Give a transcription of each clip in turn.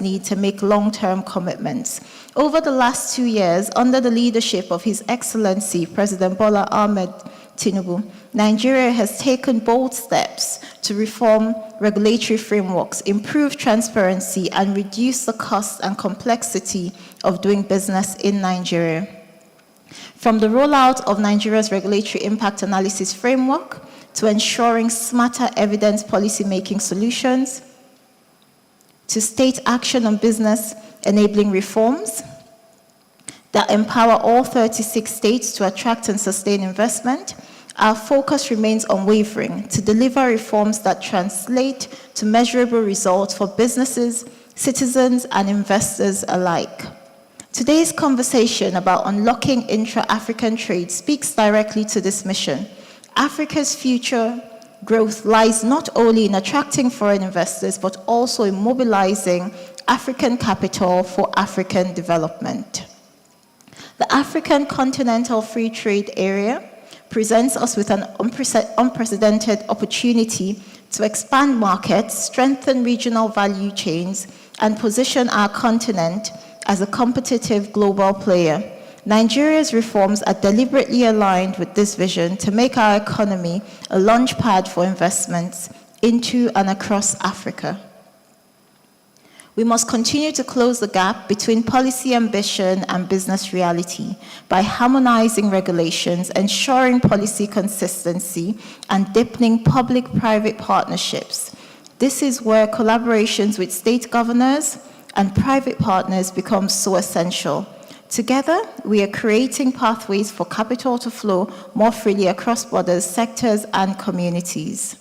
need to make long-term commitments. Over the last 2 years, under the leadership of His Excellency President Bola Ahmed Tinubu, Nigeria has taken bold steps to reform regulatory frameworks, improve transparency, and reduce the cost and complexity of doing business in Nigeria. From the rollout of Nigeria's regulatory impact analysis framework to ensuring smarter evidence policy-making solutions, to state action on business enabling reforms that empower all 36 states to attract and sustain investment, our focus remains unwavering to deliver reforms that translate to measurable results for businesses, citizens, and investors alike. Today's conversation about unlocking intra-African trade speaks directly to this mission. Africa's future growth lies not only in attracting foreign investors, but also in mobilizing African capital for African development. The African Continental Free Trade Area presents us with an unprecedented opportunity to expand markets, strengthen regional value chains, and position our continent as a competitive global player. Nigeria's reforms are deliberately aligned with this vision to make our economy a launchpad for investments into and across Africa. We must continue to close the gap between policy ambition and business reality by harmonizing regulations, ensuring policy consistency, and deepening public-private partnerships. This is where collaborations with state governors and private partners become so essential. Together, we are creating pathways for capital to flow more freely across borders, sectors, and communities.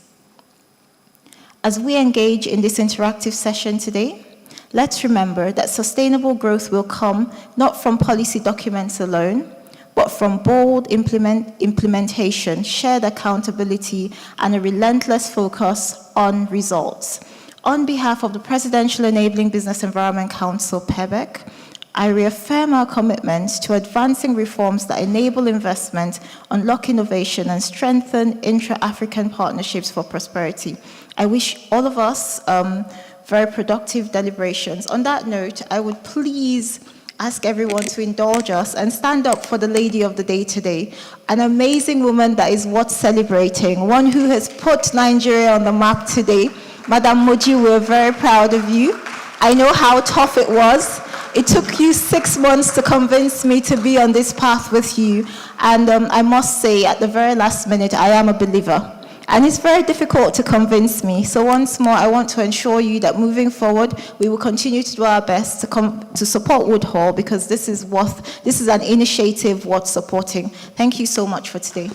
As we engage in this interactive session today, let's remember that sustainable growth will come not from policy documents alone, but from bold implementation, shared accountability, and a relentless focus on results. On behalf of the Presidential Enabling Business Environment Council, PEBEC, I reaffirm our commitment to advancing reforms that enable investment, unlock innovation, and strengthen intra-African partnerships for prosperity. I wish all of us very productive deliberations. On that note, I would please ask everyone to indulge us and stand up for the lady of the day today, an amazing woman that is worth celebrating, one who has put Nigeria on the map today. Madam Moji, we're very proud of you. I know how tough it was. It took you 6 months to convince me to be on this path with you. And I must say, at the very last minute, I am a believer. And it's very difficult to convince me. So once more, I want to ensure you that moving forward, we will continue to do our best to support Woodhall, because this is an initiative worth supporting. Thank you so much for today.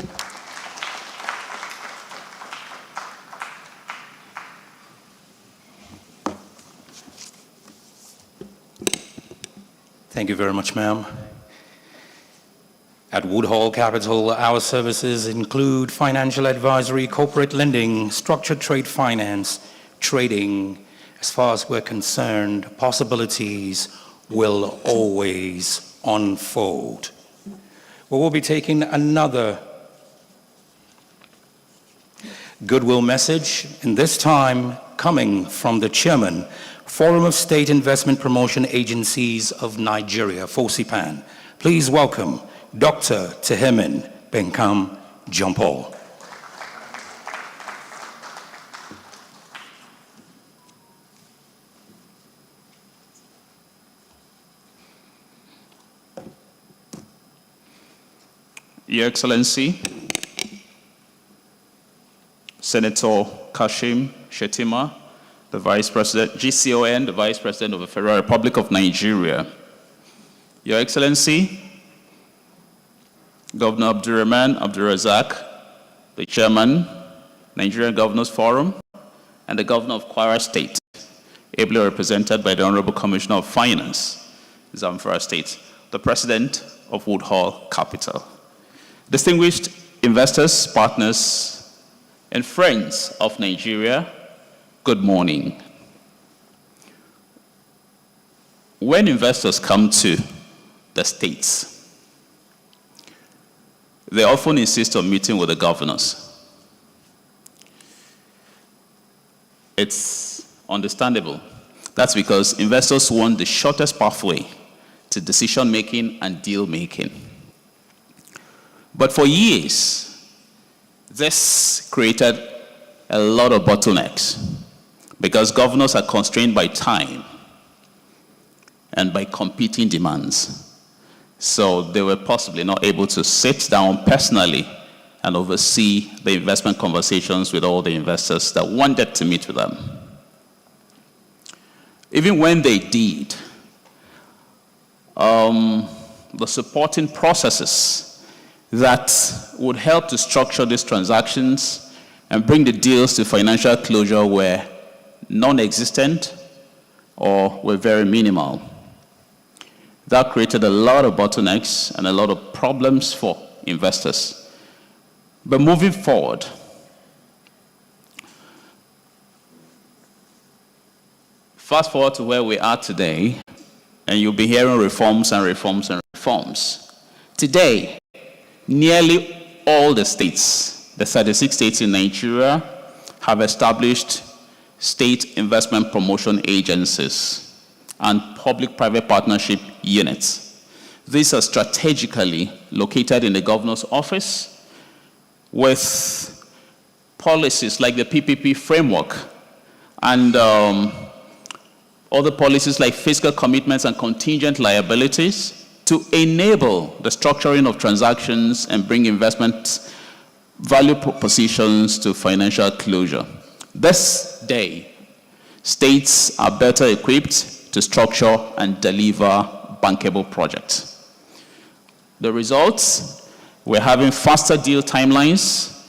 Thank you very much, ma'am. At Woodhall Capital, our services include financial advisory, corporate lending, structured trade finance, trading. As far as we're concerned, possibilities will always unfold. We will be taking another goodwill message, and this time coming from the chairman, Forum of State Investment Promotion Agencies of Nigeria, FOSIPAN. Please welcome Dr. Tehemin Benkam Jompol. Your Excellency, Senator Kashim Shettima, the Vice President, GCON, the Vice President of the Federal Republic of Nigeria. Your Excellency, Governor Abdurrahman Abdurrazak, the Chairman, Nigerian Governors Forum, and the Governor of Kwara State, ably represented by the Honorable Commissioner of Finance, Zamfara State, the President of Woodhall Capital. Distinguished investors, partners, and friends of Nigeria, good morning. When investors come to the states, they often insist on meeting with the governors. It's understandable That's because investors want the shortest pathway to decision-making and deal-making. But for years, this created a lot of bottlenecks because governors are constrained by time and by competing demands. So they were possibly not able to sit down personally and oversee the investment conversations with all the investors that wanted to meet with them. Even when they did, the supporting processes that would help to structure these transactions and bring the deals to financial closure were non-existent or were very minimal. That created a lot of bottlenecks and a lot of problems for investors. But moving forward, fast forward to where we are today, and you'll be hearing reforms and reforms and reforms. Today, nearly all the states, the 36 states in Nigeria, have established state investment promotion agencies and public-private partnership units. These are strategically located in the governor's office with policies like the PPP framework and other policies like fiscal commitments and contingent liabilities to enable the structuring of transactions and bring investment value propositions to financial closure. This day, states are better equipped to structure and deliver bankable projects. The results, we're having faster deal timelines,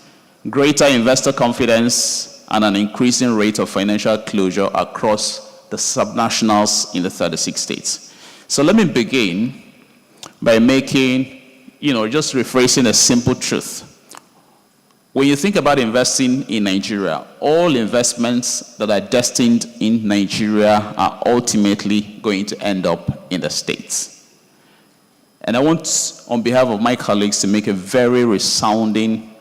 greater investor confidence, and an increasing rate of financial closure across the subnationals in the 36 states. So let me begin by making, just rephrasing a simple truth. When you think about investing in Nigeria, all investments that are destined in Nigeria are ultimately going to end up in the States. And I want, on behalf of my colleagues, to make a very resounding,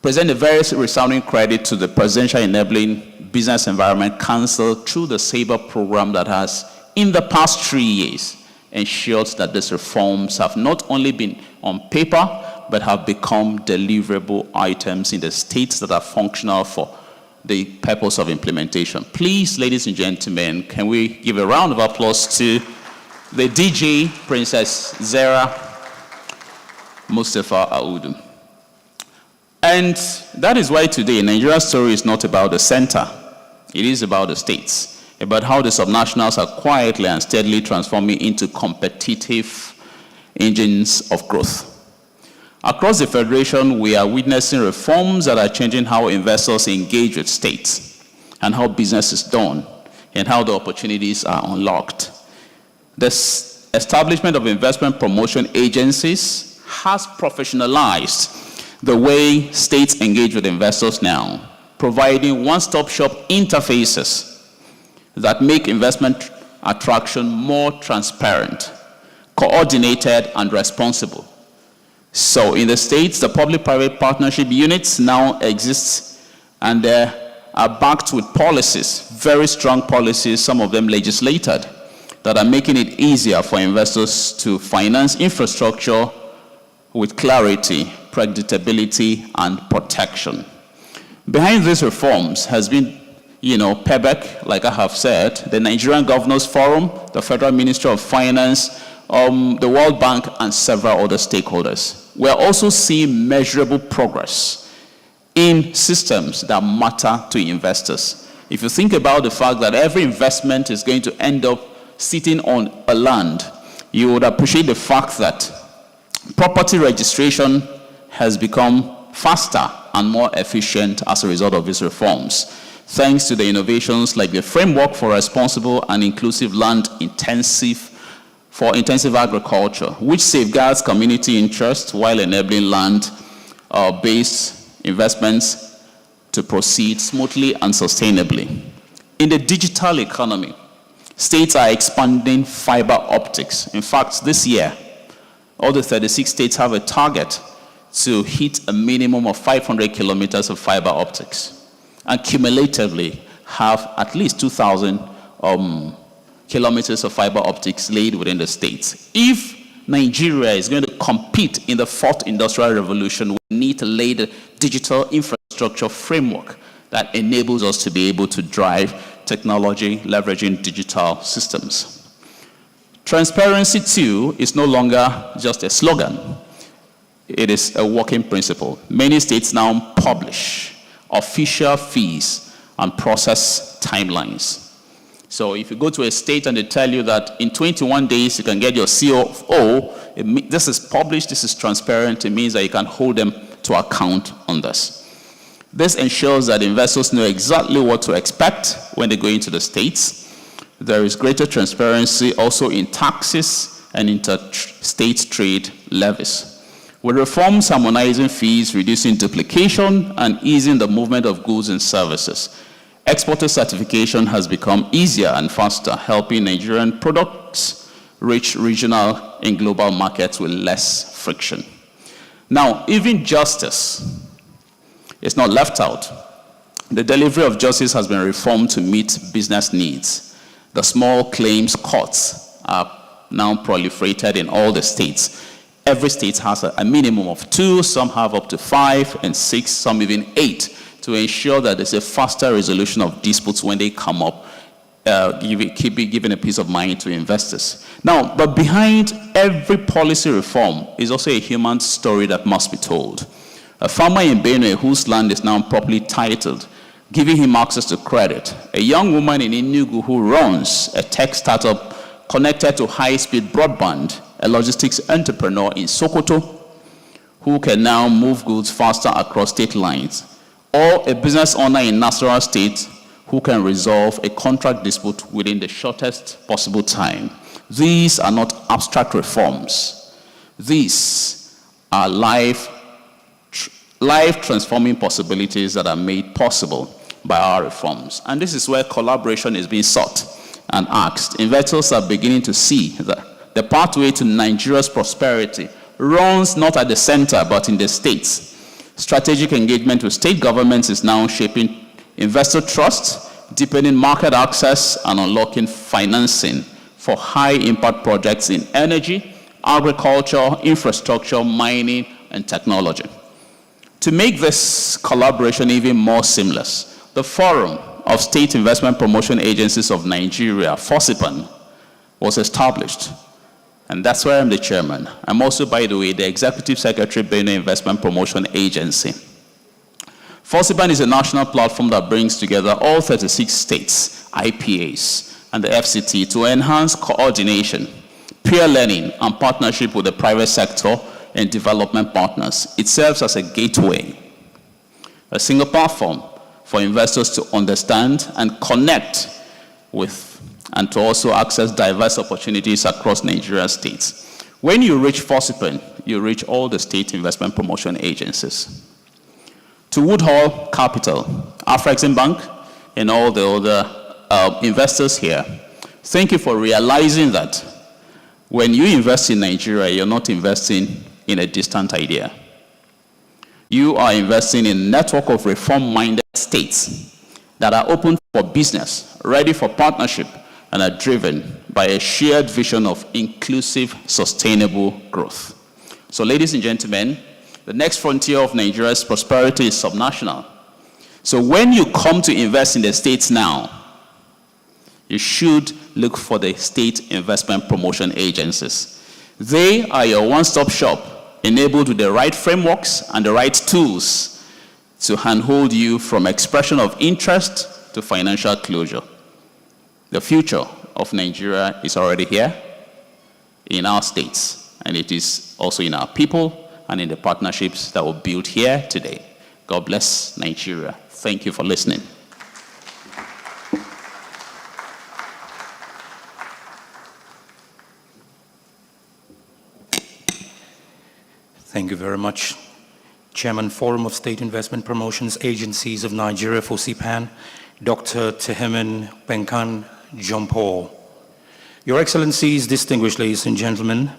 present a very resounding credit to the Presidential Enabling Business Environment Council through the SABRE program that has, in the past 3 years, ensured that these reforms have not only been on paper, but have become deliverable items in the states that are functional for the purpose of implementation. Please, ladies and gentlemen, can we give a round of applause to the DG, Princess Zara Mustafa Audu. And that is why today Nigeria's story is not about the center. It is about the states, about how the subnationals are quietly and steadily transforming into competitive engines of growth. Across the Federation, we are witnessing reforms that are changing how investors engage with states and how business is done and how the opportunities are unlocked. This establishment of investment promotion agencies has professionalized the way states engage with investors now, providing one-stop shop interfaces that make investment attraction more transparent, coordinated, and responsible. So in the states, the public-private partnership units now exist, and they are backed with policies, very strong policies, some of them legislated, that are making it easier for investors to finance infrastructure with clarity, predictability, and protection. Behind these reforms has been, PEBEC, like I have said, the Nigerian Governors Forum, the Federal Ministry of Finance, the World Bank, and several other stakeholders. We're also seeing measurable progress in systems that matter to investors. If you think about the fact that every investment is going to end up sitting on a land, you would appreciate the fact that property registration has become faster and more efficient as a result of these reforms, thanks to the innovations like the Framework for Responsible and Inclusive Land Intensive Agriculture, which safeguards community interest while enabling land-based investments to proceed smoothly and sustainably. In the digital economy, states are expanding fiber optics. In fact, this year, all the 36 states have a target to hit a minimum of 500 kilometers of fiber optics. And cumulatively, have at least 2,000 kilometers of fiber optics laid within the states. If Nigeria is going to compete in the fourth industrial revolution, we need to lay the digital infrastructure framework that enables us to be able to drive technology, leveraging digital systems. Transparency, too, is no longer just a slogan. It is a working principle. Many states now publish official fees and process timelines. So if you go to a state and they tell you that in 21 days you can get your COO, this is published, this is transparent, it means that you can hold them to account on this. This ensures that investors know exactly what to expect when they go into the states. There is greater transparency also in taxes and interstate trade levies. With reforms harmonizing fees, reducing duplication, and easing the movement of goods and services, exporter certification has become easier and faster, helping Nigerian products reach regional and global markets with less friction. Now, even justice is not left out. The delivery of justice has been reformed to meet business needs. The small claims courts are now proliferated in all the states. Every state has a minimum of 2, some have up to 5 and 6, some even 8, to ensure that there's a faster resolution of disputes when they come up, giving a peace of mind to investors. Now, but behind every policy reform is also a human story that must be told. A farmer in Benue whose land is now properly titled, giving him access to credit. A young woman in Enugu who runs a tech startup connected to high-speed broadband, a logistics entrepreneur in Sokoto who can now move goods faster across state lines, or a business owner in Nasarawa State who can resolve a contract dispute within the shortest possible time. These are not abstract reforms. These are life-transforming possibilities that are made possible by our reforms. And this is where collaboration is being sought and asked. Investors are beginning to see that the pathway to Nigeria's prosperity runs not at the center, but in the states. Strategic engagement with state governments is now shaping investor trust, deepening market access, and unlocking financing for high-impact projects in energy, agriculture, infrastructure, mining, and technology. To make this collaboration even more seamless, the Forum of State Investment Promotion Agencies of Nigeria, FOSIPAN, was established. And that's where I'm the chairman. I'm also, by the way, the Executive Secretary, Benue Investment Promotion Agency. FOSIPAN is a national platform that brings together all 36 states, IPAs, and the FCT to enhance coordination, peer learning, and partnership with the private sector and development partners. It serves as a gateway, a single platform for investors to understand and connect with, and to also access diverse opportunities across Nigeria's states. When you reach FOSIPAN, you reach all the state investment promotion agencies. To Woodhall Capital, Afreximbank, and all the other investors here, thank you for realizing that when you invest in Nigeria, you're not investing in a distant idea. You are investing in a network of reform-minded states that are open for business, ready for partnership, and are driven by a shared vision of inclusive, sustainable growth. So, ladies and gentlemen, the next frontier of Nigeria's prosperity is subnational. So when you come to invest in the states now, you should look for the state investment promotion agencies. They are your one-stop shop, enabled with the right frameworks and the right tools to handhold you from expression of interest to financial closure. The future of Nigeria is already here in our states, and it is also in our people and in the partnerships that were built here today. God bless Nigeria. Thank you for listening. Thank you very much. Chairman, Forum of State Investment Promotions Agencies of Nigeria, FOSIPAN, Dr. Tehemin Benkan John-Paul. Your Excellencies, distinguished ladies and gentlemen,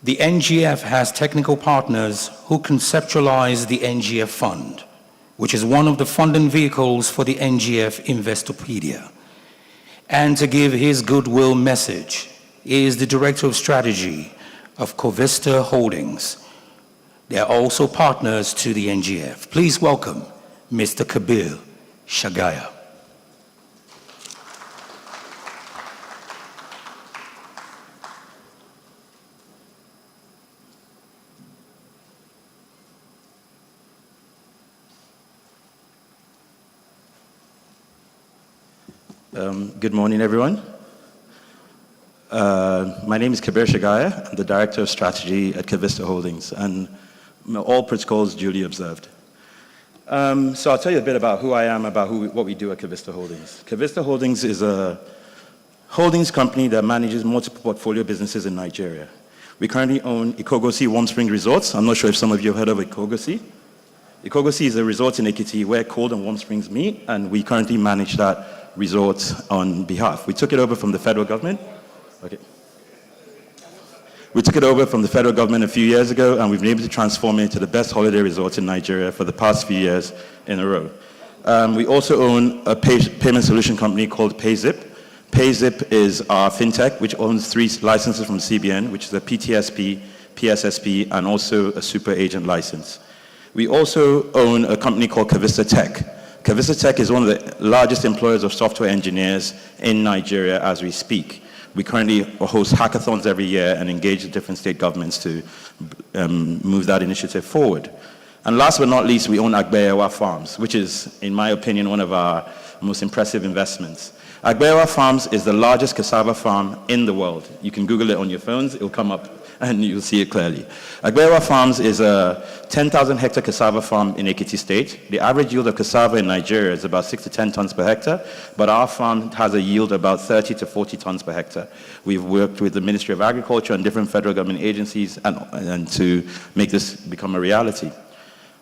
the NGF has technical partners who conceptualize the NGF Fund, which is one of the funding vehicles for the NGF Investopedia. And to give his goodwill message is the Director of Strategy of Covista Holdings. They are also partners to the NGF. Please welcome Mr. Kabir Shagaya. Good morning, everyone. My name is Kabir Shagaya. I'm the Director of Strategy at Covista Holdings, and all protocols duly observed. So I'll tell you a bit about who I am, about what we do at Covista Holdings. Covista Holdings is a holdings company that manages multiple portfolio businesses in Nigeria. We currently own Ikogosi Warm Spring Resorts. I'm not sure if some of you have heard of Ikogosi. Ikogosi is a resort in Ekiti where cold and warm springs meet, and we currently manage that resort on behalf. We took it over from the federal government. Okay. We took it over from the federal government a few years ago, and we've been able to transform it into the best holiday resort in Nigeria for the past few years in a row. We also own a payment solution company called PayZip. PayZip is our fintech, which owns 3 licenses from CBN, which is a PTSP, PSSP, and also a super agent license. We also own a company called Covista Tech. Covista Tech is one of the largest employers of software engineers in Nigeria as we speak. We currently host hackathons every year and engage with different state governments to move that initiative forward. And last but not least, we own Agbeyawa Farms, which is, in my opinion, one of our most impressive investments. Agbeyawa Farms is the largest cassava farm in the world. You can Google it on your phones, it'll come up and you'll see it clearly. Agbeyawa Farms is a 10,000 hectare cassava farm in Ekiti State. The average yield of cassava in Nigeria is about 6 to 10 tons per hectare, but our farm has a yield about 30 to 40 tons per hectare. We've worked with the Ministry of Agriculture and different federal government agencies and to make this become a reality.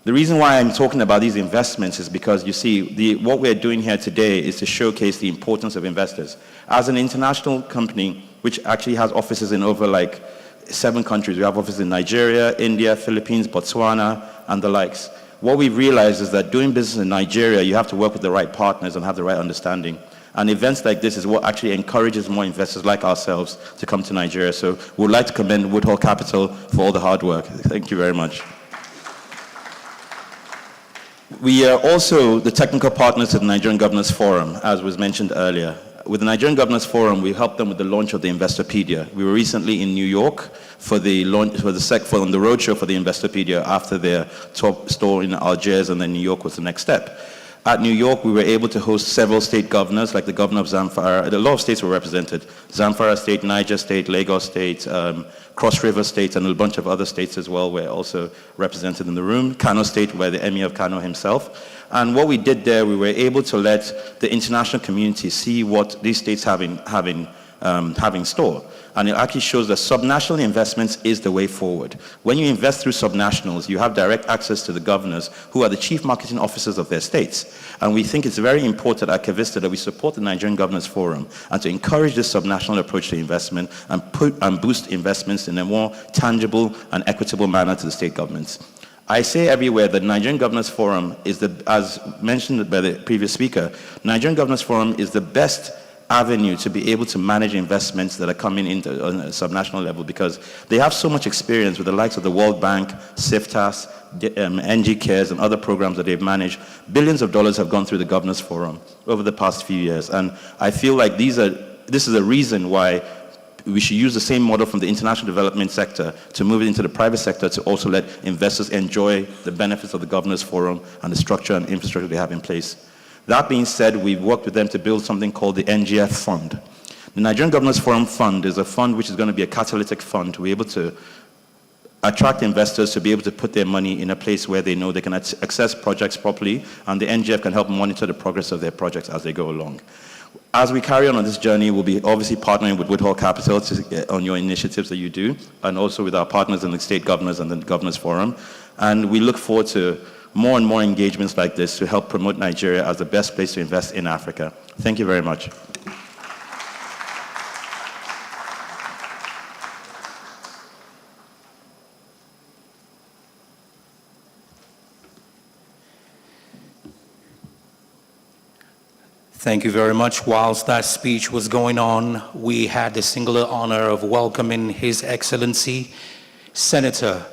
The reason why I'm talking about these investments is because, you see, what we're doing here today is to showcase the importance of investors. As an international company, which actually has offices in over 7 countries, we have offices in Nigeria, India, Philippines, Botswana, and the likes. What we've realized is that doing business in Nigeria, you have to work with the right partners and have the right understanding. And events like this is what actually encourages more investors like ourselves to come to Nigeria. So we'd like to commend Woodhall Capital for all the hard work. Thank you very much. We are also the technical partners to the Nigerian Governors Forum, as was mentioned earlier. With the Nigerian Governors Forum, we helped them with the launch of the Investopedia. We were recently in New York for the launch, on the roadshow for the Investopedia after their top store in Algiers, and then New York was the next step. At New York, we were able to host several state governors, like the governor of Zamfara. A lot of states were represented. Zamfara State, Niger State, Lagos State, Cross River State, and a bunch of other states as well were also represented in the room. Kano State, where the Emir of Kano himself. And what we did there, we were able to let the international community see what these states have in store. And it actually shows that subnational investments is the way forward. When you invest through subnationals, you have direct access to the governors who are the chief marketing officers of their states. And we think it's very important at Covista that we support the Nigerian Governors Forum and to encourage this subnational approach to investment and boost investments in a more tangible and equitable manner to the state governments. I say everywhere that Nigerian Governors Forum is as mentioned by the previous speaker, Nigerian Governors Forum is the best avenue to be able to manage investments that are coming into on a subnational level, because they have so much experience with the likes of the World Bank, CIFTAS, NG Cares, and other programs that they've managed. Billions of dollars have gone through the Governors Forum over the past few years, and I feel like this is a reason why we should use the same model from the international development sector to move it into the private sector to also let investors enjoy the benefits of the Governors Forum and the structure and infrastructure they have in place. That being said, we've worked with them to build something called the NGF Fund. The Nigerian Governors Forum Fund is a fund which is going to be a catalytic fund to be able to attract investors to be able to put their money in a place where they know they can access projects properly, and the NGF can help monitor the progress of their projects as they go along. As we carry on this journey, we'll be obviously partnering with Woodhall Capital on your initiatives that you do, and also with our partners in the state governors and the Governors Forum. And we look forward to more and more engagements like this to help promote Nigeria as the best place to invest in Africa. Thank you very much. Thank you very much. Whilst that speech was going on, we had the singular honor of welcoming His Excellency Senator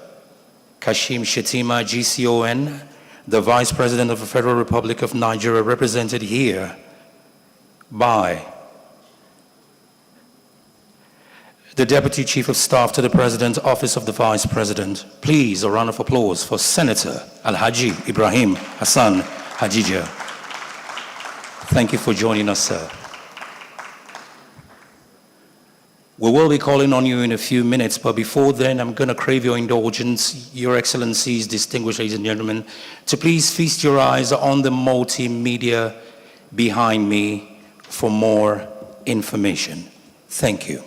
Kashim Shettima, GCON, the Vice President of the Federal Republic of Nigeria, represented here by the Deputy Chief of Staff to the President, Office of the Vice President. Please, a round of applause for Senator Alhaji Ibrahim Hassan Hajija. Thank you for joining us, sir. We will be calling on you in a few minutes, but before then, I'm going to crave your indulgence, Your Excellencies, distinguished ladies and gentlemen, to please feast your eyes on the multimedia behind me for more information. Thank you.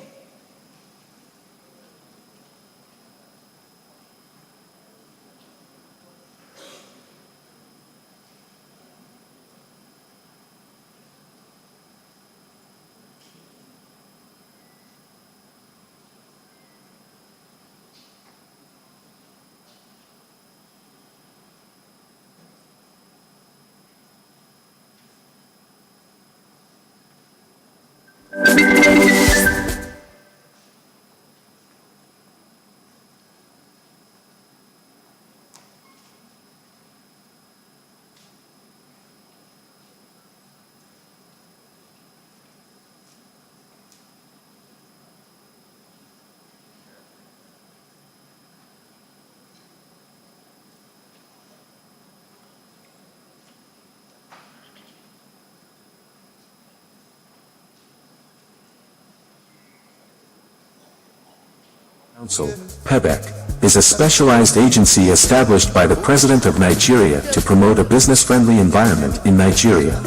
Council, PEBEC, is a specialized agency established by the President of Nigeria to promote a business-friendly environment in Nigeria.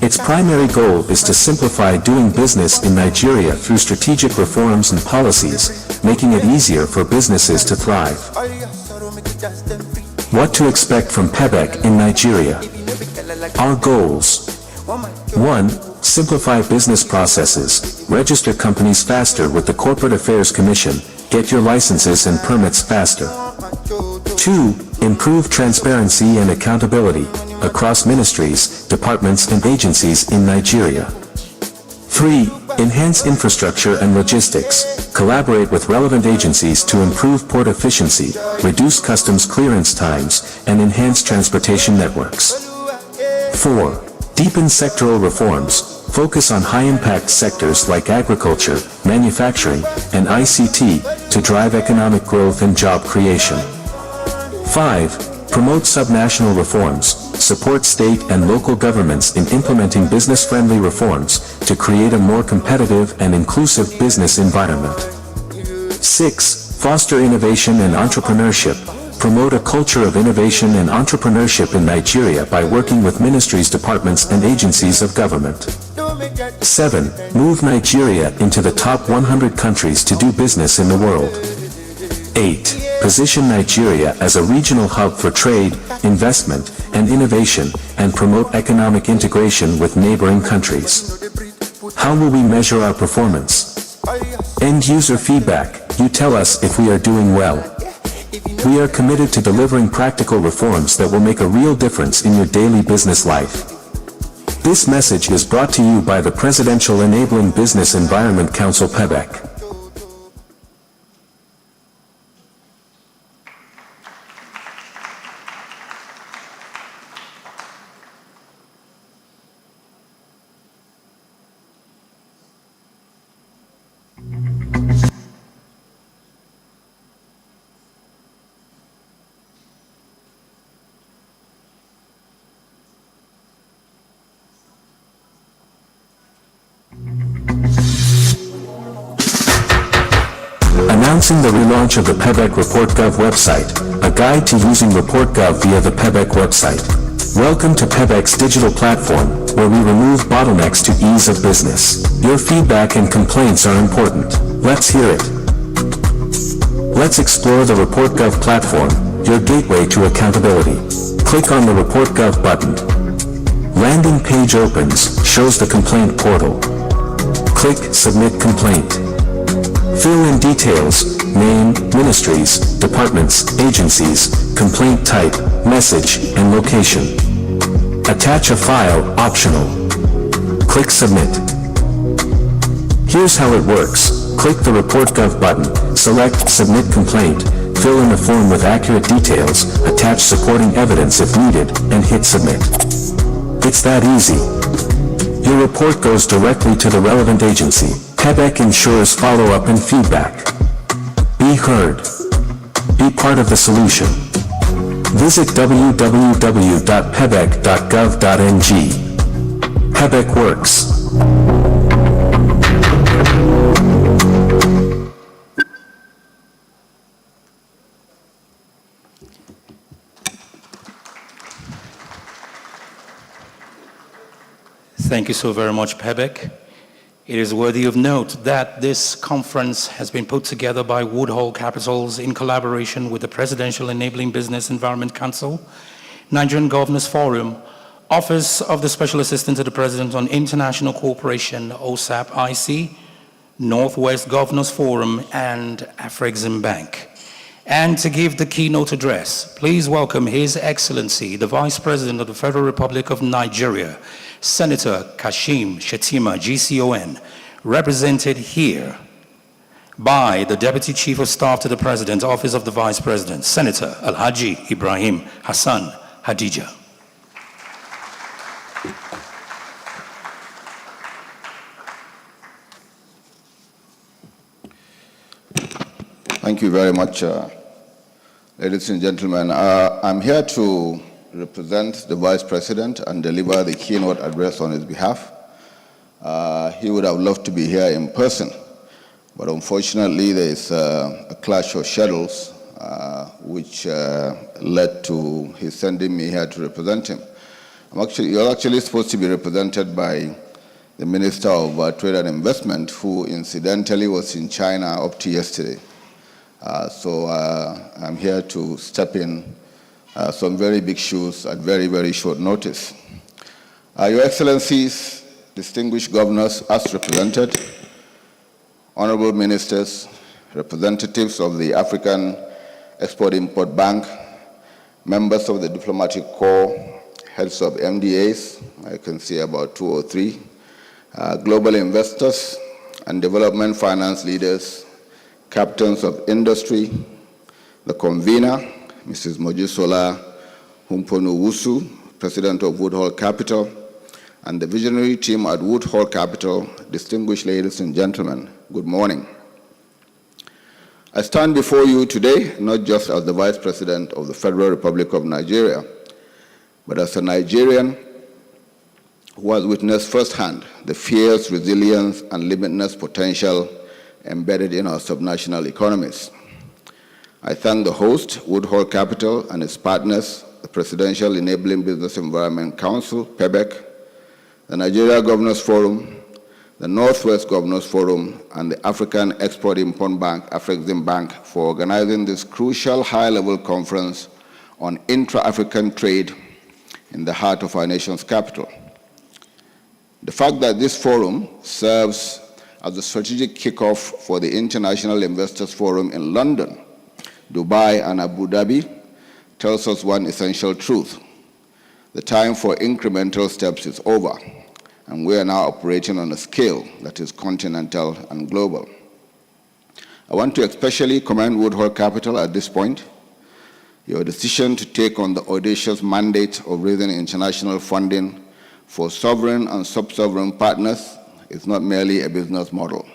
Its primary goal is to simplify doing business in Nigeria through strategic reforms and policies, making it easier for businesses to thrive. What to expect from PEBEC in Nigeria? Our goals: 1. Simplify business processes, register companies faster with the Corporate Affairs Commission, get your licenses and permits faster. 2. Improve transparency and accountability across ministries, departments and agencies in Nigeria. 3. Enhance infrastructure and logistics, collaborate with relevant agencies to improve port efficiency, reduce customs clearance times, and enhance transportation networks. 4. Deepen sectoral reforms, focus on high-impact sectors like agriculture, manufacturing, and ICT to drive economic growth and job creation. 5. Promote subnational reforms, support state and local governments in implementing business-friendly reforms to create a more competitive and inclusive business environment. 6. Foster innovation and entrepreneurship, promote a culture of innovation and entrepreneurship in Nigeria by working with ministries, departments, and agencies of government. 7. Move Nigeria into the top 100 countries to do business in the world. 8. Position Nigeria as a regional hub for trade, investment, and innovation, and promote economic integration with neighboring countries. How will we measure our performance? End user feedback. You tell us if we are doing well. We are committed to delivering practical reforms that will make a real difference in your daily business life. This message is brought to you by the Presidential Enabling Business Environment Council, PEBEC. Announcing the relaunch of the PEBEC ReportGov website, a guide to using ReportGov via the PEBEC website. Welcome to PEBEC's digital platform, where we remove bottlenecks to ease of business. Your feedback and complaints are important. Let's hear it. Let's explore the ReportGov platform, your gateway to accountability. Click on the ReportGov button. Landing page opens, shows the complaint portal. Click Submit Complaint. Fill in details, name, ministries, departments, agencies, complaint type, message, and location. Attach a file, optional. Click Submit. Here's how it works. Click the Report Gov button, select Submit Complaint, fill in the form with accurate details, attach supporting evidence if needed, and hit Submit. It's that easy. Your report goes directly to the relevant agency. PEBEC ensures follow-up and feedback. Be heard. Be part of the solution. Visit www.pebec.gov.ng. PEBEC works. Thank you so very much, PEBEC. It is worthy of note that this conference has been put together by Woodhall Capitals in collaboration with the Presidential Enabling Business Environment Council, Nigerian Governors Forum, Office of the Special Assistant to the President on International Cooperation, OSAP-IC, Northwest Governors Forum, and Afrexim Bank. And to give the keynote address, please welcome His Excellency, the Vice President of the Federal Republic of Nigeria, Senator Kashim Shettima, GCON, represented here by the Deputy Chief of Staff to the President, Office of the Vice President, Senator Alhaji Ibrahim Hassan Hadija. Thank you very much, ladies and gentlemen. I'm here to represent the Vice President and deliver the keynote address on his behalf. He would have loved to be here in person, but unfortunately there is a clash of schedules which led to his sending me here to represent him. You're actually supposed to be represented by the Minister of Trade and Investment, who incidentally was in China up to yesterday. So I'm here to step in some very big shoes at very, very short notice. Your Excellencies, distinguished governors as represented, honorable ministers, representatives of the African Export-Import Bank, members of the diplomatic corps, heads of MDAs, I can see about 2 or 3, global investors and development finance leaders, captains of industry, the convener, Mrs. Mojisola Humponu-Wusu, President of Woodhall Capital, and the visionary team at Woodhall Capital, distinguished ladies and gentlemen, good morning. I stand before you today not just as the Vice President of the Federal Republic of Nigeria, but as a Nigerian who has witnessed firsthand the fierce resilience and limitless potential embedded in our subnational economies. I thank the host, Woodhall Capital, and its partners, the Presidential Enabling Business Environment Council, PEBEC, the Nigeria Governors Forum, the Northwest Governors Forum, and the African Export-Import Bank, Afrexim Bank, for organizing this crucial high-level conference on intra-African trade in the heart of our nation's capital. The fact that this forum serves as the strategic kickoff for the International Investors Forum in London, Dubai, and Abu Dhabi tells us one essential truth. The time for incremental steps is over, and we are now operating on a scale that is continental and global. I want to especially commend Woodhall Capital at this point. Your decision to take on the audacious mandate of raising international funding for sovereign and sub-sovereign partners is not merely a business model.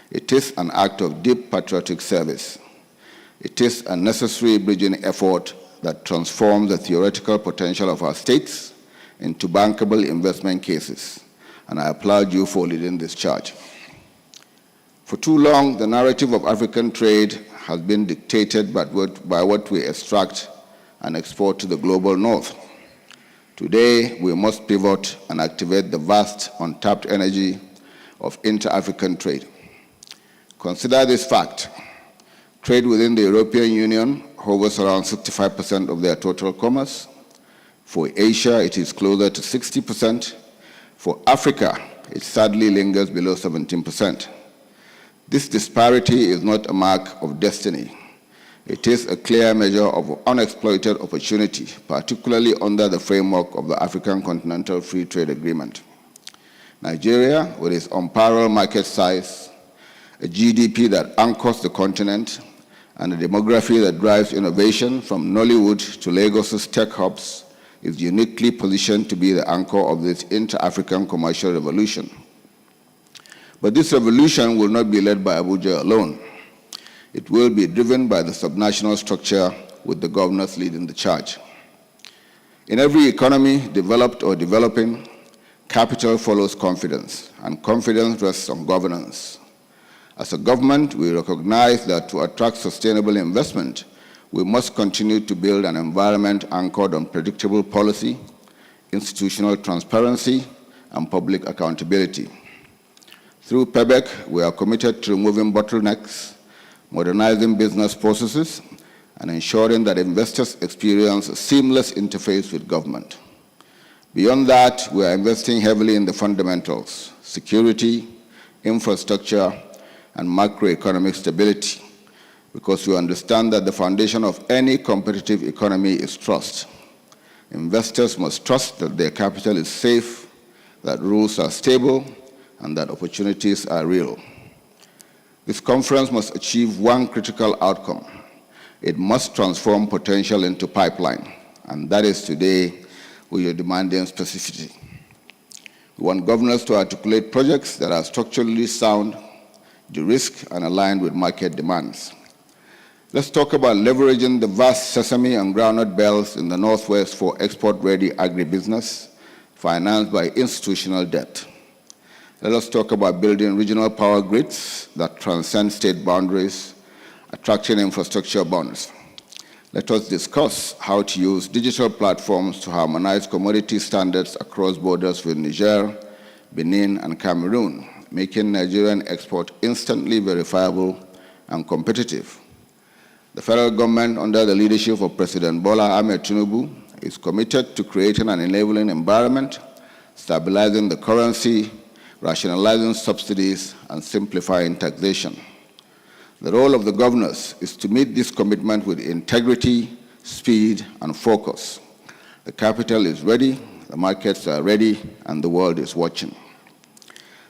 It is an act of deep patriotic service. It is a necessary bridging effort that transforms the theoretical potential of our states into bankable investment cases, and I applaud you for leading this charge. For too long, the narrative of African trade has been dictated by what we extract and export to the global north. Today, we must pivot and activate the vast, untapped energy of inter-African trade. Consider this fact. Trade within the European Union hovers around 65% of their total commerce. For Asia, it is closer to 60%. For Africa, it sadly lingers below 17%. This disparity is not a mark of destiny. It is a clear measure of unexploited opportunity, particularly under the framework of the African Continental Free Trade Agreement. Nigeria, with its unparalleled market size, a GDP that anchors the continent, and a demography that drives innovation from Nollywood to Lagos's tech hubs, is uniquely positioned to be the anchor of this inter-African commercial revolution. But this revolution will not be led by Abuja alone. It will be driven by the subnational structure with the governors leading the charge. In every economy, developed or developing, capital follows confidence, and confidence rests on governance. As a government, we recognize that to attract sustainable investment, we must continue to build an environment anchored on predictable policy, institutional transparency, and public accountability. Through PEBEC, we are committed to removing bottlenecks, modernizing business processes, and ensuring that investors experience a seamless interface with government. Beyond that, we are investing heavily in the fundamentals: security, infrastructure, and macroeconomic stability, because we understand that the foundation of any competitive economy is trust. Investors must trust that their capital is safe, that rules are stable, and that opportunities are real. This conference must achieve one critical outcome. It must transform potential into pipeline, and that is today we are demanding specificity. We want governors to articulate projects that are structurally sound, de-risked, and aligned with market demands. Let's talk about leveraging the vast sesame and groundnut belts in the Northwest for export-ready agribusiness, financed by institutional debt. Let us talk about building regional power grids that transcend state boundaries, attracting infrastructure bonds. Let us discuss how to use digital platforms to harmonize commodity standards across borders with Niger, Benin, and Cameroon, making Nigerian export instantly verifiable and competitive. The federal government, under the leadership of President Bola Ahmed Tinubu, is committed to creating an enabling environment, stabilizing the currency, rationalizing subsidies, and simplifying taxation. The role of the governors is to meet this commitment with integrity, speed, and focus. The capital is ready, the markets are ready, and the world is watching.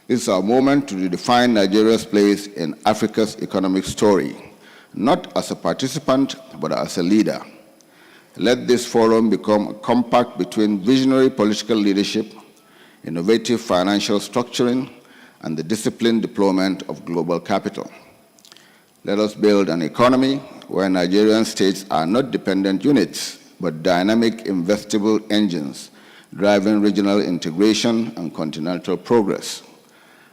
This is our moment to redefine Nigeria's place in Africa's economic story, not as a participant, but as a leader. Let this forum become a compact between visionary political leadership, innovative financial structuring, and the disciplined deployment of global capital. Let us build an economy where Nigerian states are not dependent units, but dynamic investable engines, driving regional integration and continental progress.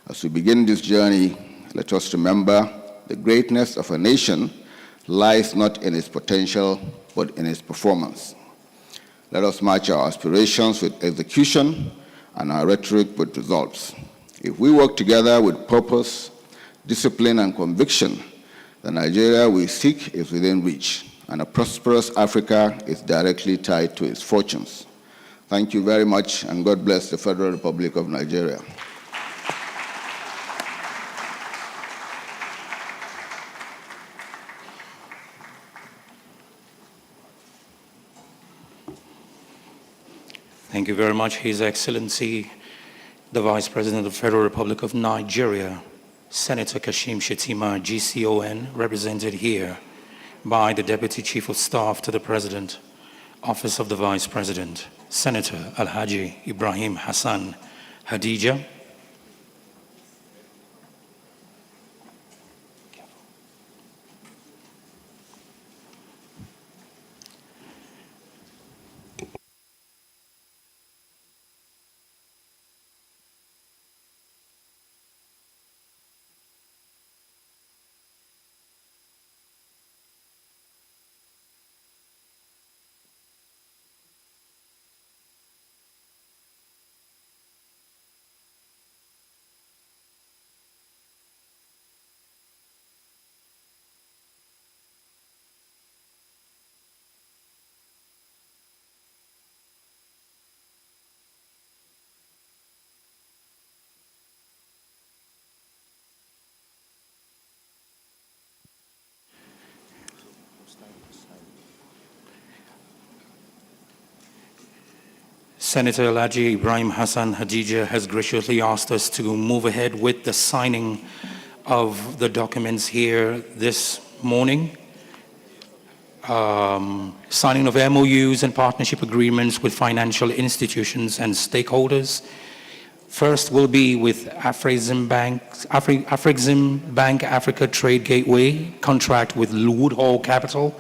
As we begin this journey, let us remember the greatness of a nation lies not in its potential, but in its performance. Let us match our aspirations with execution and our rhetoric with results. If we work together with purpose, discipline, and conviction, the Nigeria we seek is within reach, and a prosperous Africa is directly tied to its fortunes. Thank you very much, and God bless the Federal Republic of Nigeria. Thank you very much, His Excellency, the Vice President of the Federal Republic of Nigeria, Senator Kashim Shettima, GCON, represented here by the Deputy Chief of Staff to the President, Office of the Vice President, Senator Alhaji Ibrahim Hassan Hadija, Senator Alhaji Ibrahim Hassan Hadija has graciously asked us to move ahead with the signing of the documents here this morning. Signing of MOUs and partnership agreements with financial institutions and stakeholders. First will be with Afrexim Bank Africa Trade Gateway, contract with Woodhall Capital,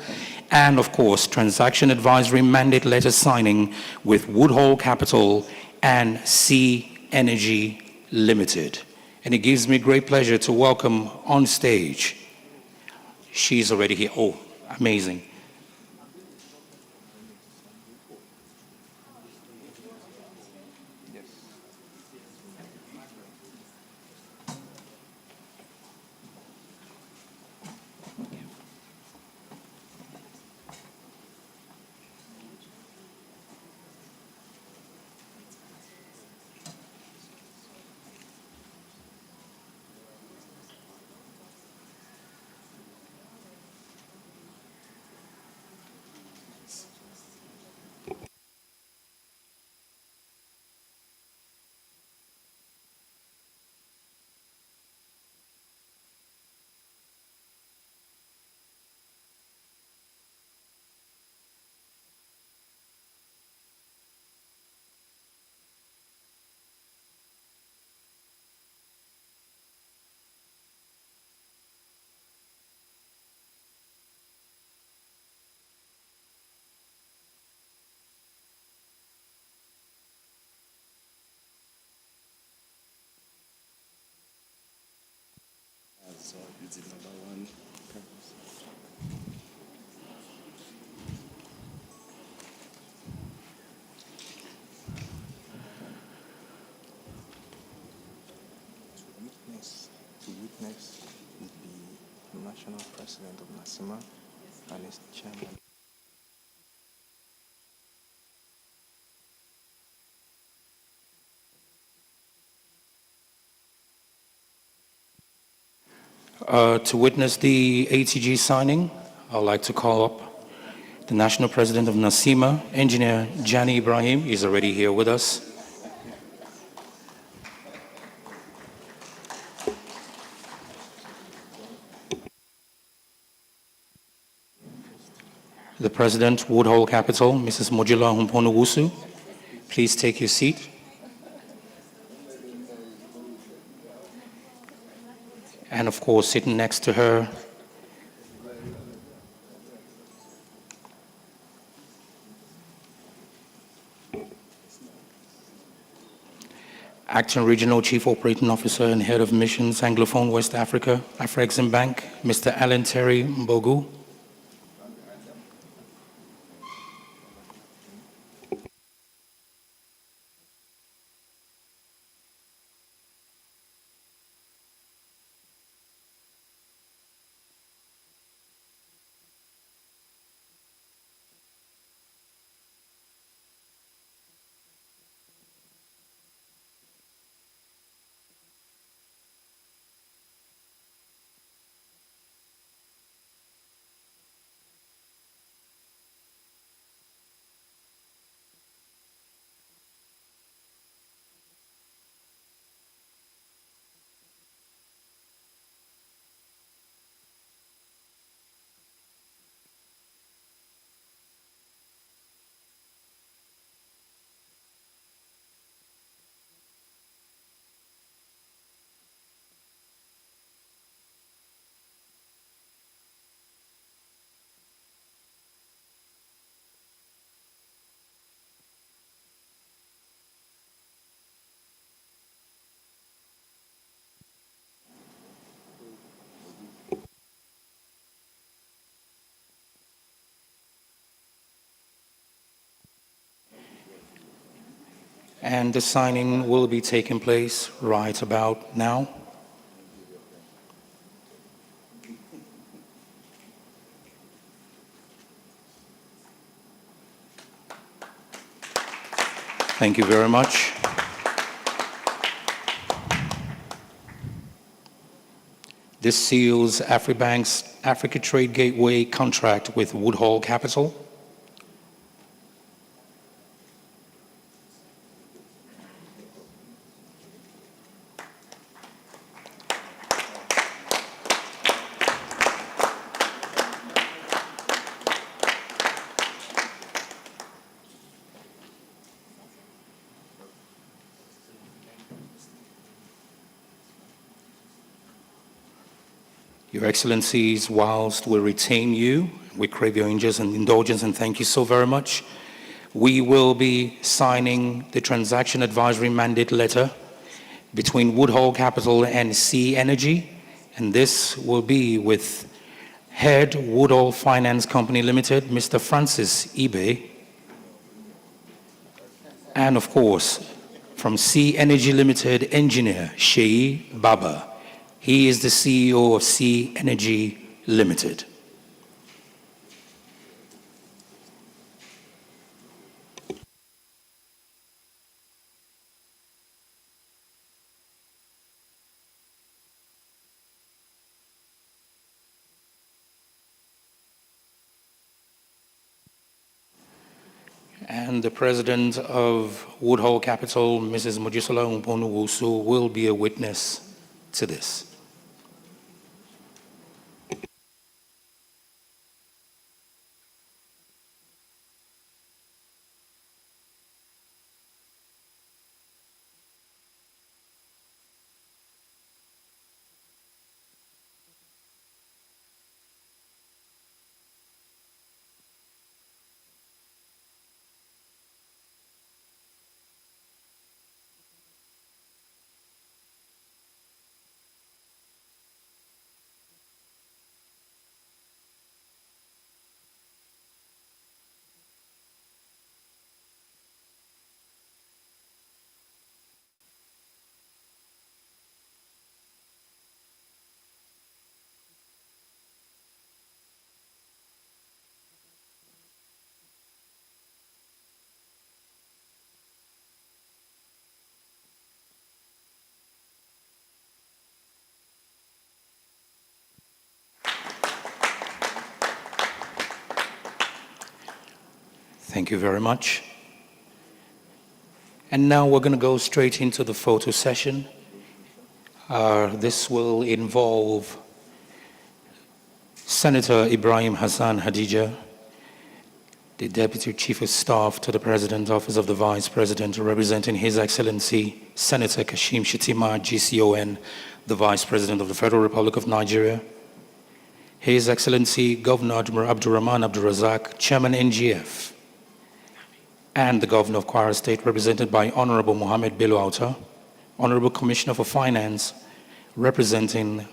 and of course, transaction advisory mandate letter signing with Woodhall Capital and Sea Energy Limited. And it gives me great pleasure to welcome on stage. She's already here. Oh, amazing. To witness would be the National President of NASIMA and his chairman. To witness the ATG signing, I'd like to call up the National President of NASIMA, Engineer Jani Ibrahim. He's already here with us. The President, Woodhall Capital, Mrs. Mojula Humponuwusu. Please take your seat. And of course, sitting next to her, Acting Regional Chief Operating Officer and Head of Missions, Anglophone West Africa, Afrexim Bank, Mr. Alan Terry Mbogu. And the signing will be taking place right about now. Thank you very much. This seals Afribank's Africa Trade Gateway contract with Woodhall Capital. Your Excellencies, whilst we retain you, we crave your indulgence and thank you so very much. We will be signing the transaction advisory mandate letter between Woodhall Capital and Sea Energy, and this will be with Head Woodhall Finance Company Limited, Mr. Francis Ibe, and of course, from Sea Energy Limited, Engineer Sheyi Baba. He is the CEO of Sea Energy Limited. And the president of Woodhall Capital, Mrs. Mojisola Umponu-Wusu, will be a witness to this. Thank you very much. And now we're going to go straight into the photo session. This will involve Senator Ibrahim Hassan Hadija, the Deputy Chief of Staff to the President, Office of the Vice President, representing His Excellency Senator Kashim Shettima, GCON, the Vice President of the Federal Republic of Nigeria, His Excellency Governor Abdurrahman Abdulrazak, Chairman NGF, and the Governor of Kwara State, represented by Honorable Mohammed Bello Auta, Honorable Commissioner for Finance, representing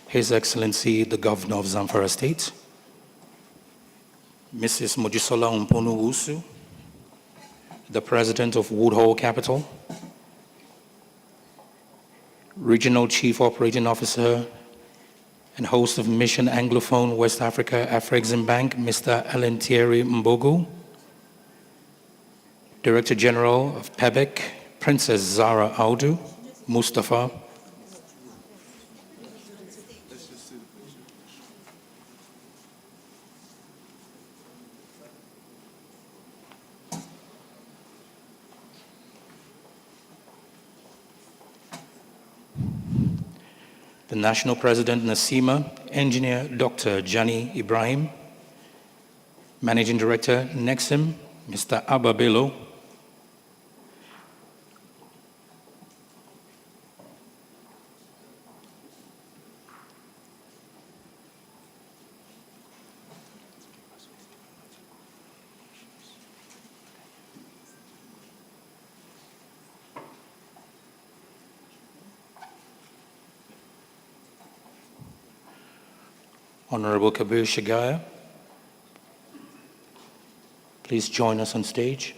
His Excellency the Governor of Zamfara State, Mrs. Mojisola Umponu-Wusu, the President of Woodhall Capital, Regional Chief Operating Officer and host of Mission Anglophone West Africa Afrexim Bank, Mr. Alan Thierry Mbogu, Director General of PEBEC, Princess Zara Audu Mustafa, the National President Nasima, Engineer Dr. Jani Ibrahim, Managing Director Nexim, Mr. Abba Bello, Honorable Kabir Shigaya, please join us on stage.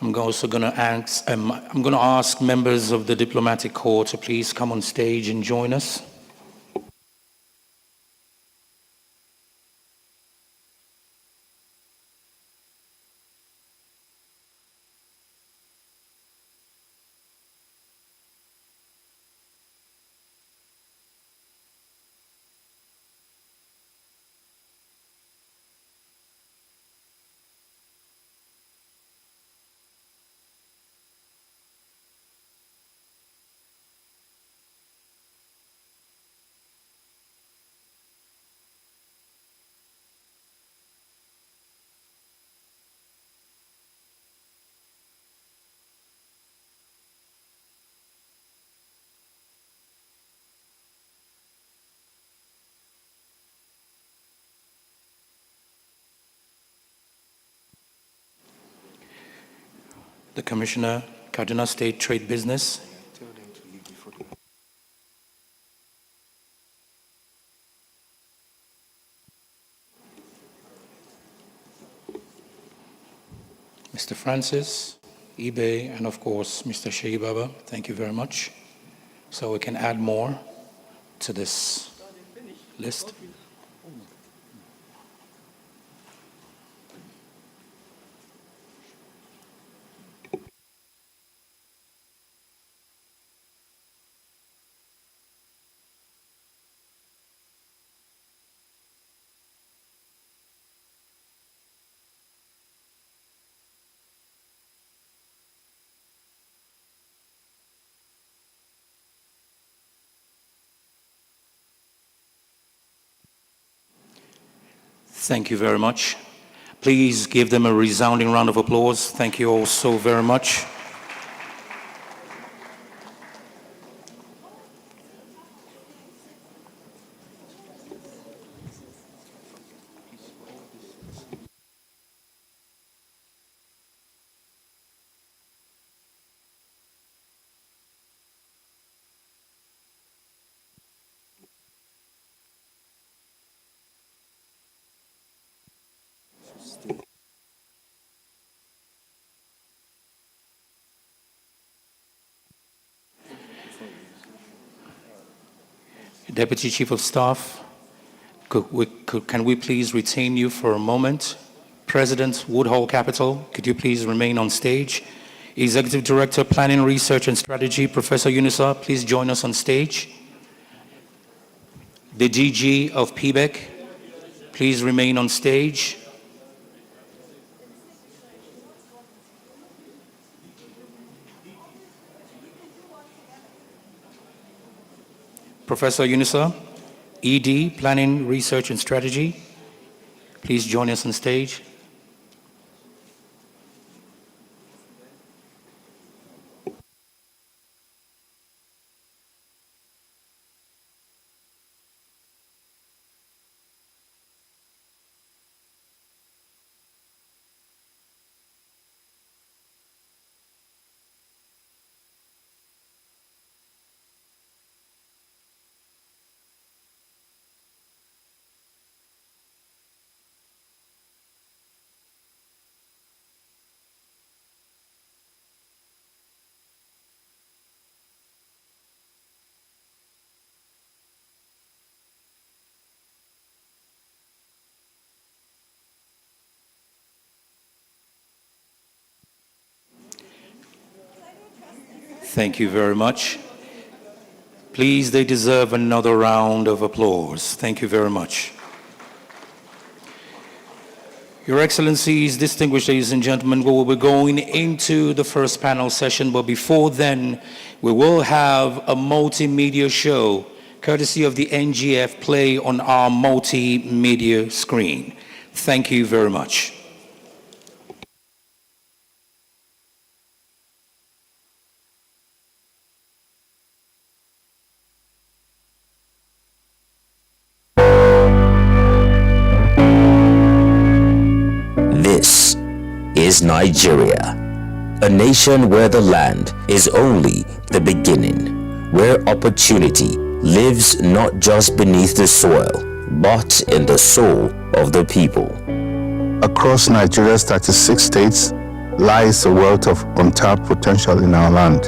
I'm also going to ask members of the diplomatic corps to please come on stage and join us. the Commissioner, Kaduna State Trade Business. Tell them to leave before the Mr. Francis, eBay, and of course, Mr. Sheyi Baba, thank you very much. So we can add more to this list. Thank you very much. Please give them a resounding round of applause. Thank you all so very much. Deputy Chief of Staff, can we please retain you for a moment? President, Woodhall Capital, could you please remain on stage? Executive Director, Planning, Research and Strategy, Professor Yunusa, please join us on stage. The DG of PBEC, please remain on stage. Professor Yunusa, ED, Planning, Research and Strategy, please join us on stage. Thank you very much. Please, they deserve another round of applause. Thank you very much. Your Excellencies, distinguished ladies and gentlemen, we will be going into the first panel session, but before then, we will have a multimedia show, courtesy of the NGF, play on our multimedia screen. Thank you very much. This is Nigeria, a nation where the land is only the beginning, where opportunity lives not just beneath the soil, but in the soul of the people. Across Nigeria's 36 states lies a wealth of untapped potential in our land.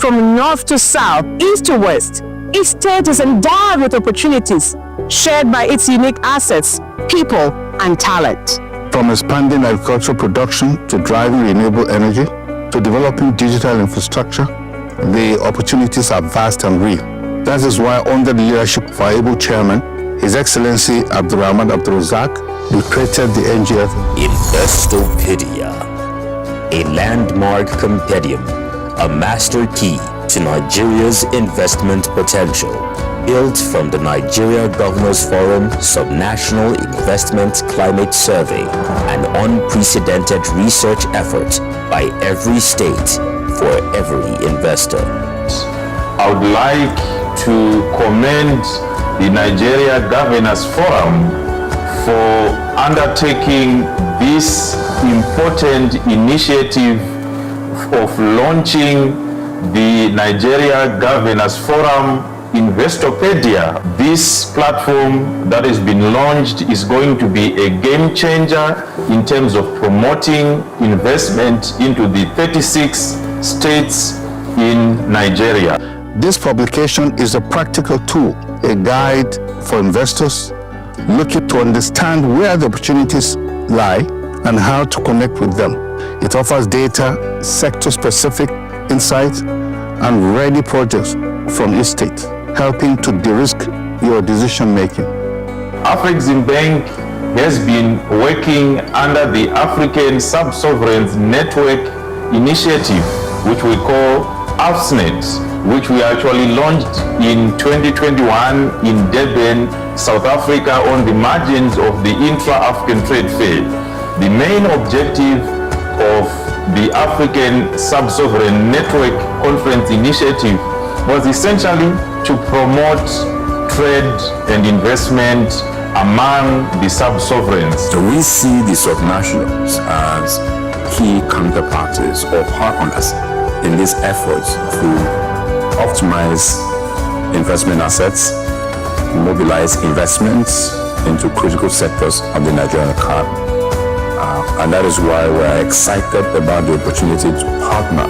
From north to south, east to west, each state is endowed with opportunities shared by its unique assets, people, and talent. From expanding agricultural production to driving renewable energy to developing digital infrastructure, the opportunities are vast and real. That is why, under the leadership of our able chairman, His Excellency Abdurrahman Abdulrazak, we created the NGF Investopedia, a landmark compendium, a master key to Nigeria's investment potential, built from the Nigeria Governors Forum Subnational Investment Climate Survey, an unprecedented research effort by every state for every investor. I would like to commend the Nigeria Governors Forum for undertaking this important initiative of launching the Nigeria Governors Forum Investopedia. This platform that has been launched is going to be a game changer in terms of promoting investment into the 36 states in Nigeria. This publication is a practical tool, a guide for investors looking to understand where the opportunities lie and how to connect with them. It offers data, sector-specific insights, and ready projects from each state, helping to de-risk your decision-making. Afreximbank has been working under the African Sub-Sovereigns Network Initiative, which we call AFSNet, which we actually launched in 2021 in Durban, South Africa, on the margins of the Intra-African Trade Fair. The main objective of the African Sub-Sovereign Network Conference Initiative was essentially to promote trade and investment among the sub-sovereigns. So we see the subnationals as key counterparties or partners in these efforts to optimize investment assets, mobilize investments into critical sectors of the Nigerian economy. And that is why we're excited about the opportunity to partner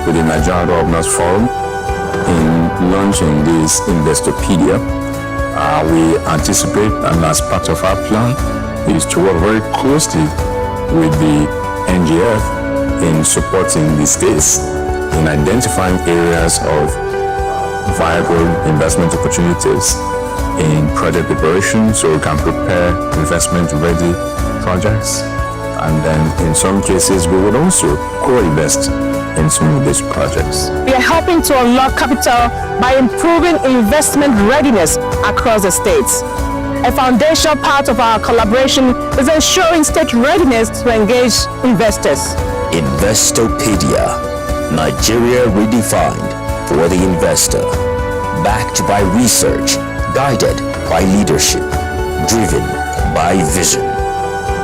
with the Nigerian Governors Forum in launching this Investopedia. We anticipate, and as part of our plan, is to work very closely with the NGF in supporting the states in identifying areas of viable investment opportunities in project preparation so we can prepare investment-ready projects. And then in some cases, we would also co-invest in some of these projects. We are helping to unlock capital by improving investment readiness across the states. A foundational part of our collaboration is ensuring state readiness to engage investors. Investopedia, Nigeria redefined for the investor. Backed by research, guided by leadership, driven by vision.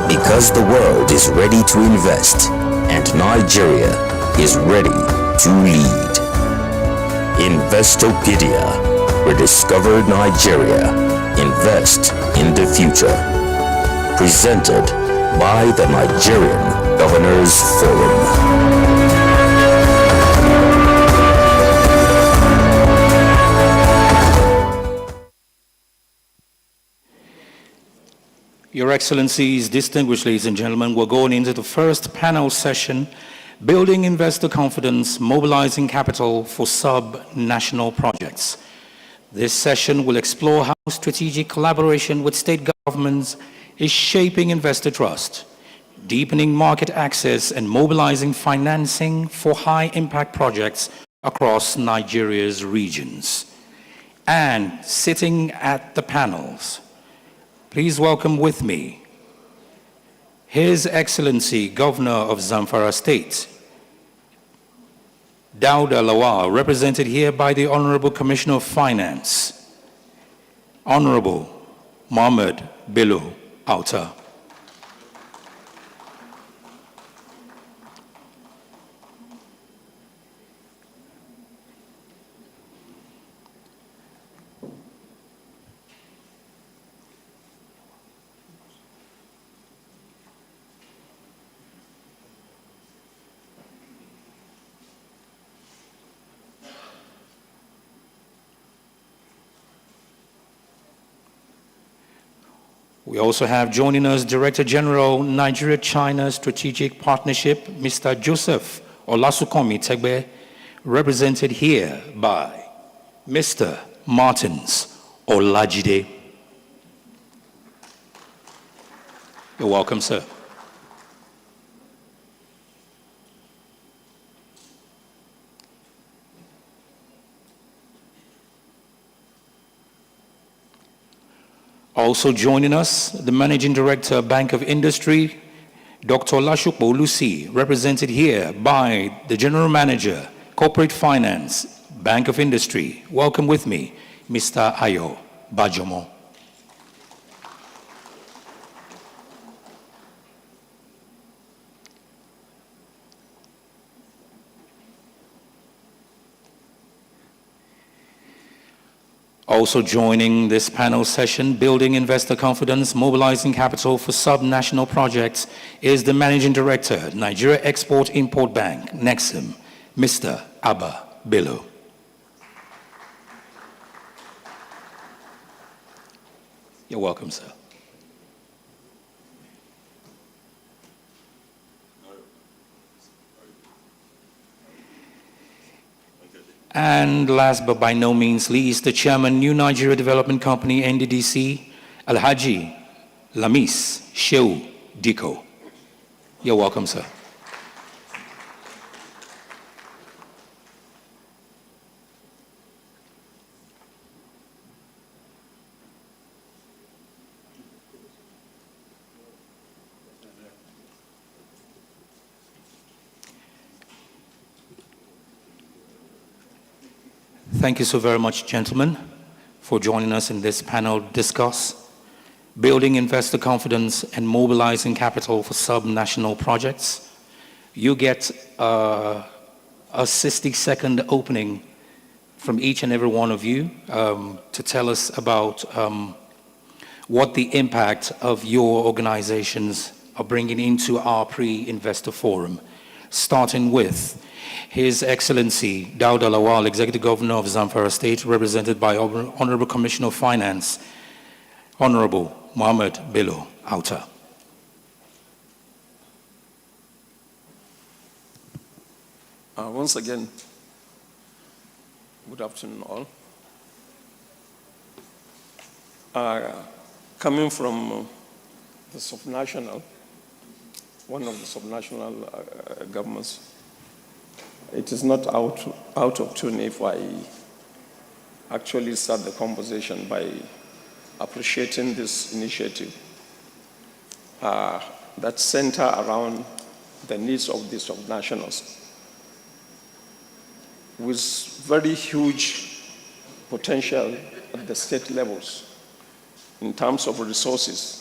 Because the world is ready to invest and Nigeria is ready to lead. Investopedia, rediscover Nigeria, invest in the future. Presented by the Nigerian Governors Forum. Your Excellencies, distinguished ladies and gentlemen, we're going into the first panel session, Building Investor Confidence, Mobilizing Capital for Sub-National Projects. This session will explore how strategic collaboration with state governments is shaping investor trust, deepening market access, and mobilizing financing for high-impact projects across Nigeria's regions. And sitting at the panels, please welcome with me His Excellency Governor of Zamfara State, Dauda Lawal, represented here by the Honorable Commissioner of Finance, Honorable Mohammed Bello Auta. We also have joining us Director General, Nigeria-China Strategic Partnership, Mr. Joseph Olasukomi Tegbe, represented here by Mr. Martins Olajide. You're welcome, sir. Also joining us, the Managing Director, Bank of Industry, Dr. Lashukbo Lucy, represented here by the General Manager, Corporate Finance, Bank of Industry. Welcome with me, Mr. Ayo Bajomo. Also joining this panel session, building investor confidence, mobilizing capital for sub-national projects, is the Managing Director, Nigeria Export-Import Bank, Nexim, Mr. Abba Bello. You're welcome, sir. And last but by no means least, the Chairman, New Nigeria Development Company, NDDC, Alhaji Lamis Shehu Diko. You're welcome, sir. Thank you so very much, gentlemen, for joining us in this panel discuss building investor confidence and mobilizing capital for sub-national projects. You get a 60-second opening from each and every one of you to tell us about what the impact of your organizations are bringing into our pre-investor forum, starting with His Excellency Dauda Lawal, Executive Governor of Zamfara State, represented by Honorable Commissioner of Finance, Honorable Mohammed Bello Auta. Once again, good afternoon all. Coming from the subnational, one of the subnational governments, it is not out of tune if I actually start the conversation by appreciating this initiative that center around the needs of the subnationals with very huge potential at the state levels in terms of resources.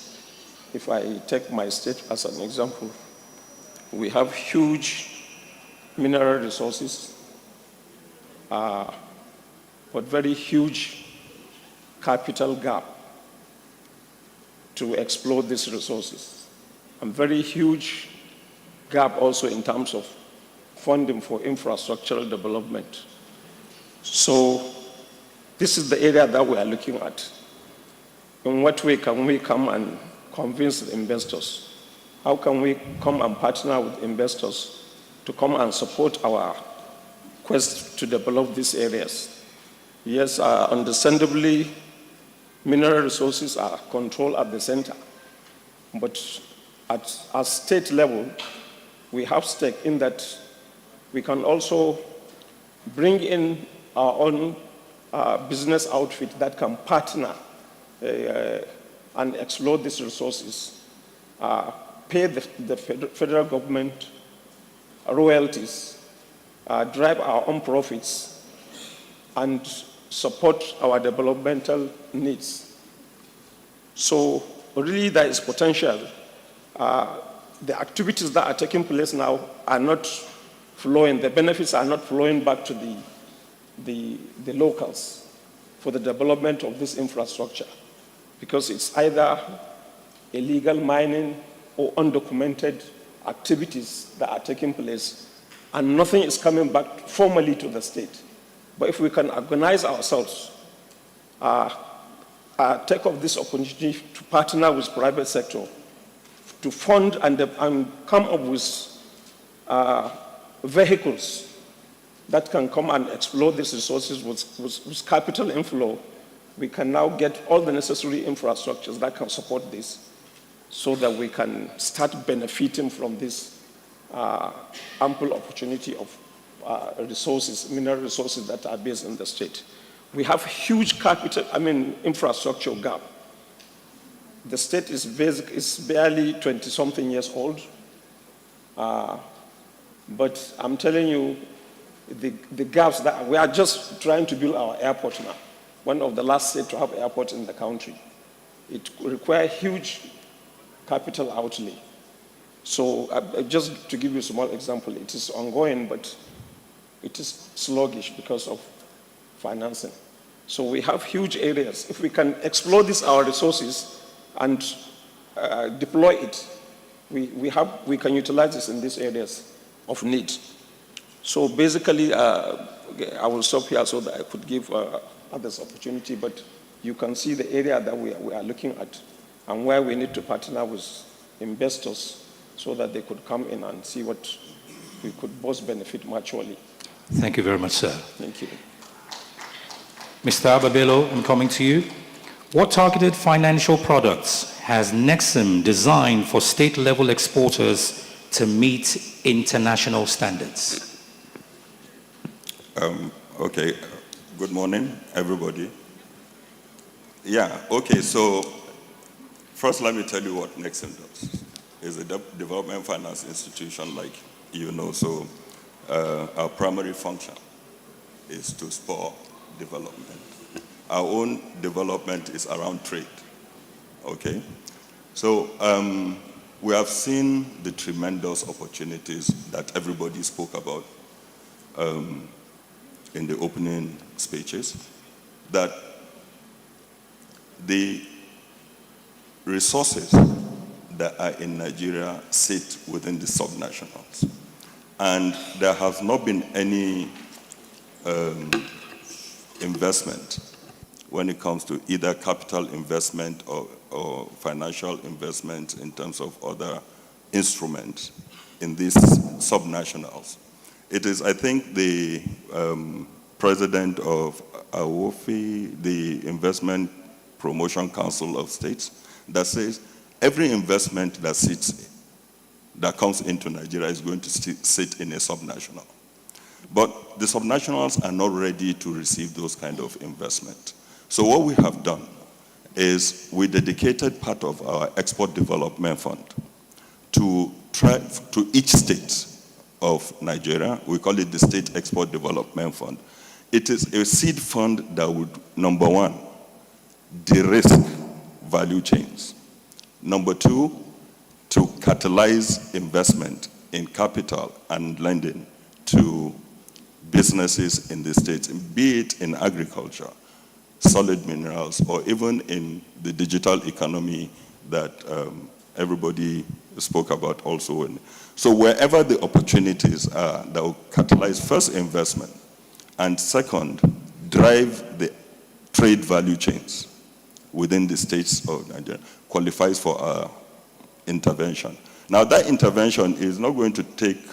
If I take my state as an example, we have huge mineral resources, but very huge capital gap to explore these resources, and very huge gap also in terms of funding for infrastructural development. So this is the area that we are looking at. In what way can we come and convince the investors? How can we come and partner with investors to come and support our quest to develop these areas? Yes, understandably, mineral resources are controlled at the center, but at state level, we have stake in that we can also bring in our own business outfit that can partner and explore these resources, pay the federal government royalties, drive our own profits, and support our developmental needs. So really there is potential. The activities that are taking place now are not flowing, the benefits are not flowing back to the locals for the development of this infrastructure, because it's either illegal mining or undocumented activities that are taking place, and nothing is coming back formally to the state. But if we can organize ourselves, take up this opportunity to partner with private sector, to fund and come up with vehicles that can come and explore these resources with capital inflow, we can now get all the necessary infrastructures that can support this, so that we can start benefiting from this ample opportunity of resources, mineral resources that are based in the state. We have huge infrastructure gap. The state is barely 20-something years old, but I'm telling you, the gaps that we are just trying to build our airport now, one of the last states to have airport in the country. It requires huge capital outlay. So just to give you a small example, it is ongoing, but it is sluggish because of financing. So we have huge areas. If we can explore our resources and deploy it, we can utilize this in these areas of need. So basically, I will stop here so that I could give others opportunity, but you can see the area that we are looking at and where we need to partner with investors so that they could come in and see what we could both benefit mutually. Thank you very much, sir. Thank you. Mr. Ababelo, I'm coming to you. What targeted financial products has Nexim designed for state-level exporters to meet international standards? Okay, good morning, everybody. Yeah, okay, so first let me tell you what Nexim does. It's a development finance institution, like you know, so our primary function is to spur development. Our own development is around trade, okay? So we have seen the tremendous opportunities that everybody spoke about in the opening speeches, that the resources that are in Nigeria sit within the subnationals. And there has not been any investment when it comes to either capital investment or financial investment in terms of other instruments in these subnationals. It is, I think, the president of AWOFI, the Investment Promotion Council of States, that says every investment that comes into Nigeria is going to sit in a subnational. But the subnationals are not ready to receive those kind of investment. So what we have done is we dedicated part of our Export Development Fund to each state of Nigeria. We call it the State Export Development Fund. It is a seed fund that would, number one, de-risk value chains. Number two, to catalyze investment in capital and lending to businesses in the states, be it in agriculture, solid minerals, or even in the digital economy that everybody spoke about also. So wherever the opportunities are that will catalyze first investment, and second, drive the trade value chains within the states of Nigeria, qualifies for our intervention. Now that intervention is not going to take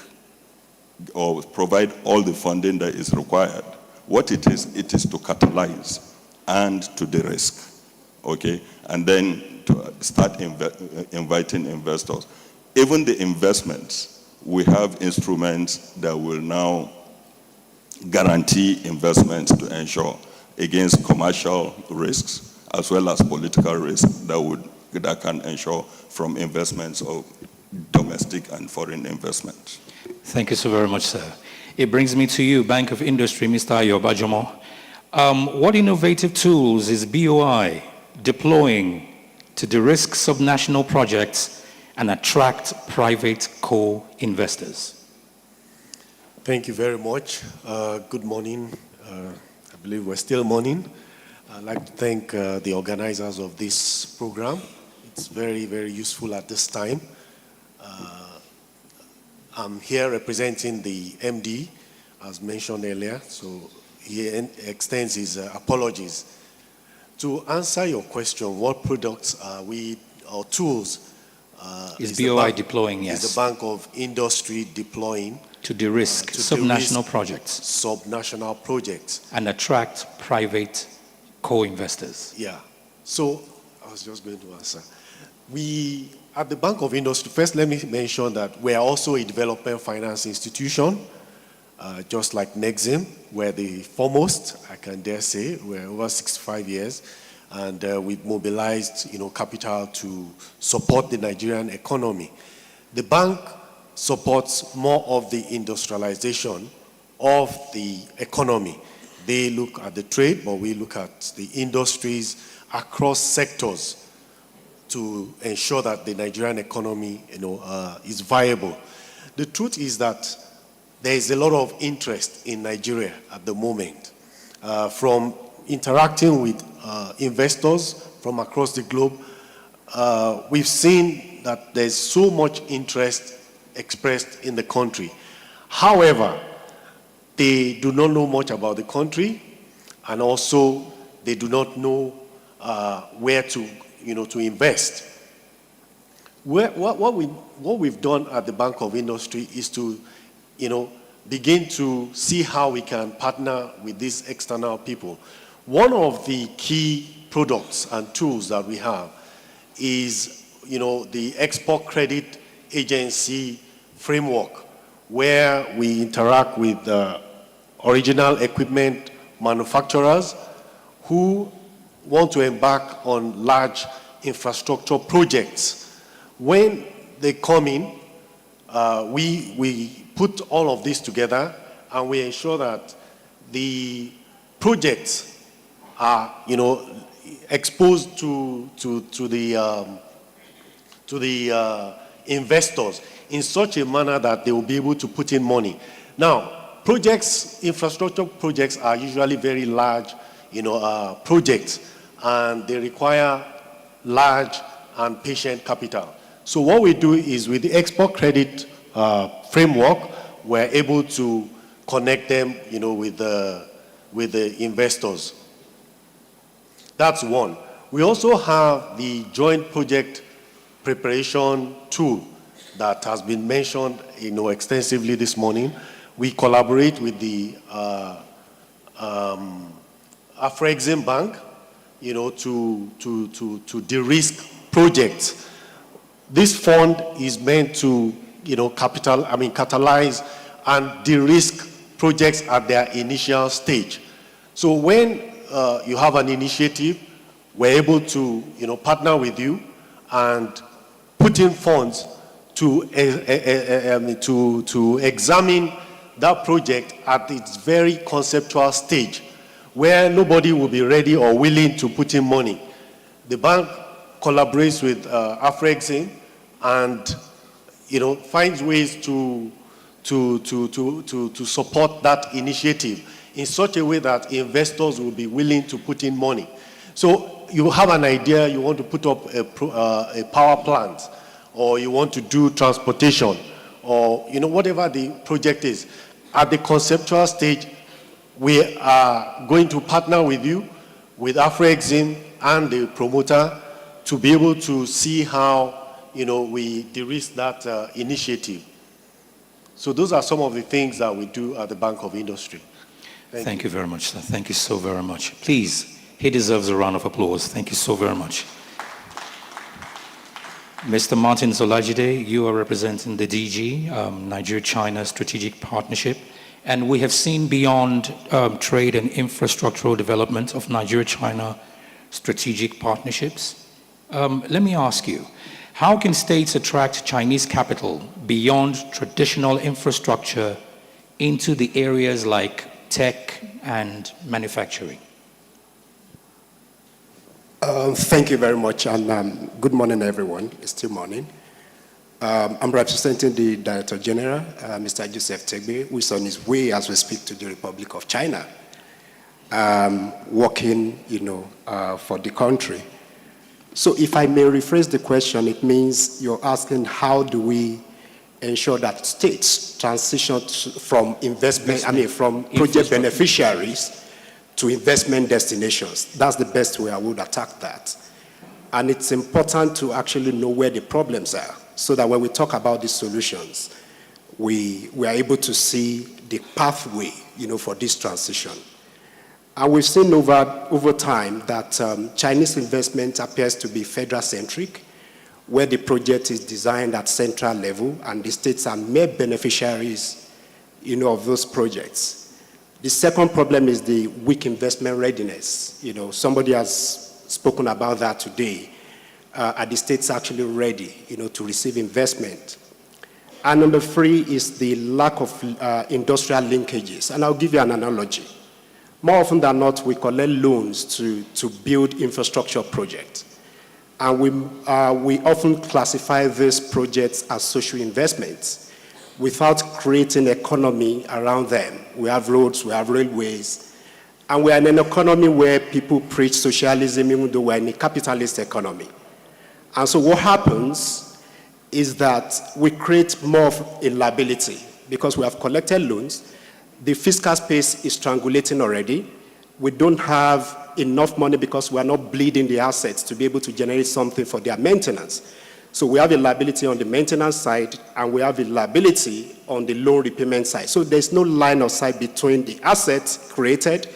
or provide all the funding that is required. What it is to catalyze and to de-risk, okay? And then to start inviting investors. Even the investments, we have instruments that will now guarantee investments to ensure against commercial risks as well as political risks that can ensure from investments of domestic and foreign investment. Thank you so very much, sir. It brings me to you, Bank of Industry, Mr. Ayo Bajomo. What innovative tools is BOI deploying to de-risk subnational projects and attract private co-investors? Thank you very much. Good morning. I believe we're still morning. I'd like to thank the organizers of this program. It's very, very useful at this time. I'm here representing the MD, as mentioned earlier, so he extends his apologies. To answer your question, what products are we, or tools, is BOI deploying, yes. Is the Bank of Industry deploying to de-risk subnational projects. Subnational projects. And attract private co-investors. Yeah. So, I was just going to answer. We, at the Bank of Industry, first let me mention that we are also a development finance institution, just like Nexim. We're the foremost, I can dare say. We're over 65 years, and we've mobilized, capital to support the Nigerian economy. The bank supports more of the industrialization of the economy. They look at the trade, but we look at the industries across sectors to ensure that the Nigerian economy, is viable. The truth is that there is a lot of interest in Nigeria at the moment, from interacting with investors from across the globe, we've seen that there's so much interest expressed in the country. However, they do not know much about the country, and also they do not know where to, to invest. What we've done at the Bank of Industry is to, begin to see how we can partner with these external people. One of the key products and tools that we have is, the Export Credit Agency framework, where we interact with original equipment manufacturers who want to embark on large infrastructure projects. When they come in, we put all of this together and we ensure that the projects are, exposed to the investors in such a manner that they will be able to put in money. Now, infrastructure projects are usually very large, projects, and they require large and patient capital. So what we do is with the export credit framework, we're able to connect them, with the investors. That's one. We also have the joint project preparation tool that has been mentioned, extensively this morning. We collaborate with the Afrexim Bank, to de-risk projects. This fund is meant to, catalyze and de-risk projects at their initial stage. So when you have an initiative, we're able to, partner with you and put in funds to examine that project at its very conceptual stage, where nobody will be ready or willing to put in money. The bank collaborates with Afrexim and, finds ways to support that initiative in such a way that investors will be willing to put in money. So you have an idea, you want to put up a power plant, or you want to do transportation, or whatever the project is. At the conceptual stage, we are going to partner with you, with Afrexim and the promoter, to be able to see how we de-risk that initiative. So those are some of the things that we do at the Bank of Industry. Thank you very much, sir. Thank you so very much. Please, he deserves a round of applause. Thank you so very much. Mr. Martin Solajide, you are representing the DG, Nigeria-China Strategic Partnership, and we have seen beyond trade and infrastructural development of Nigeria-China strategic partnerships. Let me ask you, how can states attract Chinese capital beyond traditional infrastructure into the areas like tech and manufacturing? Thank you very much, and good morning, everyone. It's still morning. I'm representing the Director General, Mr. Joseph Tegbe, who is on his way as we speak to the Republic of China, working, for the country. So if I may rephrase the question, it means you're asking how do we ensure that states transition from from project beneficiaries to investment destinations. That's the best way I would attack that. And it's important to actually know where the problems are, so that when we talk about these solutions, we are able to see the pathway, for this transition. And we've seen over time that Chinese investment appears to be federal-centric, where the project is designed at central level and the states are mere beneficiaries, of those projects. The second problem is the weak investment readiness. Somebody has spoken about that today. Are the states actually ready, to receive investment? And number three is the lack of industrial linkages. And I'll give you an analogy. More often than not, we collect loans to build infrastructure projects. And we often classify these projects as social investments without creating economy around them. We have roads, we have railways, And we're in an economy where people preach socialism even though we're in a capitalist economy. And so what happens is that we create more of a liability because we have collected loans. The fiscal space is strangulating already. We don't have enough money because we are not bleeding the assets to be able to generate something for their maintenance. So we have a liability on the maintenance side and we have a liability on the loan repayment side. So there's no line of sight between the assets created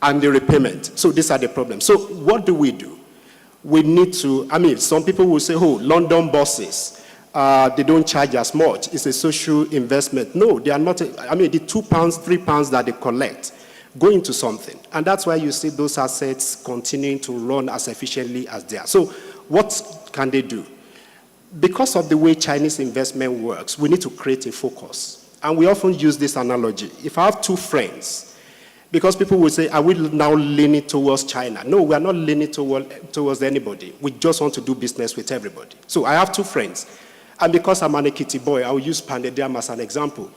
and the repayment. So these are the problems. So what do? We need to, some people will say, oh, London buses, they don't charge as much. It's a social investment. No, they are not. The £2, £3 that they collect go into something. And that's why you see those assets continuing to run as efficiently as they are. So what can they do? Because of the way Chinese investment works, we need to create a focus. And we often use this analogy. If I have two friends, because people will say, are we now leaning towards China? No, we are not leaning towards anybody. We just want to do business with everybody. So I have two friends. And because I'm an Ekiti boy, I will use pounded yam as an example.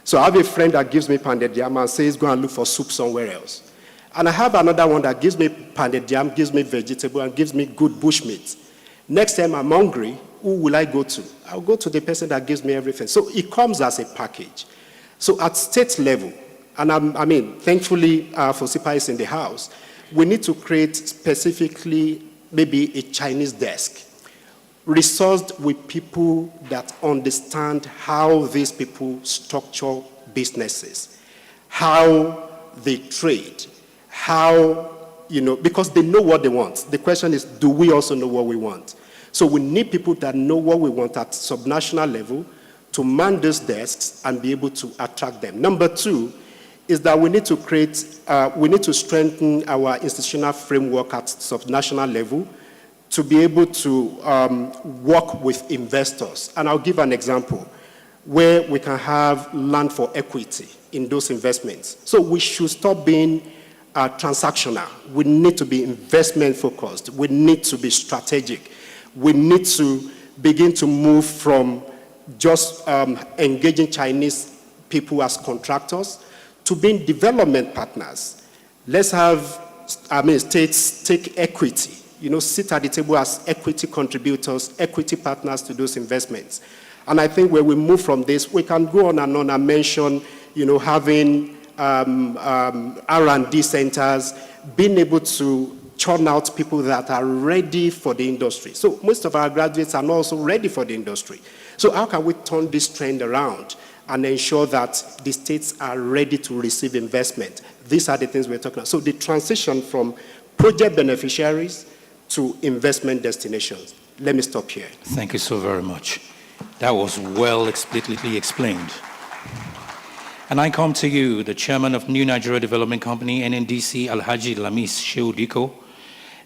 So I have a friend that gives me pounded yam and says, go and look for soup somewhere else. And I have another one that gives me pounded yam, gives me vegetable, and gives me good bush meat. Next time I'm hungry, who will I go to? I'll go to the person that gives me everything. So it comes as a package. So at state level, and thankfully for SIPA is in the house, we need to create specifically maybe a Chinese desk, resourced with people that understand how these people structure businesses, how they trade, how, because they know what they want. The question is, do we also know what we want? So we need people that know what we want at subnational level to man those desks and be able to attract them. Number two is that we need to strengthen our institutional framework at subnational level to be able to work with investors. And I'll give an example where we can have land for equity in those investments. So we should stop being transactional. We need to be investment focused. We need to be strategic. We need to begin to move from just engaging Chinese people as contractors to being development partners. Let's have states take equity, sit at the table as equity contributors, equity partners to those investments. And I think when we move from this, we can go on and mention, having R&D centers, being able to churn out people that are ready for the industry. So most of our graduates are not also ready for the industry. So how can we turn this trend around and ensure that the states are ready to receive investment? These are the things we're talking about. So the transition from project beneficiaries to investment destinations. Let me stop here. Thank you so very much. That was well explicitly explained. And I come to you, the chairman of New Nigeria Development Company, NNDC, Alhaji Lamis Sheudiko.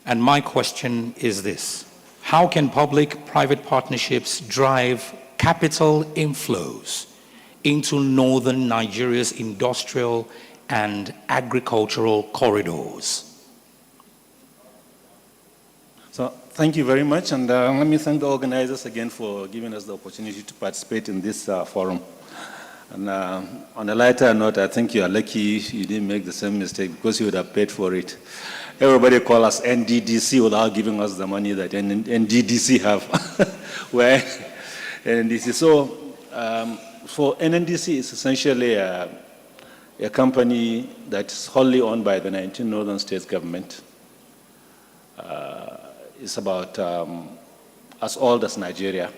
And my question is this: how can public-private partnerships drive capital inflows into northern Nigeria's industrial and agricultural corridors? So thank you very much, and let me thank the organizers again for giving us the opportunity to participate in this forum. And on a lighter note, I think you are lucky you didn't make the same mistake, because you would have paid for it. Everybody call us NDDC without giving us the money that NDDC have. Where NDDC. So for NNDC, it's essentially a company that is wholly owned by the 19 northern states government. It's about as old as Nigeria,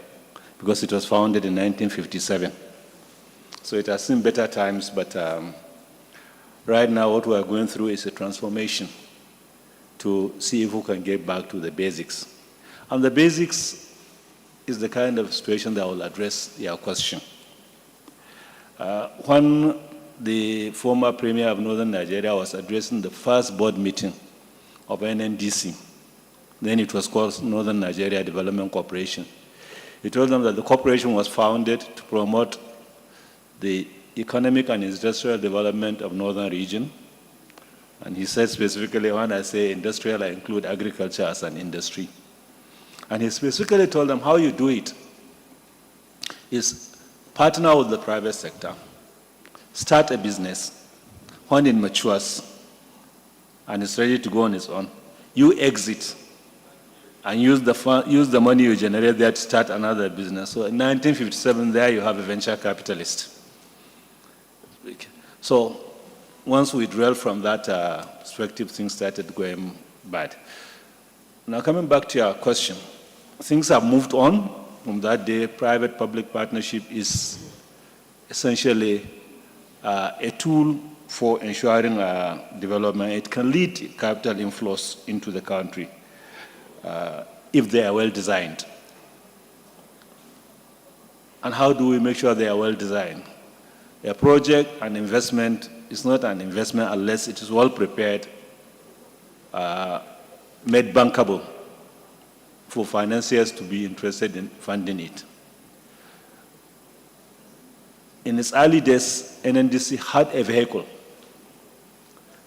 because it was founded in 1957. So it has seen better times, but right now what we are going through is a transformation to see if we can get back to the basics. And the basics is the kind of situation that will address your question. When the former Premier of Northern Nigeria was addressing the first board meeting of NNDC, then it was called Northern Nigeria Development Corporation, he told them that the corporation was founded to promote the economic and industrial development of northern region. And he said specifically, when I say industrial, I include agriculture as an industry. And he specifically told them how you do it is partner with the private sector, start a business. When it matures, and is ready to go on its own, you exit and use the money you generate there to start another business. So in 1957, there you have a venture capitalist. So once we dwell from that perspective, things started going bad. Now coming back to your question, things have moved on from that day. Private-public partnership is essentially a tool for ensuring development. It can lead capital inflows into the country if they are well designed. And how do we make sure they are well designed? A project, an investment, is not an investment unless it is well prepared, made bankable for financiers to be interested in funding it. In its early days, NNDC had a vehicle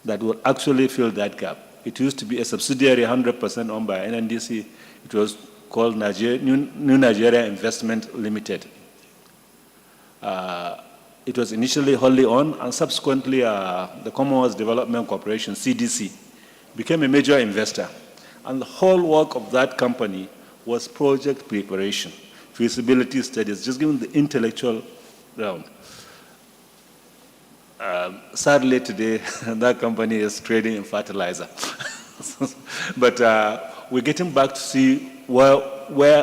that would actually fill that gap. It used to be a subsidiary 100% owned by NNDC. It was called New Nigeria Investment Limited. It was initially wholly owned, and subsequently the Commonwealth Development Corporation, CDC, became a major investor. And the whole work of that company was project preparation, feasibility studies, just given the intellectual ground. Sadly today, that company is trading in fertilizer. But we're getting back to see where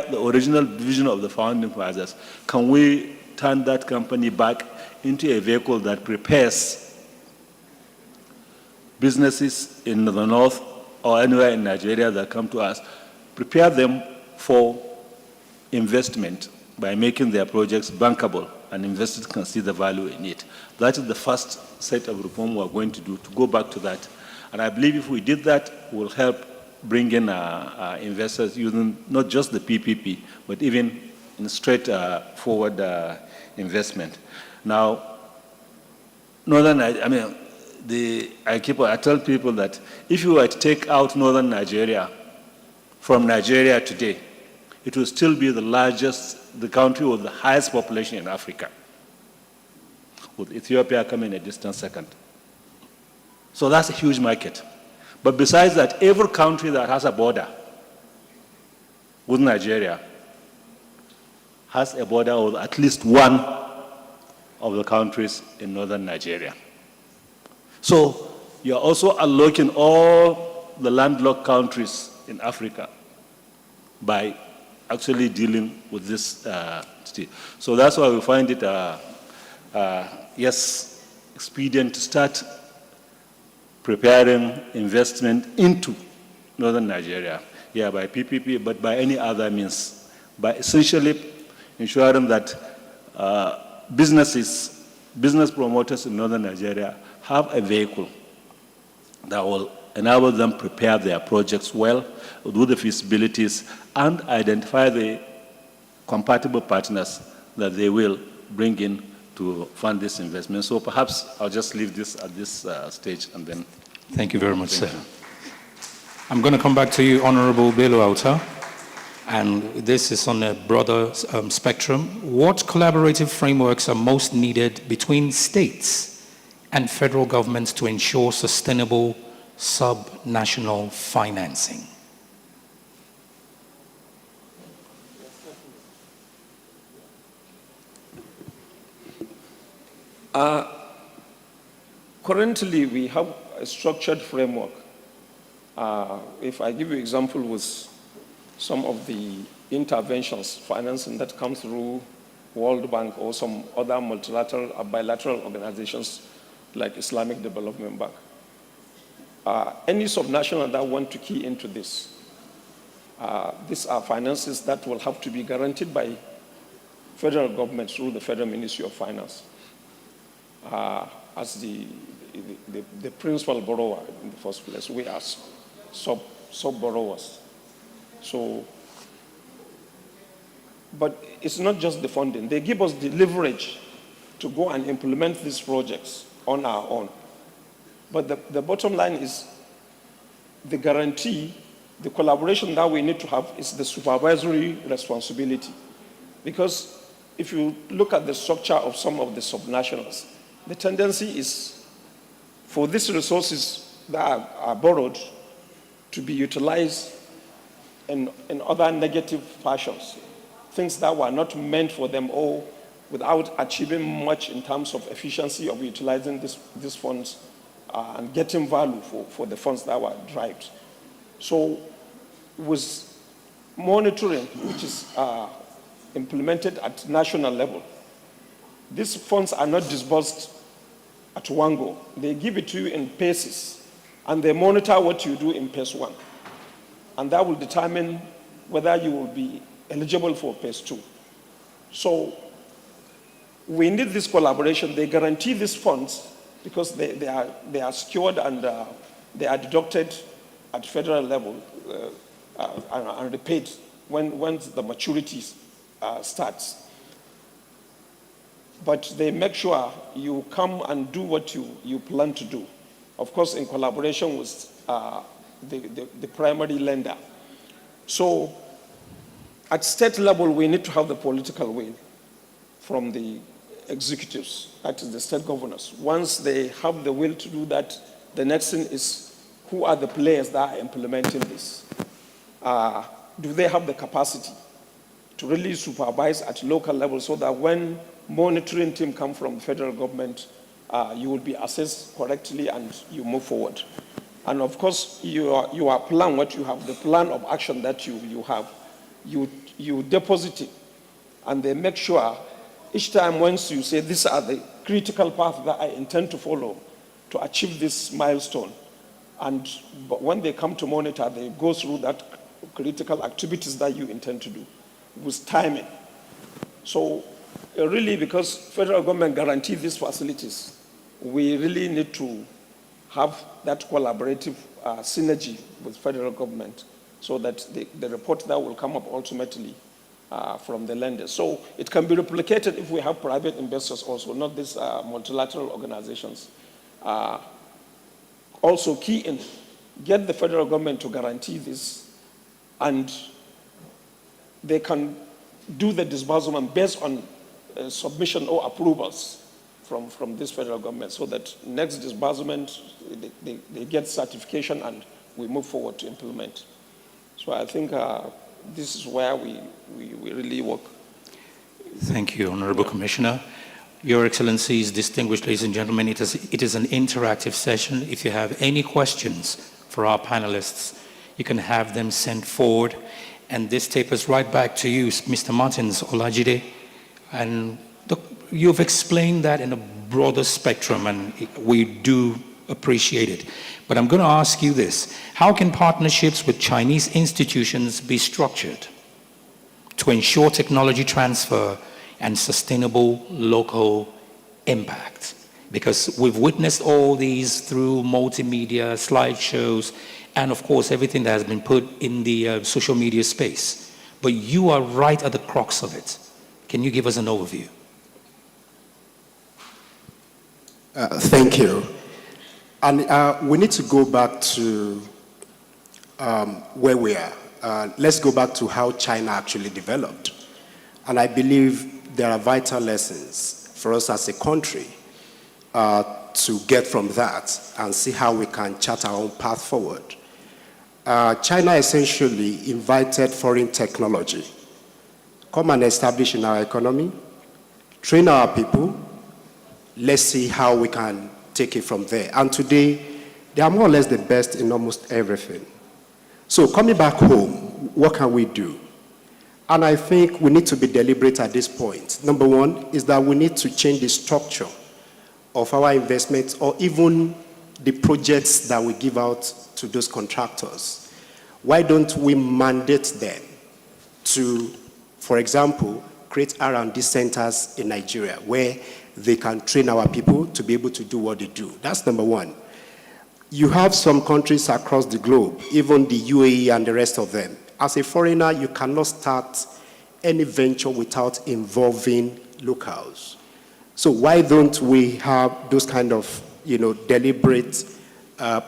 the original vision of the founding fathers, can we turn that company back into a vehicle that prepares businesses in the north or anywhere in Nigeria that come to us, prepare them for investment by making their projects bankable, and investors can see the value in it. That is the first set of reform we're going to do, to go back to that. And I believe if we did that, we'll help bring in investors using not just the PPP, but even in straightforward investment. Now, I tell people that if you were to take out northern Nigeria from Nigeria today, it will still be the country with the highest population in Africa, with Ethiopia coming a distant second. So that's a huge market. But besides that, every country that has a border with Nigeria has a border with at least one of the countries in northern Nigeria. So you're also unlocking all the landlocked countries in Africa by actually dealing with this state. So that's why we find it, expedient to start preparing investment into northern Nigeria, by PPP, but by any other means, by essentially ensuring that business promoters in northern Nigeria have a vehicle that will enable them prepare their projects well, do the feasibilities, and identify the compatible partners that they will bring in to fund this investment. So perhaps I'll just leave this at this stage and then. Thank you very much, sir. I'm going to come back to you, Honorable Bello Auta, and this is on a broader spectrum. What collaborative frameworks are most needed between states and federal governments to ensure sustainable sub-national financing? Currently, we have a structured framework. If I give you an example with some of the interventions, financing that comes through World Bank or some other multilateral or bilateral organizations like Islamic Development Bank. Any subnational that want to key into this, these are finances that will have to be guaranteed by federal government through the Federal Ministry of Finance as the principal borrower in the first place. We are sub-borrowers. So, but it's not just the funding. They give us the leverage to go and implement these projects on our own. But the bottom line is the guarantee, the collaboration that we need to have is the supervisory responsibility. Because if you look at the structure of some of the subnationals, the tendency is for these resources that are borrowed to be utilized in other negative fashions, things that were not meant for them, or without achieving much in terms of efficiency of utilizing these funds and getting value for the funds that were derived. So with monitoring, which is implemented at national level, these funds are not disbursed at one go. They give it to you in phases, and they monitor what you do in phase 1. And that will determine whether you will be eligible for phase 2. So we need this collaboration. They guarantee these funds because they are secured and they are deducted at federal level and repaid when the maturity starts. But they make sure you come and do what you plan to do. Of course, in collaboration with the primary lender. So at state level, we need to have the political will from the executives, that is the state governors. Once they have the will to do that, the next thing is, who are the players that are implementing this? Do they have the capacity to really supervise at local level so that when monitoring team come from the federal government, you will be assessed correctly and you move forward. And of course, your plan, what you have, the plan of action that you have, you deposit it, and they make sure each time once you say, these are the critical paths that I intend to follow to achieve this milestone. But when they come to monitor, they go through that critical activities that you intend to do with timing. So really, because federal government guarantees these facilities, we really need to have that collaborative synergy with federal government so that the report that will come up ultimately from the lenders. So it can be replicated if we have private investors also, not these multilateral organizations. Also key in, get the federal government to guarantee this, and they can do the disbursement based on submission or approvals from this federal government, so that next disbursement, they get certification and we move forward to implement. So I think this is where we really work. Thank you, Honorable Commissioner. Your Excellencies, distinguished ladies and gentlemen, it is an interactive session. If you have any questions for our panelists, you can have them sent forward. And this tapers right back to you, Mr. Martins Olajide. And you've explained that in a broader spectrum, and we do appreciate it. But I'm going to ask you this. How can partnerships with Chinese institutions be structured to ensure technology transfer and sustainable local impact? Because we've witnessed all these through multimedia, slideshows, and of course everything that has been put in the social media space. But you are right at the crux of it. Can you give us an overview? Thank you. And we need to go back to where we are. Let's go back to how China actually developed. And I believe there are vital lessons for us as a country to get from that and see how we can chart our own path forward. China essentially invited foreign technology, come and establish in our economy, train our people, let's see how we can take it from there. And today, they are more or less the best in almost everything. So coming back home, what can we do? And I think we need to be deliberate at this point. Number one is that we need to change the structure of our investments, or even the projects that we give out to those contractors. Why don't we mandate them to, for example, create R&D centers in Nigeria where they can train our people to be able to do what they do? That's number one. You have some countries across the globe, even the UAE and the rest of them. As a foreigner, you cannot start any venture without involving locals. So why don't we have those kind of, deliberate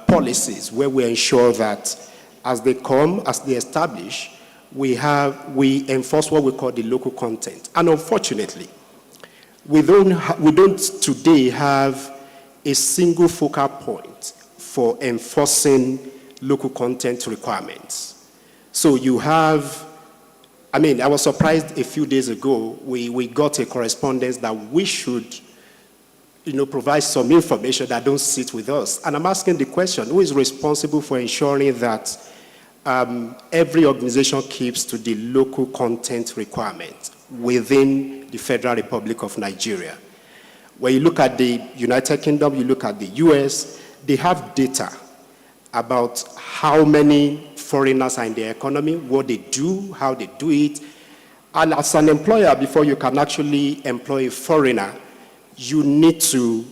policies where we ensure that as they come, as they establish, we enforce what we call the local content. And unfortunately, we don't today have a single focal point for enforcing local content requirements. So you have, I was surprised a few days ago, we got a correspondence that we should provide some information that don't sit with us. And I'm asking the question, who is responsible for ensuring that every organization keeps to the local content requirement within the Federal Republic of Nigeria? When you look at the United Kingdom, you look at the US, they have data about how many foreigners are in the economy, what they do, how they do it. And as an employer, before you can actually employ a foreigner, you need to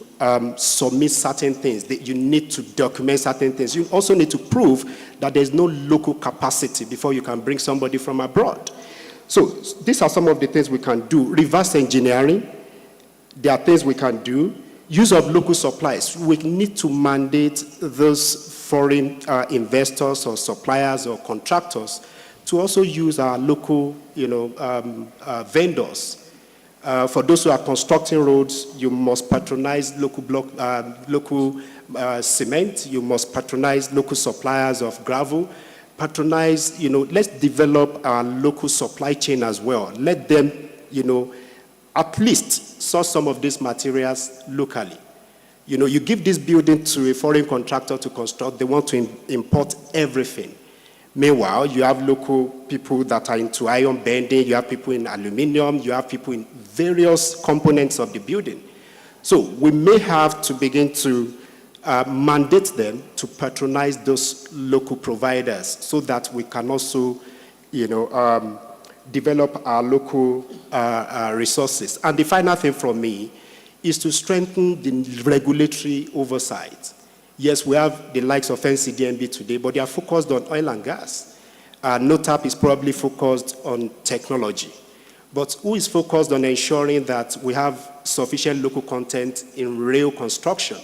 submit certain things. You need to document certain things. You also need to prove that there's no local capacity before you can bring somebody from abroad. So these are some of the things we can do. Reverse engineering, there are things we can do. Use of local supplies. We need to mandate those foreign investors or suppliers or contractors to also use our local vendors. For those who are constructing roads, you must patronize local cement. You must patronize local suppliers of gravel. Patronize, let's develop our local supply chain as well. Let them, at least source some of these materials locally. You give this building to a foreign contractor to construct, they want to import everything. Meanwhile, you have local people that are into iron bending, you have people in aluminum, you have people in various components of the building. So we may have to begin to mandate them to patronize those local providers so that we can also, develop our local resources. And the final thing from me is to strengthen the regulatory oversight. Yes, we have the likes of NCDMB today, but they are focused on oil and gas. NOTAP is probably focused on technology. But who is focused on ensuring that we have sufficient local content in rail construction,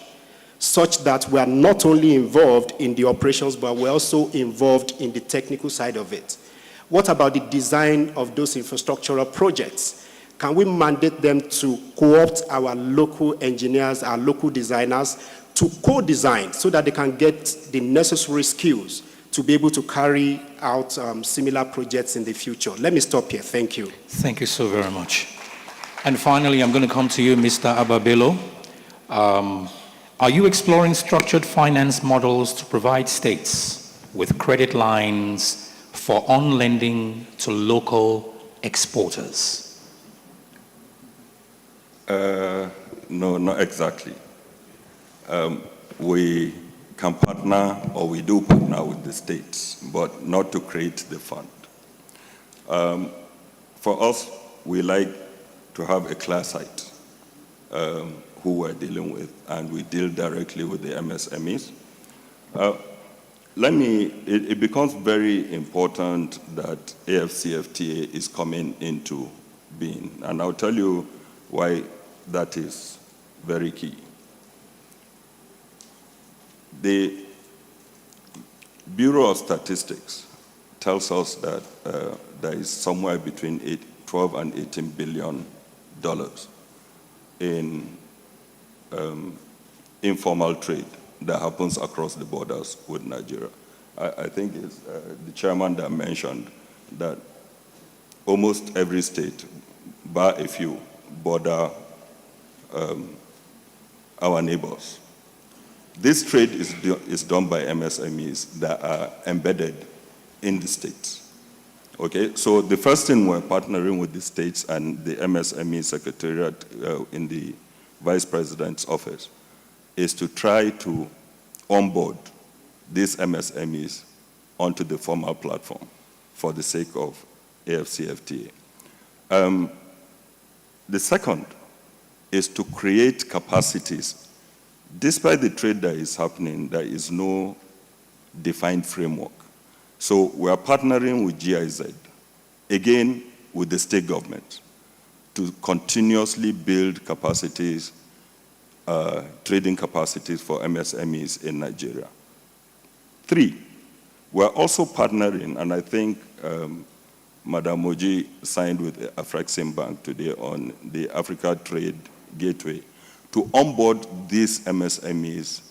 such that we are not only involved in the operations, but we're also involved in the technical side of it? What about the design of those infrastructural projects? Can we mandate them to co-opt our local engineers, our local designers, to co-design so that they can get the necessary skills to be able to carry out similar projects in the future? Let me stop here. Thank you. Thank you so very much. And finally, I'm going to come to you, Mr. Ababelo. Are you exploring structured finance models to provide states with credit lines for on-lending to local exporters? No, not exactly. We can partner, or we do partner with the states, but not to create the fund. For us, we like to have a clear sight who we're dealing with, and we deal directly with the MSMEs. It becomes very important that AFCFTA is coming into being, and I'll tell you why that is very key. The Bureau of Statistics tells us that there is somewhere between $12 and $18 billion in informal trade that happens across the borders with Nigeria. I think it's the chairman that mentioned that almost every state, bar a few, border our neighbors. This trade is done by MSMEs that are embedded in the states. Okay, so the first thing we're partnering with the states and the MSME Secretariat in the Vice President's office is to try to onboard these MSMEs onto the formal platform for the sake of AFCFTA. The second is to create capacities. Despite the trade that is happening, there is no defined framework. So we are partnering with GIZ, again with the state government, to continuously build capacities, trading capacities for MSMEs in Nigeria. 3, we're also partnering, and I think Madam Moji signed with the Afrexim Bank today on the Africa Trade Gateway to onboard these MSMEs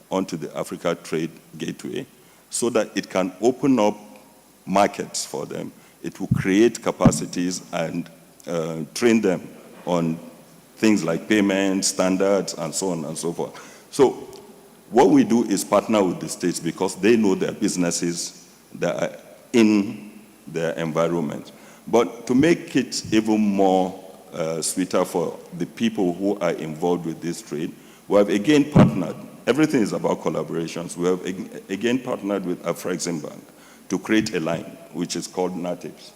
onto the Africa Trade Gateway so that it can open up markets for them. It will create capacities and train them on things like payment standards and so on and so forth. So what we do is partner with the states because they know their businesses that are in their environment. But to make it even more sweeter for the people who are involved with this trade, we have again partnered. Everything is about collaborations. We have again partnered with Afreximbank to create a line which is called NATIPS,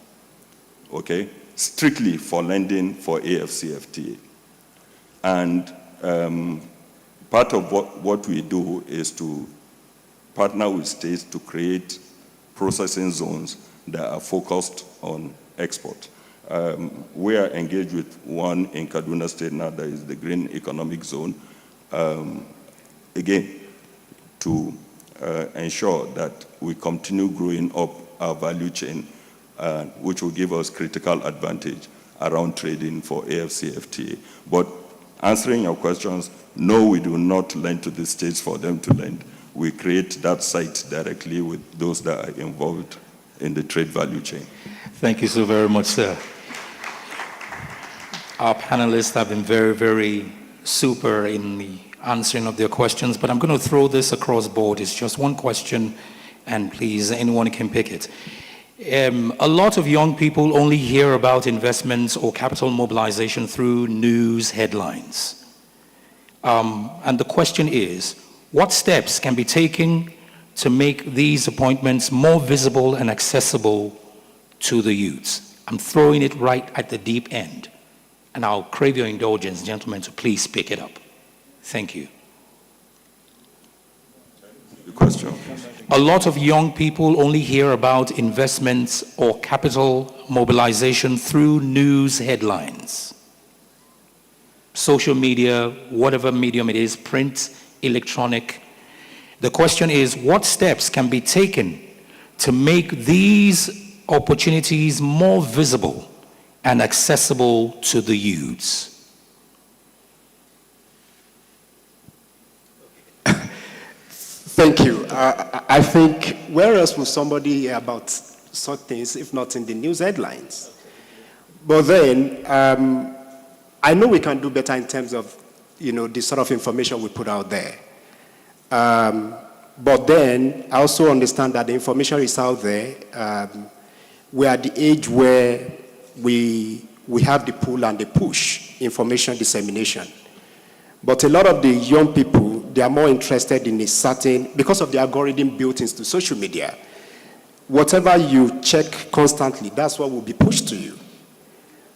okay? Strictly for lending for AFCFTA. And part of what we do is to partner with states to create processing zones that are focused on export. We are engaged with one in Kaduna State now that is the Green Economic Zone, again, to ensure that we continue growing up our value chain, which will give us critical advantage around trading for AFCFTA. But answering your questions, no, we do not lend to the states for them to lend. We create that site directly with those that are involved in the trade value chain. Thank you so very much, sir. Our panelists have been very, very super in the answering of their questions, but I'm going to throw this across board. It's just one question, and please, anyone can pick it. A lot of young people only hear about investments or capital mobilization through news headlines. And the question is, what steps can be taken to make these appointments more visible and accessible to the youths? I'm throwing it right at the deep end. And I'll crave your indulgence, gentlemen, to please pick it up. Thank you. The question. A lot of young people only hear about investments or capital mobilization through news headlines. Social media, whatever medium it is, print, electronic. The question is, what steps can be taken to make these opportunities more visible and accessible to the youths? Thank you. I think where else will somebody hear about such things if not in the news headlines? But then, I know we can do better in terms of, the sort of information we put out there. But then, I also understand that the information is out there. We're at the age where we have the pull and the push information dissemination. But a lot of the young people, they are more interested in a certain, because of the algorithm built into social media, whatever you check constantly, that's what will be pushed to you.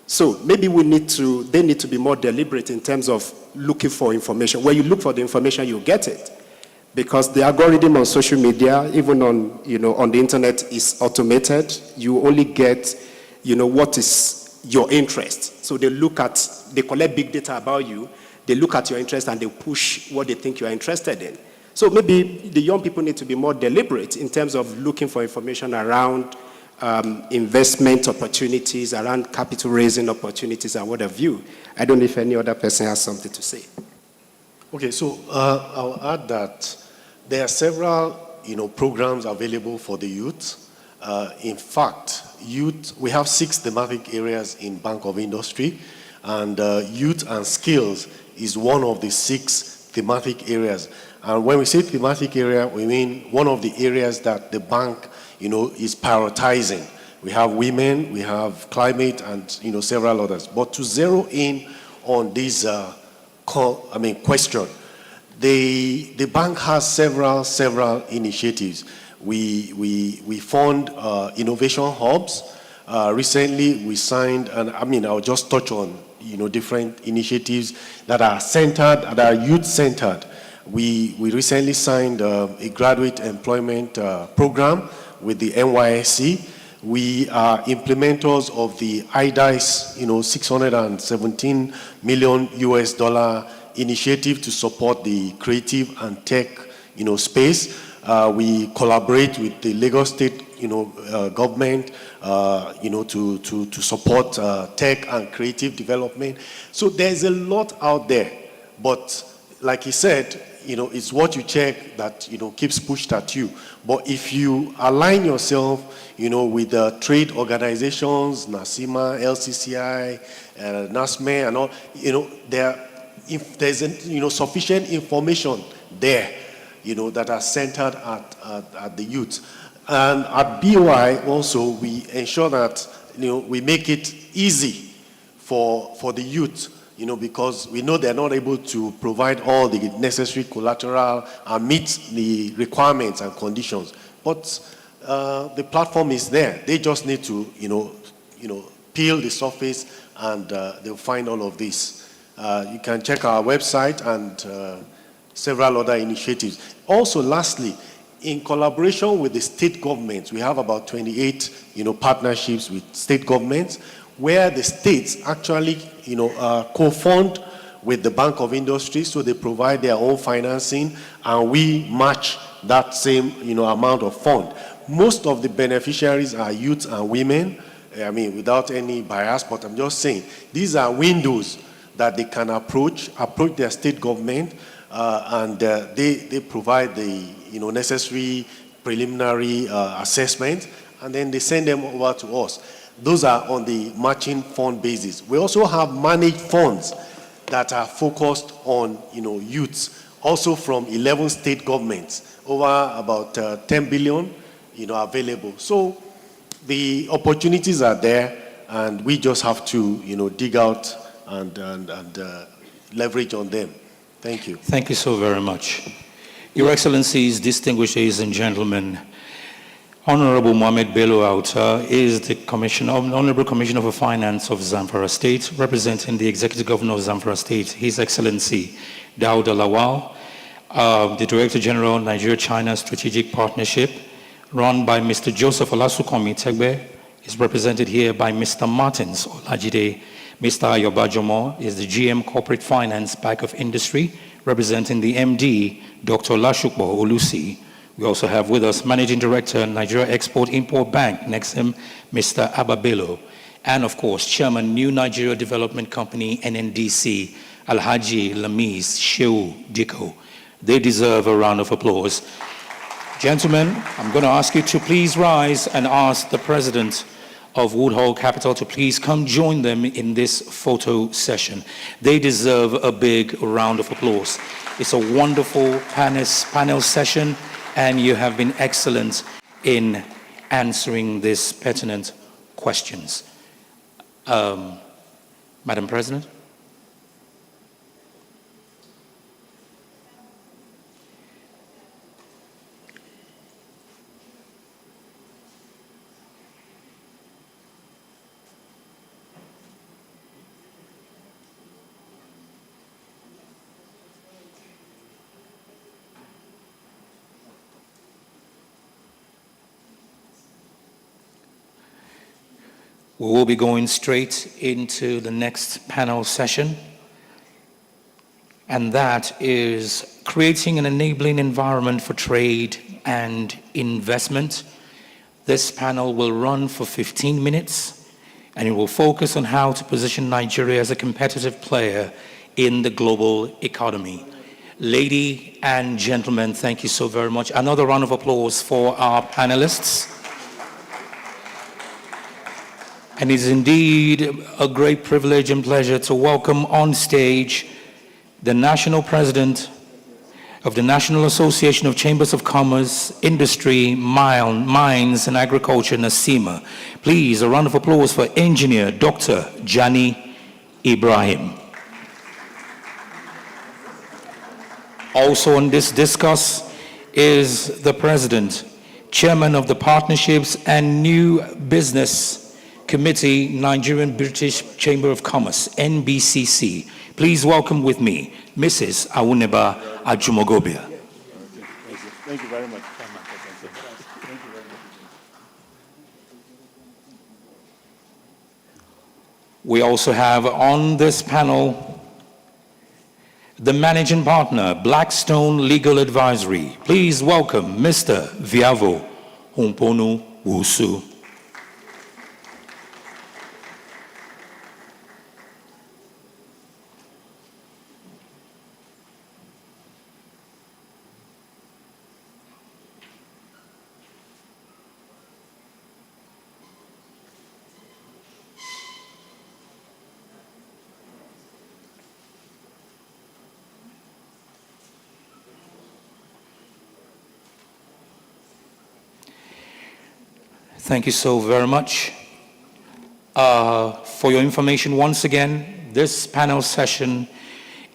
So maybe they need to be more deliberate in terms of looking for information. When you look for the information, you get it. Because the algorithm on social media, even on, on the internet, is automated. You only get, what is your interest. So they collect big data about you, they look at your interest and they push what they think you are interested in. So maybe the young people need to be more deliberate in terms of looking for information around investment opportunities, around capital raising opportunities, and what have you. I don't know if any other person has something to say. Okay, so I'll add that there are several, programs available for the youth. In fact, we have 6 thematic areas in Bank of Industry, and youth and skills is one of the 6 thematic areas. And when we say thematic area, we mean one of the areas that the bank, is prioritizing. We have women, we have climate, and several others. But to zero in on this question, the bank has several initiatives. We fund innovation hubs. Recently, we signed, and I'll just touch on different initiatives that are centered, that are youth-centered. We recently signed a graduate employment program with the NYSC. We are implementers of the IDICE, $617 million US initiative to support the creative and tech, space. We collaborate with the Lagos State, government, to support tech and creative development. So there's a lot out there, but like he said, it's what you check that, keeps pushed at you. But if you align yourself, with the trade organizations, NASIMA, LCCI, NASME, and all, if there's, sufficient information there, that are centered at the youth. And at BOI also, we ensure that, we make it easy for the youth, because we know they're not able to provide all the necessary collateral and meet the requirements and conditions. But the platform is there. They just need to, peel the surface, and they'll find all of this. You can check our website and several other initiatives. Also, lastly, in collaboration with the state governments, we have about 28, partnerships with state governments, where the states actually, co-fund with the Bank of Industry, so they provide their own financing, and we match that same, amount of fund. Most of the beneficiaries are youth and women, without any bias, but I'm just saying, these are windows that they can approach their state government, and they provide the, necessary preliminary assessment, and then they send them over to us. Those are on the matching fund basis. We also have managed funds that are focused on, youths, also from 11 state governments, over about 10 billion, available. So the opportunities are there, and we just have to, dig out and leverage on them. Thank you. Thank you so very much. Your Excellencies, distinguished ladies and gentlemen, Honorable Mohamed Bello Auta is the Honorable Commissioner for Finance of Zamfara State, representing the Executive Governor of Zamfara State, His Excellency Dauda Lawal, the Director General, Nigeria-China Strategic Partnership, run by Mr. Joseph Olasukomi Tegbe, is represented here by Mr. Martins Olajide. Mr. Ayobajomo is the GM Corporate Finance Bank of Industry, representing the MD, Dr. Lashukbo Olusi. We also have with us Managing Director, Nigeria Export-Import Bank, next to him, Mr. Ababelo. And of course, Chairman, New Nigeria Development Company, NNDC, Alhaji Lamis Shehu Diko. They deserve a round of applause. Gentlemen, I'm going to ask you to please rise and ask the President of Woodhall Capital to please come join them in this photo session. They deserve a big round of applause. It's a wonderful panel session, and you have been excellent in answering these pertinent questions. Madam President? We will be going straight into the next panel session, and that is creating an enabling environment for trade and investment. This panel will run for 15 minutes, and it will focus on how to position Nigeria as a competitive player in the global economy. Ladies and gentlemen, thank you so very much. Another round of applause for our panelists. And it's indeed a great privilege and pleasure to welcome on stage the National President of the National Association of Chambers of Commerce, Industry, Mines and Agriculture, NASIMA. Please, a round of applause for Engineer Dr. Jani Ibrahim. Also on this discourse is the President, Chairman of the Partnerships and New Business Committee, Nigerian British Chamber of Commerce, NBCC. Please welcome with me, Mrs. Awuneba Ajumogobia. Thank you very much. We also have on this panel the Managing Partner, Blackstone Legal Advisory. Please welcome Mr. Viavo Humponu Wusu. Thank you so very much. For your information, once again, this panel session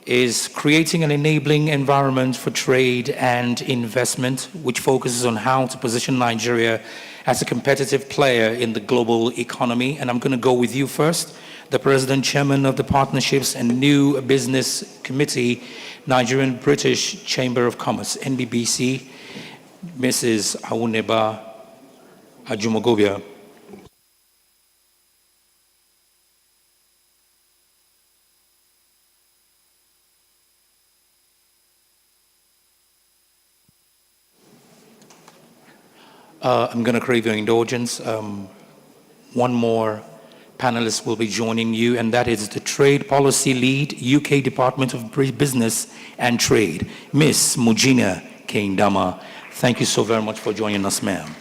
is creating an enabling environment for trade and investment, which focuses on how to position Nigeria as a competitive player in the global economy. And I'm going to go with you first, the President Chairman of the Partnerships and New Business Committee, Nigerian British Chamber of Commerce, NBBC, Mrs. Awuneba Ajumogobia. I'm going to crave your indulgence. One more panelist will be joining you, and that is the Trade Policy Lead, UK Department of Business and Trade, Ms. Mujina Keindama. Thank you so very much for joining us, ma'am.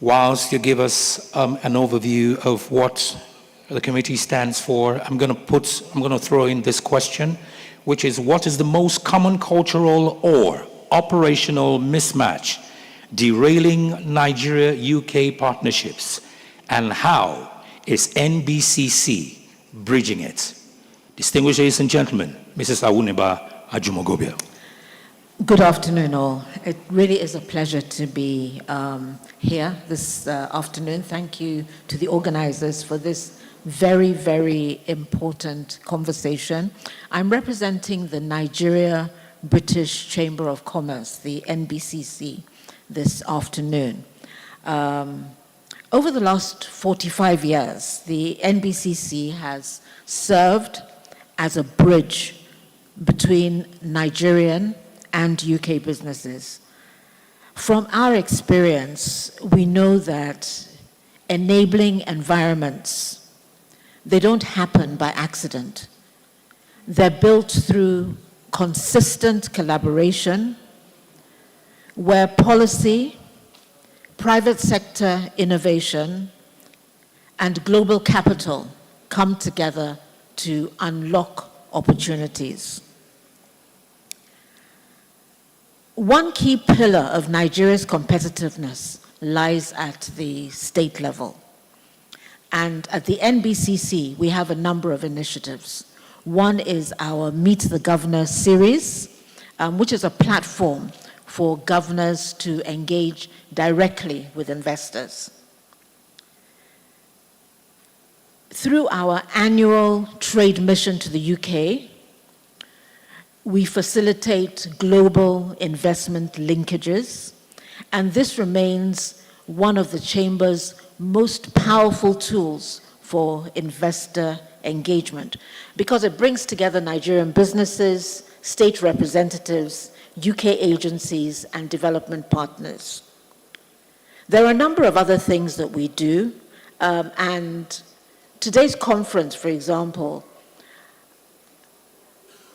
Whilst you give us an overview of what the committee stands for, I'm going to throw in this question, which is, what is the most common cultural or operational mismatch derailing Nigeria-UK partnerships, and how is NBCC bridging it? Distinguished ladies and gentlemen, Mrs. Awuneba Ajumogobia. Good afternoon, all. It really is a pleasure to be here this afternoon. Thank you to the organizers for this very, very important conversation. I'm representing the Nigeria British Chamber of Commerce, the NBCC, this afternoon. Over the last 45 years, the NBCC has served as a bridge between Nigerian and UK businesses. From our experience, we know that enabling environments, they don't happen by accident. They're built through consistent collaboration, where policy, private sector innovation, and global capital come together to unlock opportunities. One key pillar of Nigeria's competitiveness lies at the state level. And at the NBCC, we have a number of initiatives. One is our Meet the Governor series, which is a platform for governors to engage directly with investors. Through our annual trade mission to the UK, we facilitate global investment linkages, and this remains one of the Chamber's most powerful tools for investor engagement because it brings together Nigerian businesses, state representatives, UK agencies, and development partners. There are a number of other things that we do, and today's conference, for example,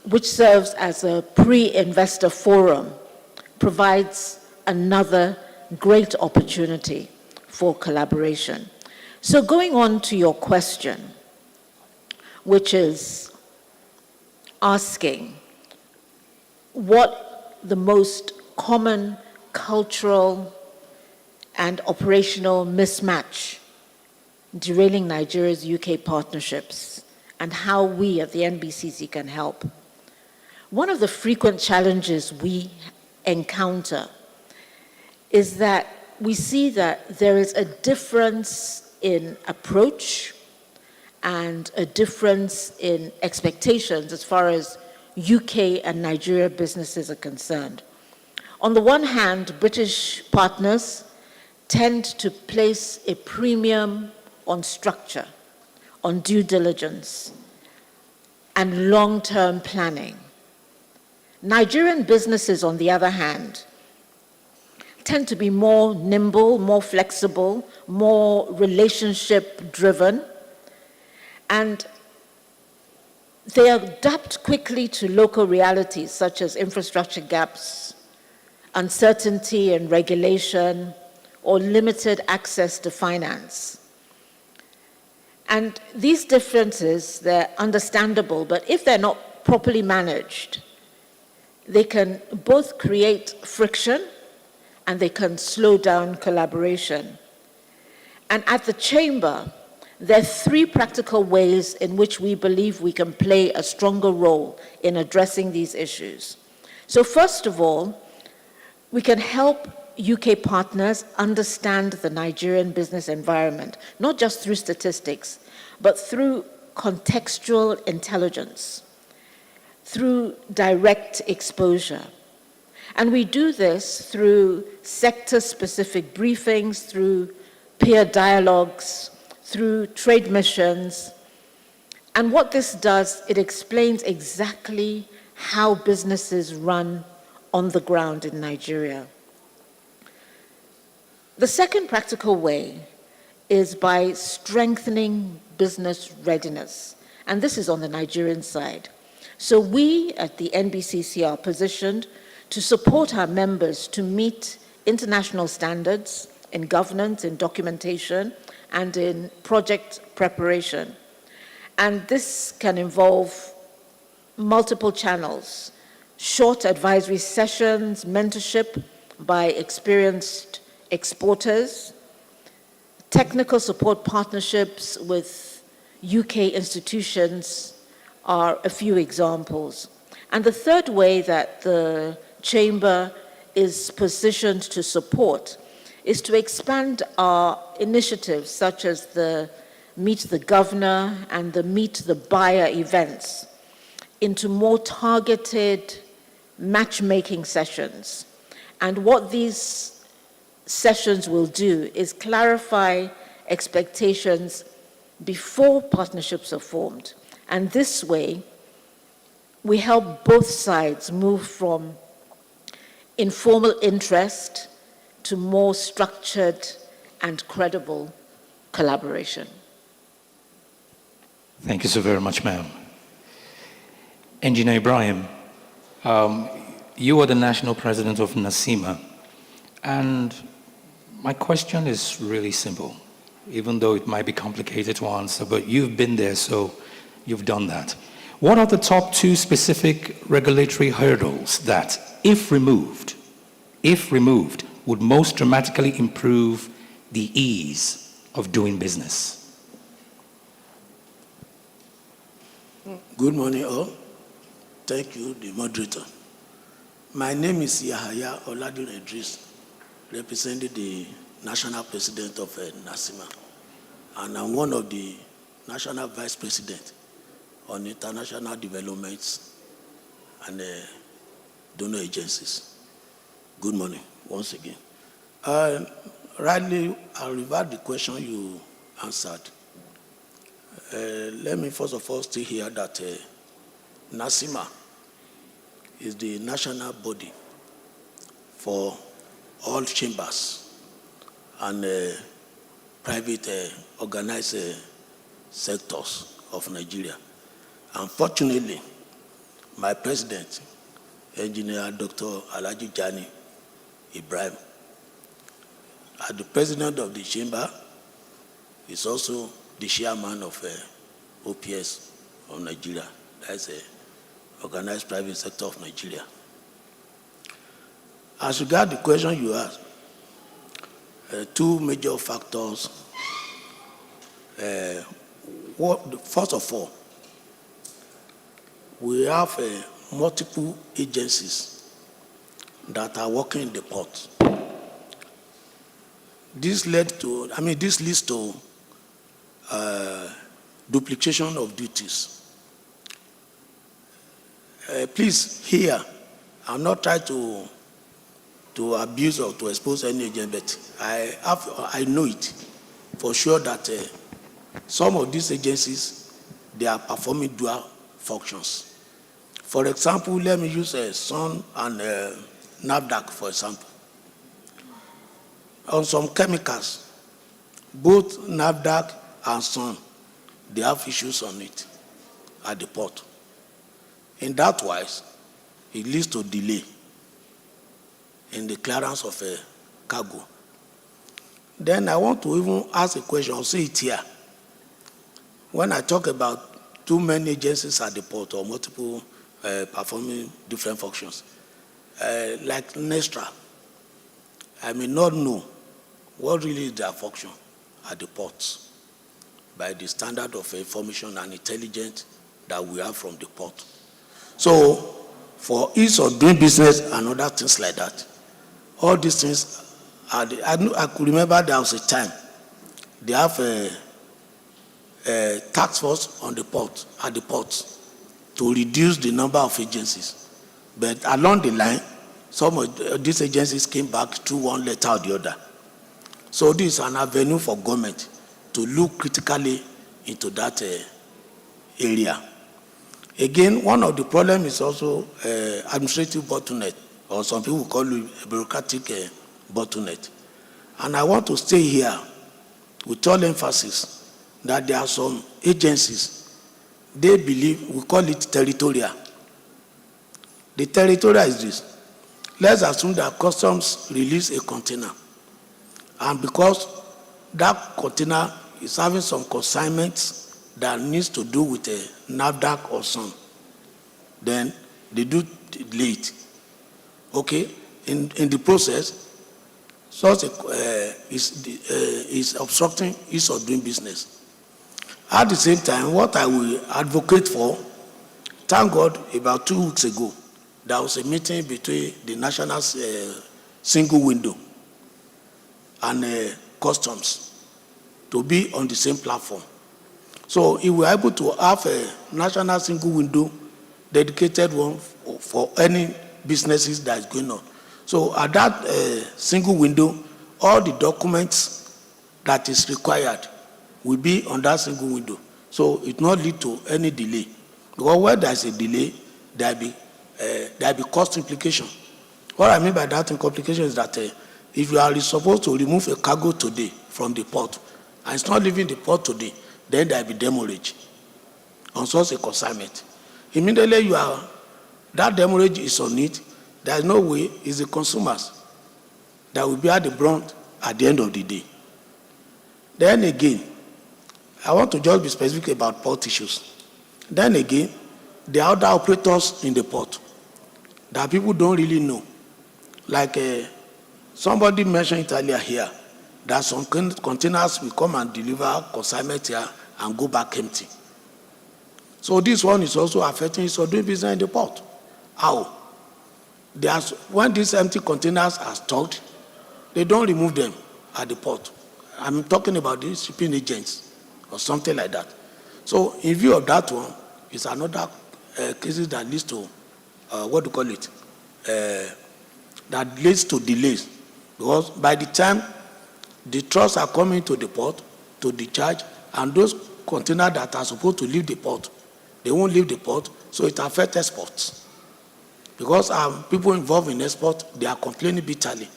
which serves as a pre-investor forum, provides another great opportunity for collaboration. So going on to your question, which is asking what the most common cultural and operational mismatch derailing Nigeria's UK partnerships and how we at the NBCC can help. One of the frequent challenges we encounter is that we see that there is a difference in approach and a difference in expectations as far as UK and Nigeria businesses are concerned. On the one hand, British partners tend to place a premium on structure, on due diligence, and long-term planning. Nigerian businesses, on the other hand, tend to be more nimble, more flexible, more relationship-driven, and they adapt quickly to local realities such as infrastructure gaps, uncertainty in regulation, or limited access to finance. And these differences, they're understandable, but if they're not properly managed, they can both create friction and they can slow down collaboration. And at the Chamber, there are 3 practical ways in which we believe we can play a stronger role in addressing these issues. So first of all, we can help UK partners understand the Nigerian business environment, not just through statistics, but through contextual intelligence, through direct exposure. And we do this through sector-specific briefings, through peer dialogues, through trade missions. And what this does, it explains exactly how businesses run on the ground in Nigeria. The second practical way is by strengthening business readiness, and this is on the Nigerian side. So we at the NBCC are positioned to support our members to meet international standards in governance, in documentation, and in project preparation. And this can involve multiple channels: short advisory sessions, mentorship by experienced exporters, technical support partnerships with UK institutions are a few examples. And the third way that the Chamber is positioned to support is to expand our initiatives such as the Meet the Governor and the Meet the Buyer events into more targeted matchmaking sessions. And what these sessions will do is clarify expectations before partnerships are formed. And this way, we help both sides move from informal interest to more structured and credible collaboration. Thank you so very much, ma'am. Engineer Ibrahim, you are the national president of NASIMA, and my question is really simple, even though it might be complicated to answer, but you've been there, so you've done that. What are the top 2 specific regulatory hurdles that, if removed, would most dramatically improve the ease of doing business? Good morning, all. Thank you, the moderator. My name is Yahaya Oladun Idris, representing the National President of NASIMA, and I'm one of the National Vice President on international developments and donor agencies. Good morning, once again. Rightly, I'll revert the question you answered. Let me first of all stay here that NASIMA is the national body for all chambers and private organized sectors of Nigeria. Unfortunately, my president, Engineer Dr. Alhaji Jani Ibrahim, as the president of the chamber, is also the chairman of OPS of Nigeria. That's a organized private sector of Nigeria. As regards the question you asked, 2 major factors. First of all, we have multiple agencies that are working in the port. This leads to duplication of duties. Please, here, I'm not trying to abuse or to expose any agent, but I know it for sure that some of these agencies, they are performing dual functions. For example, let me use SUN and NAFDAC, for example. On some chemicals, both NAFDAC and SUN, they have issues on it at the port. In that wise, it leads to delay in the clearance of a cargo. Then I want to even ask a question, I'll say it here. when I talk about too many agencies at the port or multiple performing different functions, like Nestra, I may not know what really is their function at the ports by the standard of information and intelligence that we have from the port. So for ease of doing business and other things like that, all these things, I could remember there was a time they have a task force on the port, at the ports, to reduce the number of agencies. But along the line, some of these agencies came back through one letter or the other. So this is an avenue for government to look critically into that area. Again, one of the problems is also administrative bottleneck, or some people call it a bureaucratic bottleneck. And I want to stay here with all emphasis that there are some agencies, they believe, we call it territorial. The territorial is this. Let's assume that customs release a container. And because that container is having some consignments that needs to do with a NAFDAC or some, then they do late. Okay? In the process, such is obstructing ease of doing business. At the same time, what I will advocate for, thank God, about 2 weeks ago, there was a meeting between the National Single Window and Customs to be on the same platform. So if we're able to have a National Single Window, dedicated one for any businesses that is going on. So at that single window, all the documents that is required will be on that single window. So it not lead to any delay. Because where there is a delay, there will be cost implication. What I mean by that implication is that if you are supposed to remove a cargo today from the port, and it's not leaving the port today, then there will be demurrage on such a consignment. Immediately that demurrage is on it, there is no way it's the consumers that will be at the brunt at the end of the day. Then again, I want to just be specific about port issues. Then again, there are other operators in the port that people don't really know. Like somebody mentioned it earlier here, that some containers will come and deliver consignment here and go back empty. So this one is also affecting us doing business in the port. How? When these empty containers are stocked, they don't remove them at the port. I'm talking about the shipping agents or something like that. So in view of that one, it's another cases that leads to, that leads to delays. Because by the time the trucks are coming to the port to discharge, and those containers that are supposed to leave the port, they won't leave the port, so it affects exports. Because people involved in export, they are complaining bitterly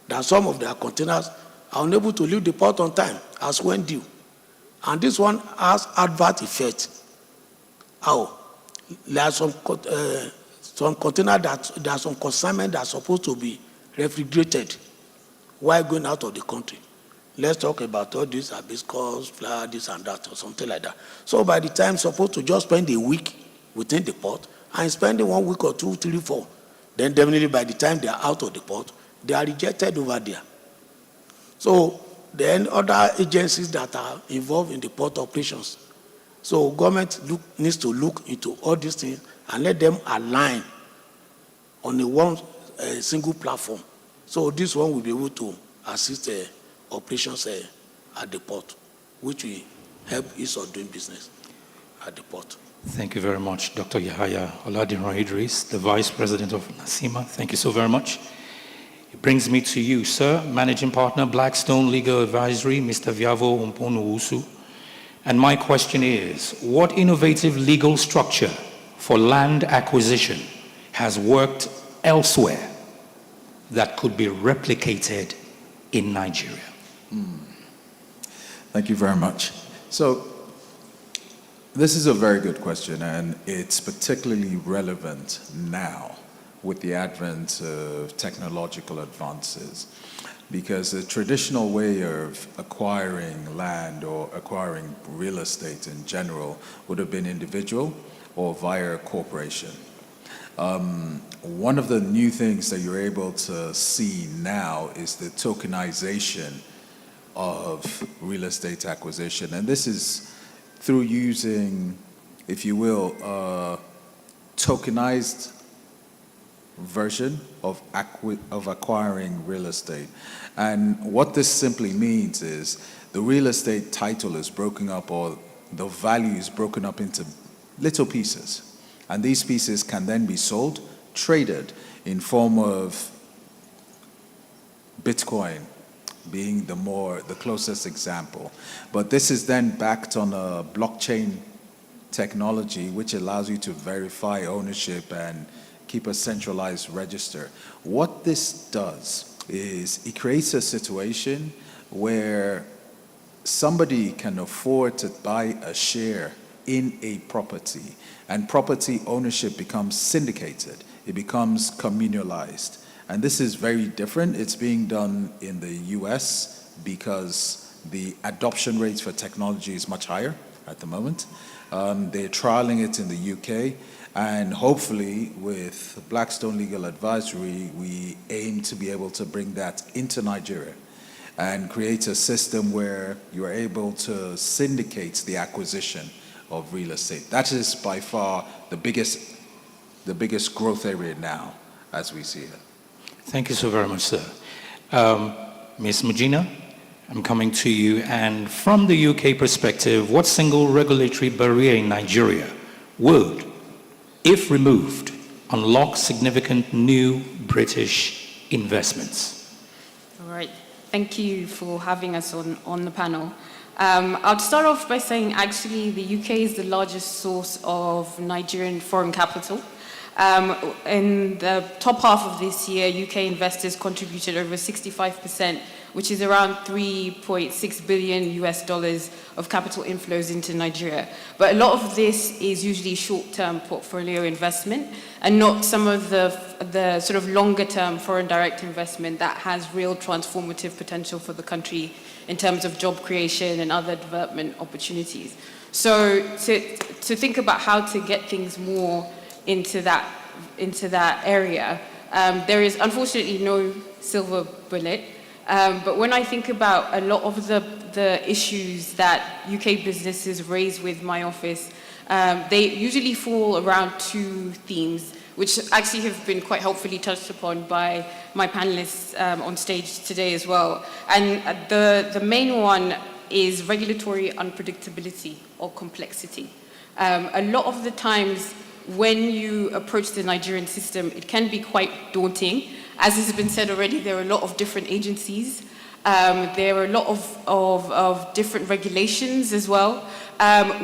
that some of their containers are unable to leave the port on time as when due. And this one has adverse effect. How? There are some containers there are some consignment that are supposed to be refrigerated while going out of the country. Let's talk about all these hibiscus, flower, this and that, or something like that. So by the time supposed to just spend a week within the port, and spending 1 week or 2, 3, 4, then definitely by the time they are out of the port, they are rejected over there. So then other agencies that are involved in the port operations. So government needs to look into all these things and let them align on one single platform. So this one will be able to assist operations at the port, which will help ease of doing business at the port. Thank you very much, Dr. Yahaya Oladiran Idris, the Vice President of NASIMA. Thank you so very much. It brings me to you, sir, Managing Partner, Blackstone Legal Advisory, Mr. Viavo Umponuusu. And my question is, what innovative legal structure for land acquisition has worked elsewhere that could be replicated in Nigeria? Thank you very much. So, this is a very good question, and it's particularly relevant now with the advent of technological advances. because the traditional way of acquiring land or acquiring real estate in general would have been individual or via a corporation. One of the new things that you're able to see now is the tokenization of real estate acquisition. And this is through using, if you will, a tokenized version of acquiring real estate. And what this simply means is the real estate title is broken up, or the value is broken up into little pieces. And these pieces can then be sold, traded in form of Bitcoin being the closest example. But this is then backed on a blockchain technology which allows you to verify ownership and keep a centralized register. What this does is it creates a situation where somebody can afford to buy a share in a property, and property ownership becomes syndicated. It becomes communalized. And this is very different. It's being done in the US because the adoption rates for technology is much higher at the moment. They're trialing it in the UK, and hopefully with Blackstone Legal Advisory, we aim to be able to bring that into Nigeria and create a system where you're able to syndicate the acquisition of real estate. That is by far the biggest growth area now as we see it. Thank you so very much, sir. Ms. Mujina, I'm coming to you. And from the UK perspective, what single regulatory barrier in Nigeria would, if removed, unlock significant new British investments? All right. Thank you for having us on the panel. I'll start off by saying actually the UK is the largest source of Nigerian foreign capital. In the top half of this year, UK investors contributed over 65%, which is around $3.6 billion of capital inflows into Nigeria. But a lot of this is usually short-term portfolio investment and not some of the sort of longer-term foreign direct investment that has real transformative potential for the country in terms of job creation and other development opportunities. So to think about how to get things more into that area, there is unfortunately no silver bullet. But when I think about a lot of the issues that UK businesses raise with my office, they usually fall around two themes, which actually have been quite helpfully touched upon by my panelists on stage today as well. And the main one is regulatory unpredictability or complexity. A lot of the times when you approach the Nigerian system, it can be quite daunting. As has been said already, there are a lot of different agencies. There are a lot of different regulations as well,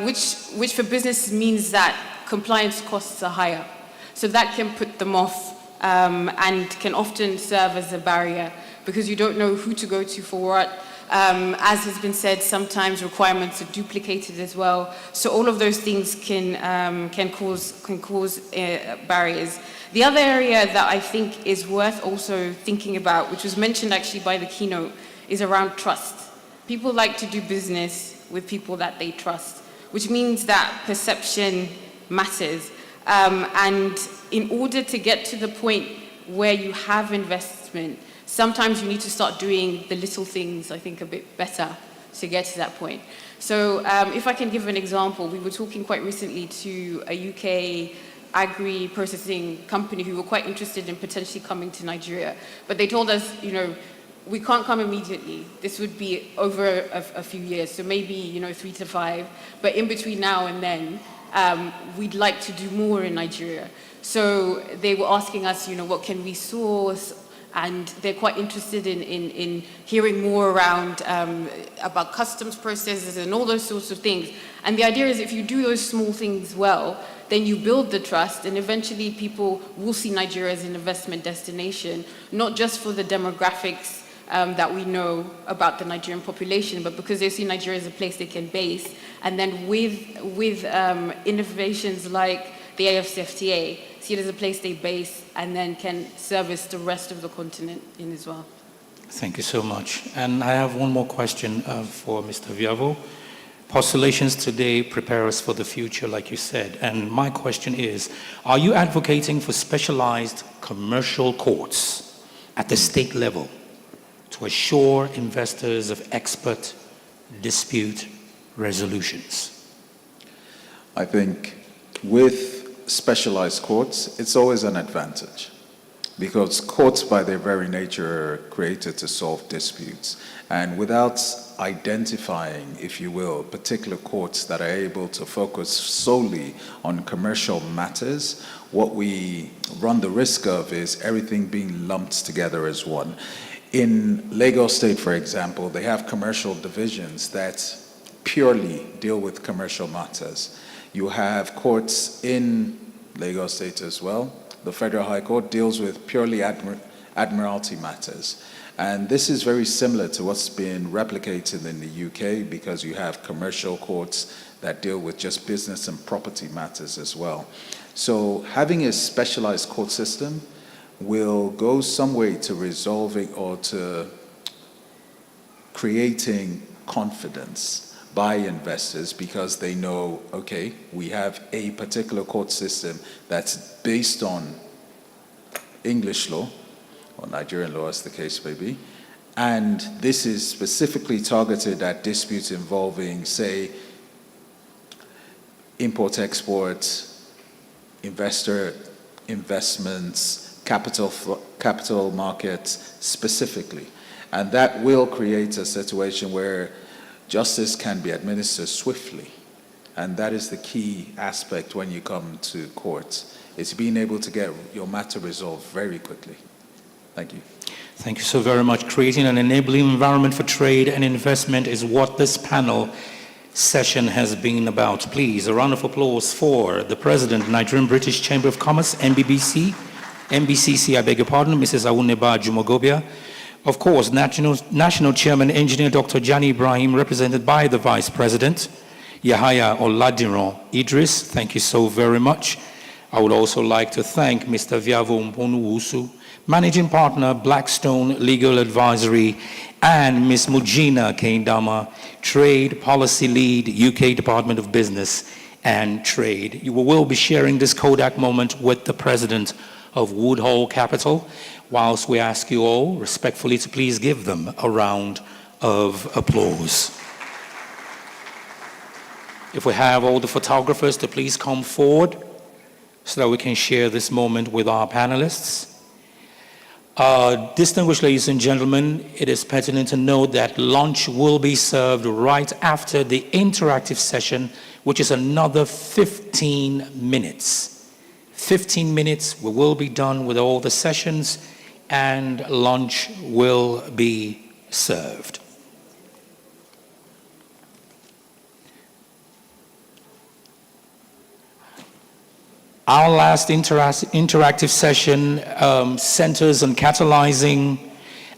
which for business means that compliance costs are higher. So that can put them off and can often serve as a barrier because you don't know who to go to for what. As has been said, sometimes requirements are duplicated as well. So all of those things can cause barriers. The other area that I think is worth also thinking about, which was mentioned actually by the keynote, is around trust. People like to do business with people that they trust, which means that perception matters. And in order to get to the point where you have investment, sometimes you need to start doing the little things, I think, a bit better to get to that point. So if I can give an example, we were talking quite recently to a UK agri-processing company who were quite interested in potentially coming to Nigeria. But they told us, we can't come immediately. This would be over a few years, so maybe 3 to 5. But in between now and then, we'd like to do more in Nigeria. So they were asking us, what can we source? And they're quite interested in hearing more around about customs processes and all those sorts of things. And the idea is if you do those small things well, then you build the trust, and eventually people will see Nigeria as an investment destination, not just for the demographics that we know about the Nigerian population, but because they see Nigeria as a place they can base. And then with innovations like the AFCFTA, see it as a place they base and then can service the rest of the continent in as well. Thank you so much. And I have one more question for Mr. Viavo. Postulations today prepare us for the future, like you said. And my question is, are you advocating for specialized commercial courts at the state level to assure investors of expert dispute resolutions? I think with specialized courts, it's always an advantage, because courts by their very nature are created to solve disputes. And without identifying, if you will, particular courts that are able to focus solely on commercial matters, what we run the risk of is everything being lumped together as one. In Lagos State, for example, they have commercial divisions that purely deal with commercial matters. You have courts in Lagos State as well. The Federal High Court deals with purely admiralty matters. And this is very similar to what's been replicated in the UK, because you have commercial courts that deal with just business and property matters as well. So having a specialized court system will go some way to resolving or to creating confidence by investors, because they know, okay, we have a particular court system that's based on English law, or Nigerian law as the case may be, and this is specifically targeted at disputes involving, say, import-export, investor investments, capital markets specifically. And that will create a situation where justice can be administered swiftly. And that is the key aspect when you come to courts. It's being able to get your matter resolved very quickly. Thank you. Thank you so very much. Creating an enabling environment for trade and investment is what this panel session has been about. Please, a round of applause for the President, Nigerian British Chamber of Commerce, NBCC, I beg your pardon, Mrs. Awuneba Jumogobia. Of course, National Chairman, Engineer Dr. Jani Ibrahim, represented by the Vice President, Yahaya Oladiran Idris. Thank you so very much. I would also like to thank Mr. Viavo Mponuwusu, Managing Partner, Blackstone Legal Advisory, and Ms. Mujina Keindama, Trade Policy Lead, UK Department of Business and Trade. You will be sharing this Kodak moment with the President of Woodhall Capital, whilst we ask you all respectfully to please give them a round of applause. If we have all the photographers to please come forward so that we can share this moment with our panelists. Distinguished ladies and gentlemen, it is pertinent to note that lunch will be served right after the interactive session, which is another 15 minutes. 15 minutes, we will be done with all the sessions, and lunch will be served. Our last interactive session centers on catalyzing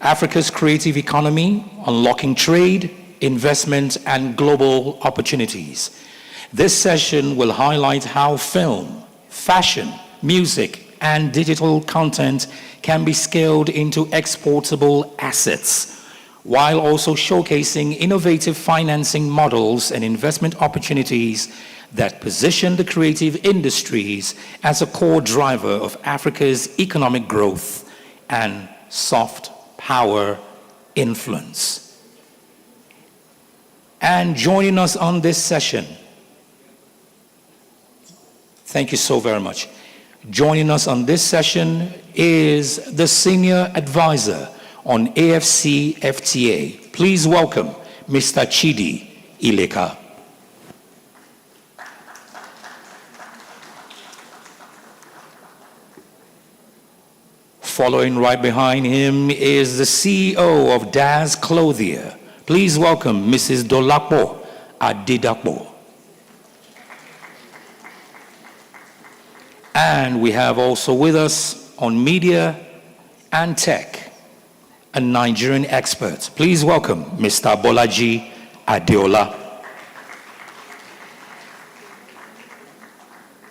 Africa's creative economy, unlocking trade, investment, and global opportunities. This session will highlight how film, fashion, music, and digital content can be scaled into exportable assets, while also showcasing innovative financing models and investment opportunities that position the creative industries as a core driver of Africa's economic growth and soft power influence. And joining us on this session, thank you so very much. Joining us on this session is the Senior Advisor on AFCFTA. Please welcome Mr. Chidi Ileka. Following right behind him is the CEO of Daz Clothier. Please welcome Mrs. Dolapo Adidapo. And we have also with us on media and tech, a Nigerian expert. Please welcome Mr. Bolaji Adeola.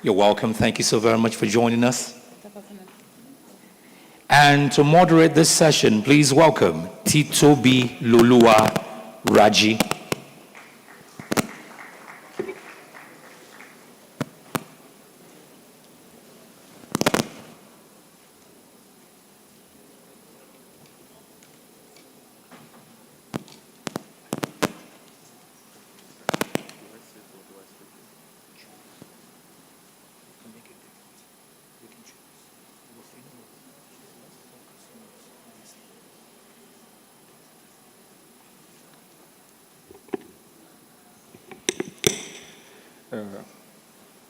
You're welcome. Thank you so very much for joining us. And to moderate this session, please welcome Titobi Lulua Raji.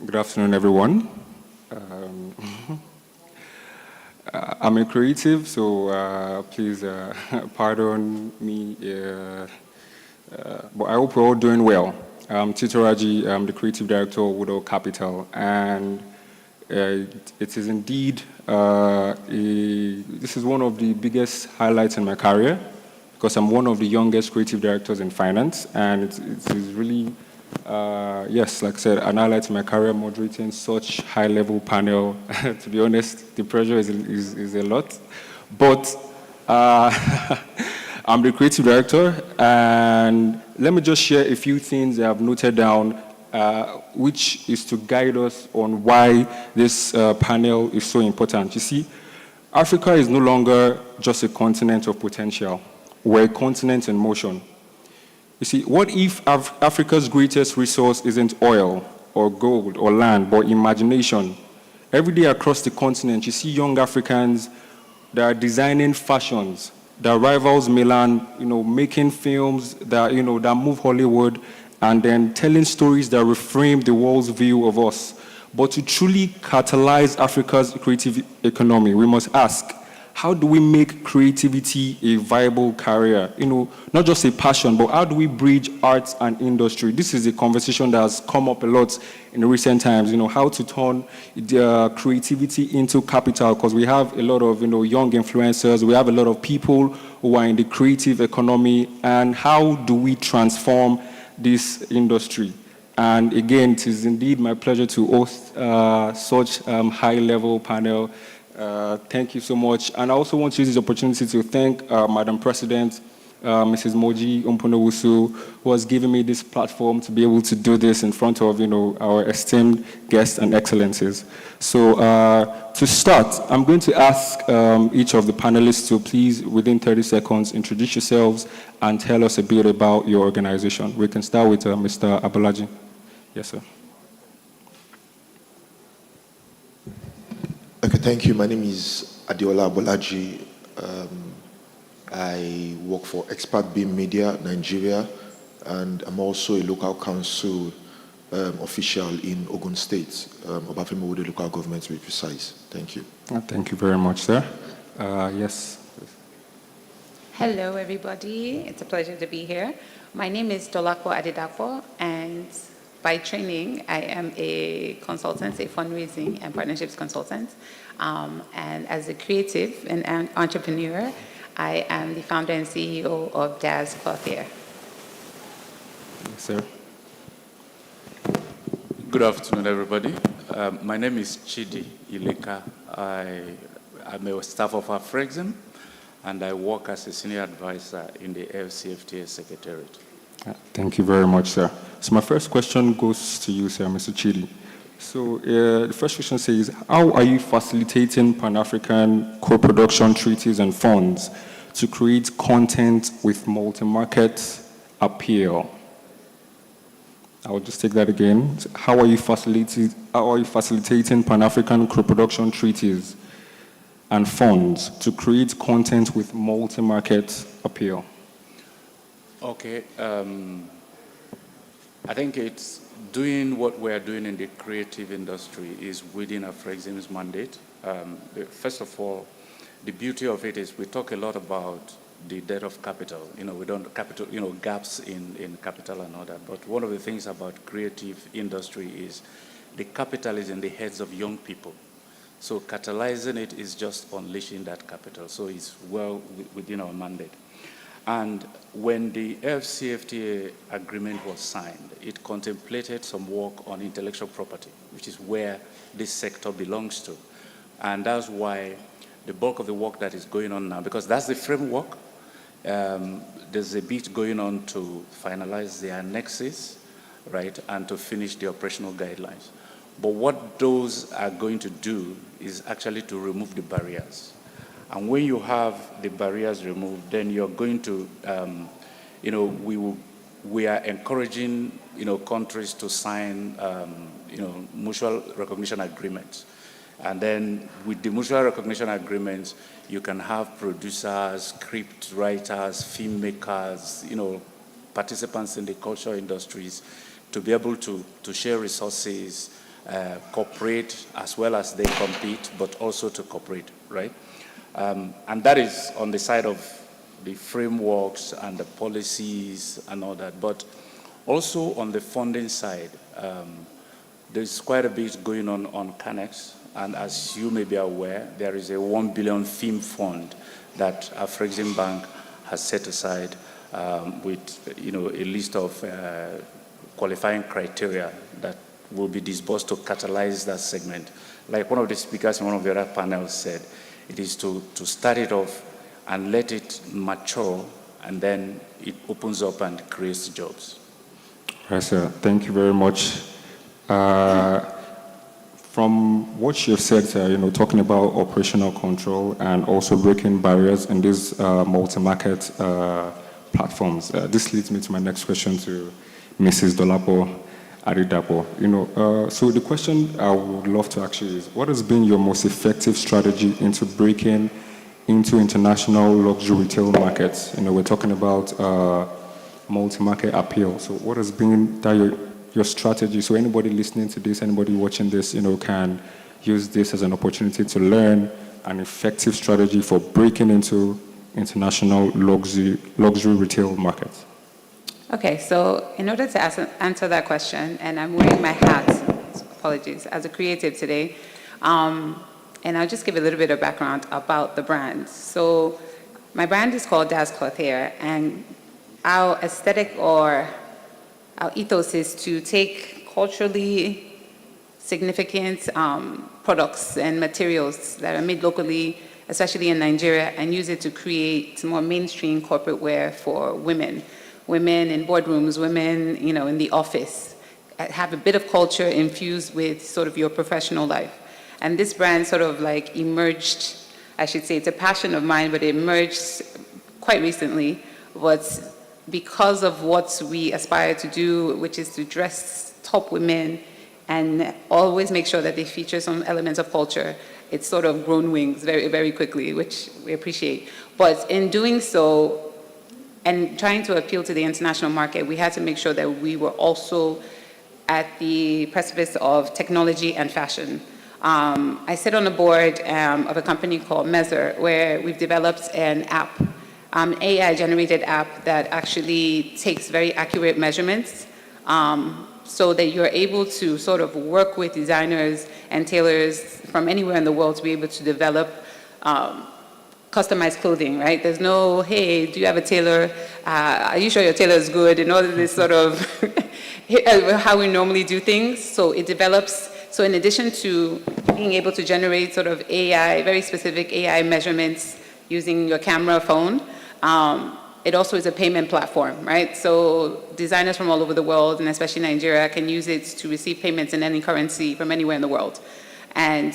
Good afternoon, everyone. I'm a creative, so please pardon me, but I hope we're all doing well. I'm Tito Raji, I'm the creative director of Woodhall Capital, and it is indeed, this is one of the biggest highlights in my career, because I'm one of the youngest creative directors in finance, and it is really, yes, like I said, an highlight in my career, moderating such high-level panel. To be honest, the pressure is a lot. But I'm the creative director, and let me just share a few things I have noted down, which is to guide us on why this panel is so important. You see, Africa is no longer just a continent of potential. We're a continent in motion. You see, what if Africa's greatest resource isn't oil or gold or land, but imagination? Every day across the continent, you see young Africans that are designing fashions that rivals Milan, making films that, that move Hollywood, and then telling stories that reframe the world's view of us. But to truly catalyze Africa's creative economy, we must ask, how do we make creativity a viable career? Not just a passion, but how do we bridge arts and industry? This is a conversation that has come up a lot in recent times, how to turn creativity into capital, because we have a lot of, young influencers, we have a lot of people who are in the creative economy, and how do we transform this industry? And again, it is indeed my pleasure to host such high-level panel. Thank you so much. And I also want to use this opportunity to thank Madam President, Mrs. Moji Umponowusu, who has given me this platform to be able to do this in front of our esteemed guests and excellencies. So to start, I'm going to ask each of the panelists to please, within 30 seconds, introduce yourselves and tell us a bit about your organization. We can start with Mr. Abolaji. Yes, sir. Okay, thank you. My name is Adeola Abolaji. I work for Expert Beam Media, Nigeria, and I'm also a local council official in Ogun State, Obafemi Wode local government to be precise. Thank you. Thank you very much, sir. Yes. Hello, everybody. It's a pleasure to be here. My name is Dolakwa Adedapo, and by training, I am a consultant, a fundraising and partnerships consultant. And as a creative and an entrepreneur, I am the founder and CEO of Daz Clothier. Yes, sir. Good afternoon, everybody. My name is Chidi Ileka. I'm a staff of Afrexim, and I work as a senior advisor in the FCFTA Secretariat. Thank you very much, sir. So my first question goes to you, sir, Mr. Chidi. So the first question says, how are you facilitating Pan-African co-production treaties and funds to create content with multi-market appeal? I will just take that again. How are you facilitating Pan-African co-production treaties and funds to create content with multi-market appeal? Okay. I think it's doing what we're doing in the creative industry is within Afrexim's mandate. First of all, the beauty of it is we talk a lot about the debt of capital. We don't capital, gaps in capital and all that. But one of the things about creative industry is the capital is in the heads of young people. So catalyzing it is just unleashing that capital. So it's well within our mandate. And when the FCFTA agreement was signed, it contemplated some work on intellectual property, which is where this sector belongs to. And that's why the bulk of the work that is going on now, because that's the framework. There's a bit going on to finalize the annexes, right, and to finish the operational guidelines. But what those are going to do is actually to remove the barriers. And when you have the barriers removed, then you're going to, we are encouraging, countries to sign, mutual recognition agreements. And then with the mutual recognition agreements, you can have producers, script writers, filmmakers, participants in the cultural industries to be able to share resources, cooperate as well as they compete, but also to cooperate, right? And that is on the side of the frameworks and the policies and all that. But also on the funding side, there's quite a bit going on CANEX. And as you may be aware, there is a 1 billion film fund that Afrexim Bank has set aside with a list of qualifying criteria that will be disbursed to catalyze that segment. Like one of the speakers in one of the other panels said, it is to start it off and let it mature, and then it opens up and creates jobs. Right, sir. Thank you very much. From what you've said, talking about operational control and also breaking barriers in these multi-market platforms, this leads me to my next question to Mrs. Dolapo Adidapo. So the question I would love to ask you is, what has been your most effective strategy into breaking into international luxury retail markets? We're talking about multi-market appeal. So what has been your strategy? So anybody listening to this, anybody watching this, can use this as an opportunity to learn an effective strategy for breaking into international luxury retail markets. Okay, so in order to answer that question, and I'm wearing my hat, apologies, as a creative today, and I'll just give a little bit of background about the brand. So my brand is called Das Clothier, and our aesthetic or our ethos is to take culturally significant products and materials that are made locally, especially in Nigeria, and use it to create more mainstream corporate wear for women. Women in boardrooms, women, in the office, have a bit of culture infused with sort of your professional life. And this brand sort of like emerged, I should say, it's a passion of mine, but it emerged quite recently, but because of what we aspire to do, which is to dress top women and always make sure that they feature some elements of culture, it's sort of grown wings very, very quickly, which we appreciate. But in doing so, and trying to appeal to the international market, we had to make sure that we were also at the precipice of technology and fashion. I sit on the board of a company called Measure, where we've developed an app, AI-generated app that actually takes very accurate measurements so that you're able to sort of work with designers and tailors from anywhere in the world to be able to develop customized clothing, right? There's no, hey, do you have a tailor? Are you sure your tailor is good? In order to this sort of how we normally do things. So it develops, so in addition to being able to generate sort of AI, very specific AI measurements using your camera phone, it also is a payment platform, right? So designers from all over the world, and especially Nigeria, can use it to receive payments in any currency from anywhere in the world. And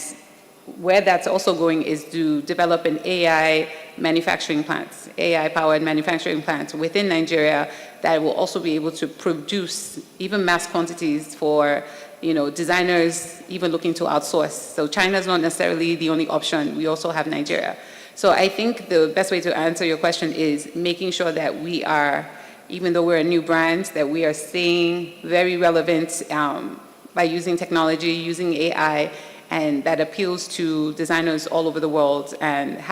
where that's also going is to develop an AI manufacturing plant, AI-powered manufacturing plant within Nigeria that will also be able to produce even mass quantities for, designers even looking to outsource. So China is not necessarily the only option. We also have Nigeria. So I think the best way to answer your question is making sure that we are, even though we're a new brand, that we are staying very relevant by using technology, using AI, and that appeals to designers all over the world, and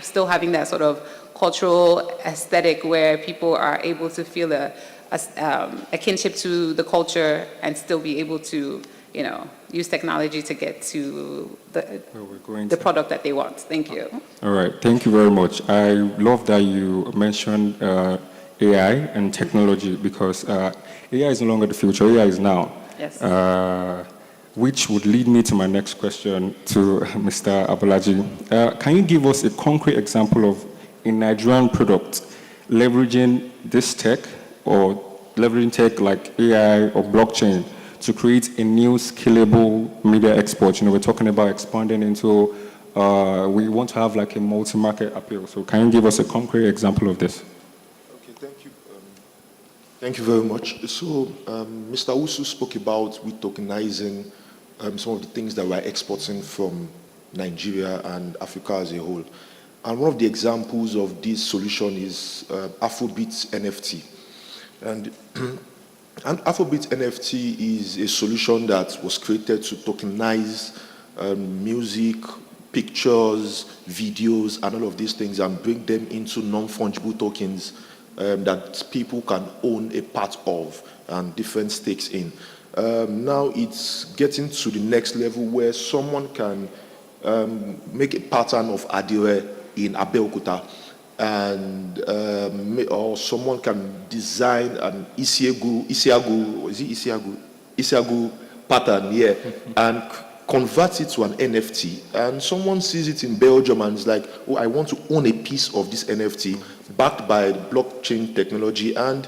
still having that sort of cultural aesthetic where people are able to feel a kinship to the culture and still be able to, use technology to get to the product that they want. Thank you. All right, thank you very much. I love that you mentioned AI and technology, because AI is no longer the future, AI is now. Yes. which would lead me to my next question to Mr. Abolaji. Can you give us a concrete example of a Nigerian product leveraging this tech or leveraging tech like AI or blockchain to create a new scalable media export? We're talking about expanding into, we want to have like a multi-market appeal. So can you give us a concrete example of this? Okay, thank you. Thank you very much. So Mr. Usu spoke about we tokenizing some of the things that we're exporting from Nigeria and Africa as a whole. And one of the examples of this solution is Afrobeat NFT. And Afrobeat NFT is a solution that was created to tokenize music, pictures, videos, and all of these things and bring them into non-fungible tokens that people can own a part of and different stakes in. Now it's getting to the next level where someone can make a pattern of Adire in Abeokuta, and or someone can design an Isiagu pattern here and convert it to an NFT, and someone sees it in Belgium and is like, oh, I want to own a piece of this NFT backed by blockchain technology. And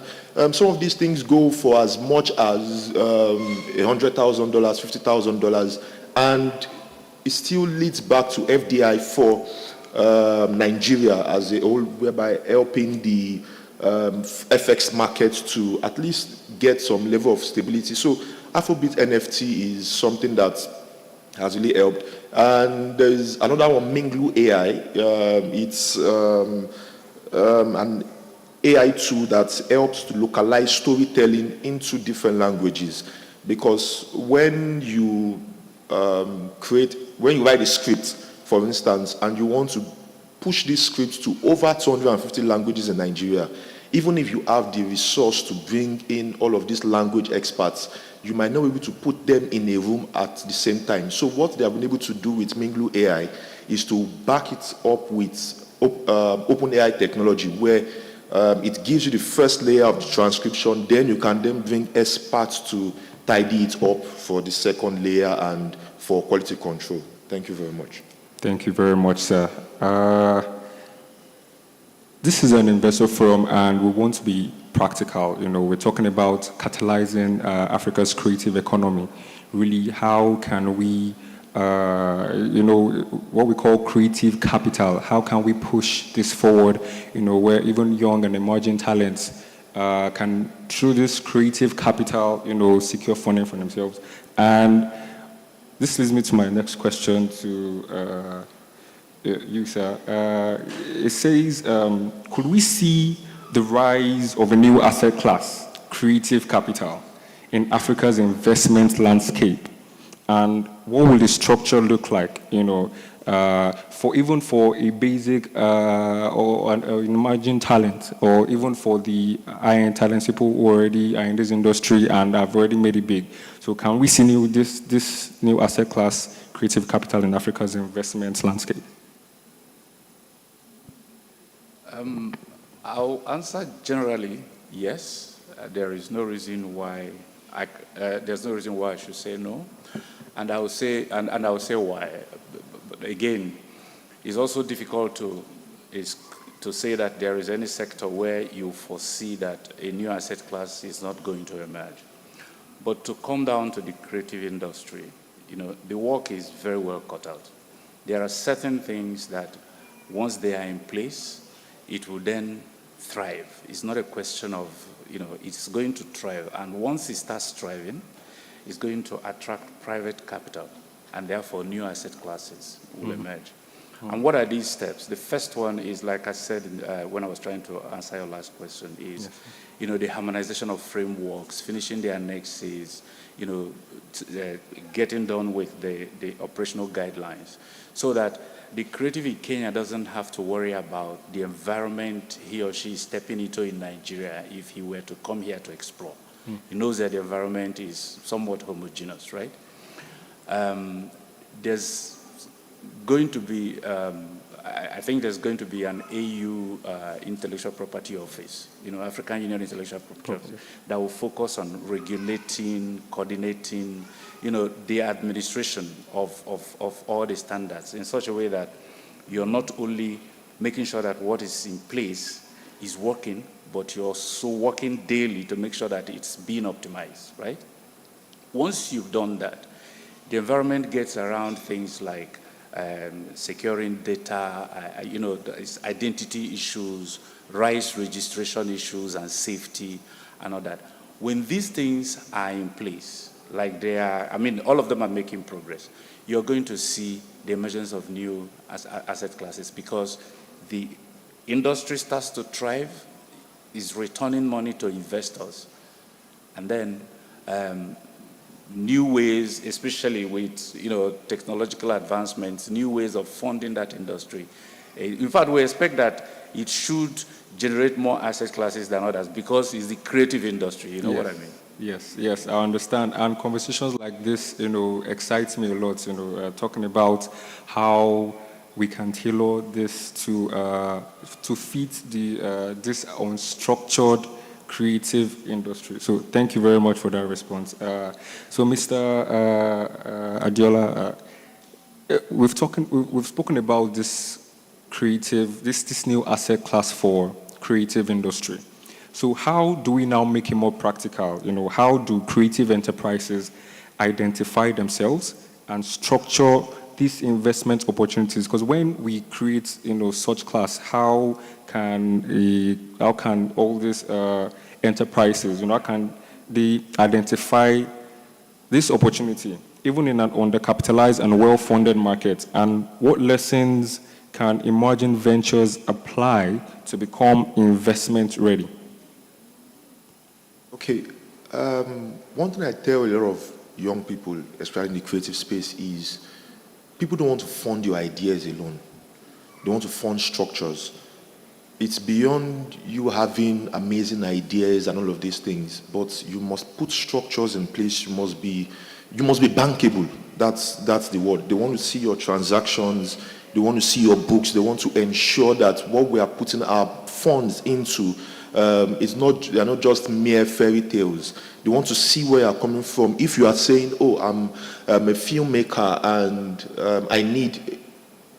some of these things go for as much as $100,000, $50,000, and it still leads back to FDI for Nigeria as a whole, whereby helping the FX market to at least get some level of stability. So Afrobeat NFT is something that has really helped. And there's another one, Minglu AI. It's an AI tool that helps to localize storytelling into different languages. Because when you write a script, for instance, and you want to push this script to over 250 languages in Nigeria, even if you have the resource to bring in all of these language experts, you might not be able to put them in a room at the same time. So what they have been able to do with Minglu AI is to back it up with OpenAI technology, where it gives you the first layer of the transcription, then you can then bring experts to tidy it up for the second layer and for quality control. Thank you very much. Thank you very much, sir. This is an investor forum, and we want to be practical. We're talking about catalyzing Africa's creative economy. Really, how can we, what we call creative capital, how can we push this forward, where even young and emerging talents can, through this creative capital, secure funding for themselves. And this leads me to my next question to you, sir. It says, could we see the rise of a new asset class, creative capital, in Africa's investment landscape? And what will the structure look like, for a basic or an emerging talent, or even for the high-end talents, people who already are in this industry and have already made it big? So can we see this new asset class, creative capital, in Africa's investment landscape? I'll answer generally yes. There is no reason why there's no reason why I should say no, and I will say why. But again, it's also difficult to say that there is any sector where you foresee that a new asset class is not going to emerge. But to come down to the creative industry, the work is very well cut out. There are certain things that once they are in place, it will then thrive. It's not a question of, it's going to thrive. And once it starts thriving, it's going to attract private capital, and therefore new asset classes will emerge. And what are these steps? The first one is, like I said when I was trying to answer your last question, is the harmonization of frameworks, finishing the annexes, getting done with the operational guidelines, so that the creative in Kenya doesn't have to worry about the environment he or she is stepping into in Nigeria if he were to come here to explore. He knows that the environment is somewhat homogeneous, right? There's going to be, I think there's going to be an AU intellectual property office, African Union intellectual property office, that will focus on regulating, coordinating, the administration of all the standards in such a way that you're not only making sure that what is in place is working, but you're also working daily to make sure that it's being optimized, right? Once you've done that, the environment gets around things like securing data, identity issues, rights registration issues, and safety, and all that. When these things are in place, like they are, all of them are making progress, you're going to see the emergence of new asset classes because the industry starts to thrive, is returning money to investors, and then new ways, especially with technological advancements, new ways of funding that industry. In fact, we expect that it should generate more asset classes than others because it's the creative industry. You know what I mean? Yes, I understand. And conversations like this, excites me a lot. Talking about how we can tailor this to fit this unstructured creative industry. So thank you very much for that response. So Mr. Adiola, we've spoken about this creative, this new asset class for creative industry. So how do we now make it more practical? How do creative enterprises identify themselves and structure these investment opportunities? Because when we create, such class, how can all these enterprises, how can they identify this opportunity, even in an undercapitalized and well-funded market? And what lessons can emerging ventures apply to become investment ready? Okay, one thing I tell a lot of young people, especially in the creative space, is people don't want to fund your ideas alone. They want to fund structures. It's beyond you having amazing ideas and all of these things, but you must put structures in place. You must be bankable. That's the word. They want to see your transactions. They want to see your books. They want to ensure that what we are putting our funds into they're not just mere fairy tales. They want to see where you're coming from. If you are saying, I'm a filmmaker and I need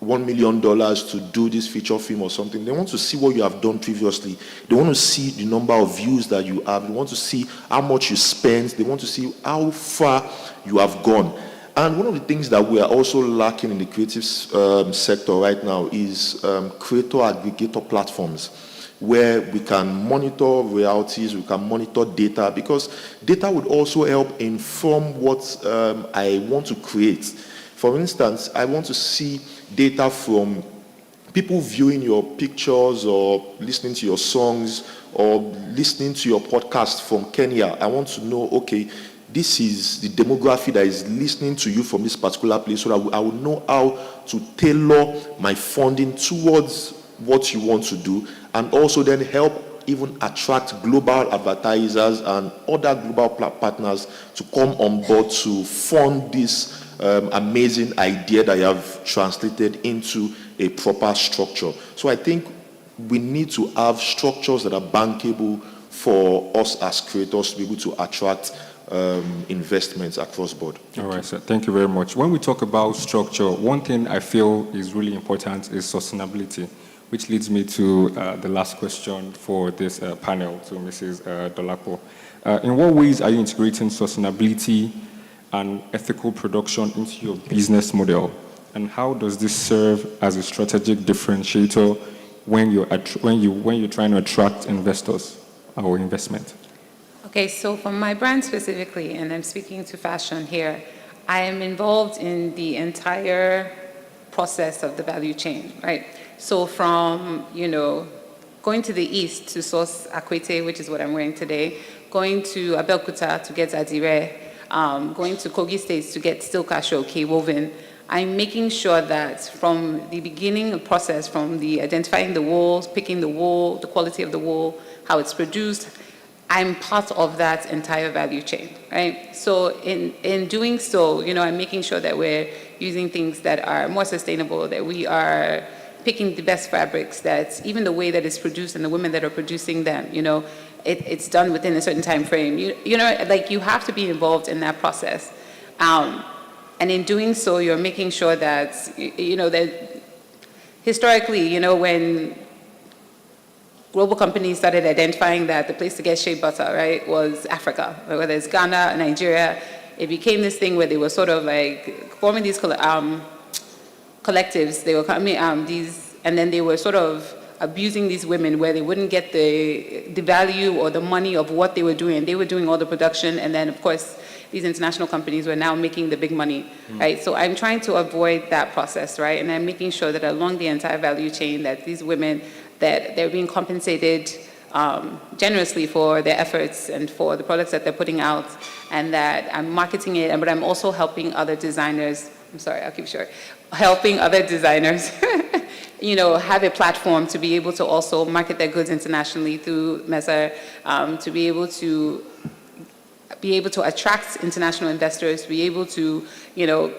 $1 million to do this feature film or something, they want to see what you have done previously. They want to see the number of views that you have. They want to see how much you spent. They want to see how far you have gone. And one of the things that we are also lacking in the creative sector right now is creator aggregator platforms, where we can monitor royalties, we can monitor data, because data would also help inform what I want to create. For instance, I want to see data from people viewing your pictures or listening to your songs or listening to your podcast from Kenya. I want to know, okay, this is the demography that is listening to you from this particular place, so that I will know how to tailor my funding towards what you want to do, and also then help even attract global advertisers and other global partners to come on board to fund this amazing idea that you have translated into a proper structure. So I think we need to have structures that are bankable for us as creators to be able to attract investments across board. All right, sir. Thank you very much. When we talk about structure, one thing I feel is really important is sustainability, which leads me to the last question for this panel, to Mrs. Dolapo. In what ways are you integrating sustainability and ethical production into your business model? And how does this serve as a strategic differentiator when you're trying to attract investors or investment? Okay, so for my brand specifically, and I'm speaking to fashion here, I am involved in the entire process of the value chain, right? So from, going to the east to source akwete, which is what I'm wearing today, going to Abeokuta to get adire, going to Kogi State to get steel cashew, woven. I'm making sure that from the beginning of the process, from the identifying the wool, picking the wool, the quality of the wool, how it's produced, I'm part of that entire value chain, right? So in doing so, I'm making sure that we're using things that are more sustainable, that we are picking the best fabrics, that even the way that it's produced and the women that are producing them, it's done within a certain time frame. Like you have to be involved in that process. And in doing so, you're making sure that, that historically, when global companies started identifying that the place to get shea butter, right, was Africa, whether it's Ghana, Nigeria, it became this thing where they were sort of like forming these collectives. They were coming, and then they were sort of abusing these women where they wouldn't get the value or the money of what they were doing. They were doing all the production, and then of course these international companies were now making the big money, right? So I'm trying to avoid that process, right? And I'm making sure that along the entire value chain that these women, that they're being compensated generously for their efforts and for the products that they're putting out, and that I'm marketing it, but I'm also helping other designers, I'm sorry, I'll keep short, helping other designers have a platform to be able to also market their goods internationally through Meza, to be able to attract international investors, to be able to,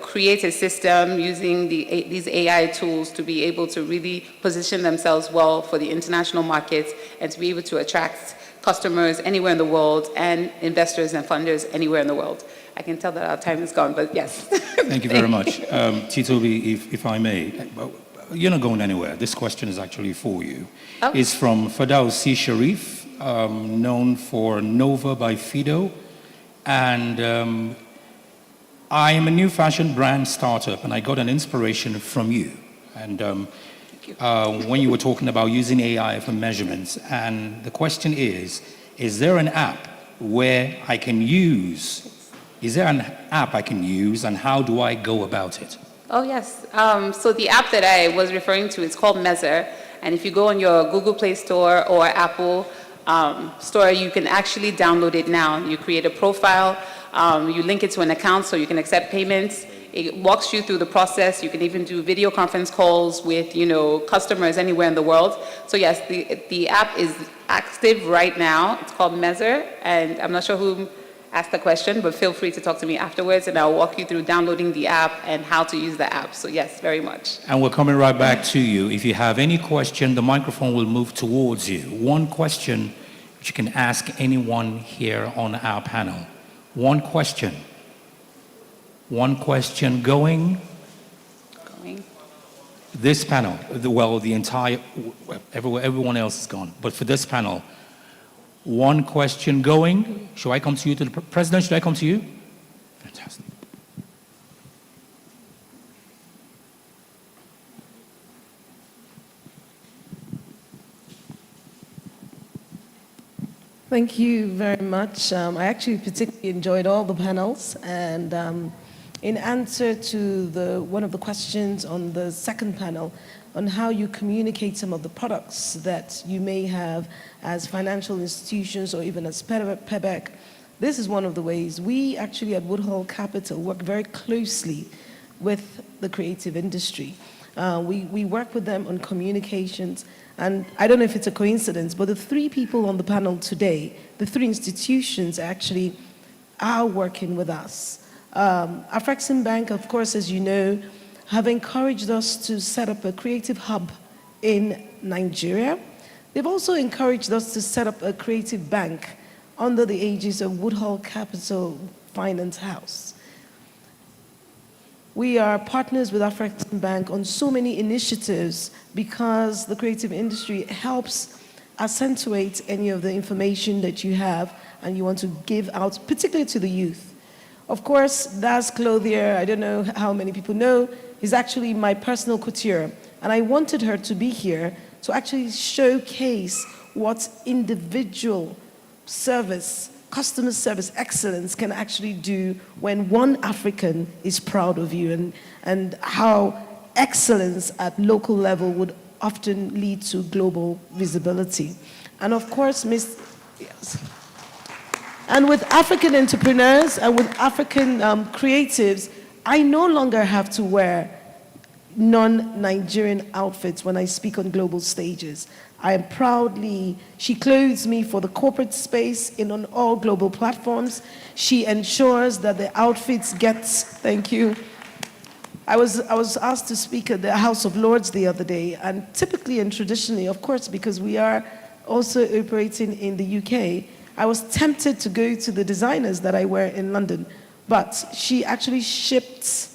create a system using these AI tools to be able to really position themselves well for the international markets, and to be able to attract customers anywhere in the world and investors and funders anywhere in the world. I can tell that our time is gone, but yes. Thank you very much. Titobi, if I may, you're not going anywhere. This question is actually for you. Oh. It's from Fadausi Sharif, known for Nova by Fido. And I am a new fashion brand startup, and I got an inspiration from you. And when you were talking about using AI for measurements, and the question is there an app where I can use, and how do I go about it? Oh, yes. So the app that I was referring to is called Meza. And if you go on your Google Play Store or Apple Store, you can actually download it now. You create a profile, you link it to an account so you can accept payments. It walks you through the process. You can even do video conference calls with, customers anywhere in the world. So yes, the app is active right now. It's called Meza, and I'm not sure who asked the question, but feel free to talk to me afterwards, and I'll walk you through downloading the app and how to use the app. So yes, very much. And we're coming right back to you. If you have any question, the microphone will move towards you. One question which you can ask anyone here on our panel. One question. One question going. This panel, everyone else is gone, but for this panel, one question going. Should I come to you, to the President? Should I come to you? Fantastic. Thank you very much. I actually particularly enjoyed all the panels, and in answer to one of the questions on the second panel, on how you communicate some of the products that you may have as financial institutions or even as PEBEC, this is one of the ways. We actually at Woodhall Capital work very closely with the creative industry. We work with them on communications, and I don't know if it's a coincidence, but the three people on the panel today, the three institutions actually are working with us. Afrexim Bank, of course, as you know, have encouraged us to set up a creative hub in Nigeria. They've also encouraged us to set up a creative bank under the aegis of Woodhall Capital Finance House. We are partners with Afrexim Bank on so many initiatives because the creative industry helps accentuate any of the information that you have and you want to give out, particularly to the youth. Of course, Das Clothier, I don't know how many people know, is actually my personal couture. And I wanted her to be here to actually showcase what individual service, customer service excellence can actually do when one African is proud of you, and how excellence at local level would often lead to global visibility. And of course, and with African entrepreneurs and with African creatives, I no longer have to wear non-Nigerian outfits when I speak on global stages. I am proudly, she clothes me for the corporate space on all global platforms. She ensures that the outfits thank you. I was asked to speak at the House of Lords the other day, and typically and traditionally, of course, because we are also operating in the UK, I was tempted to go to the designers that I wear in London, but she actually shipped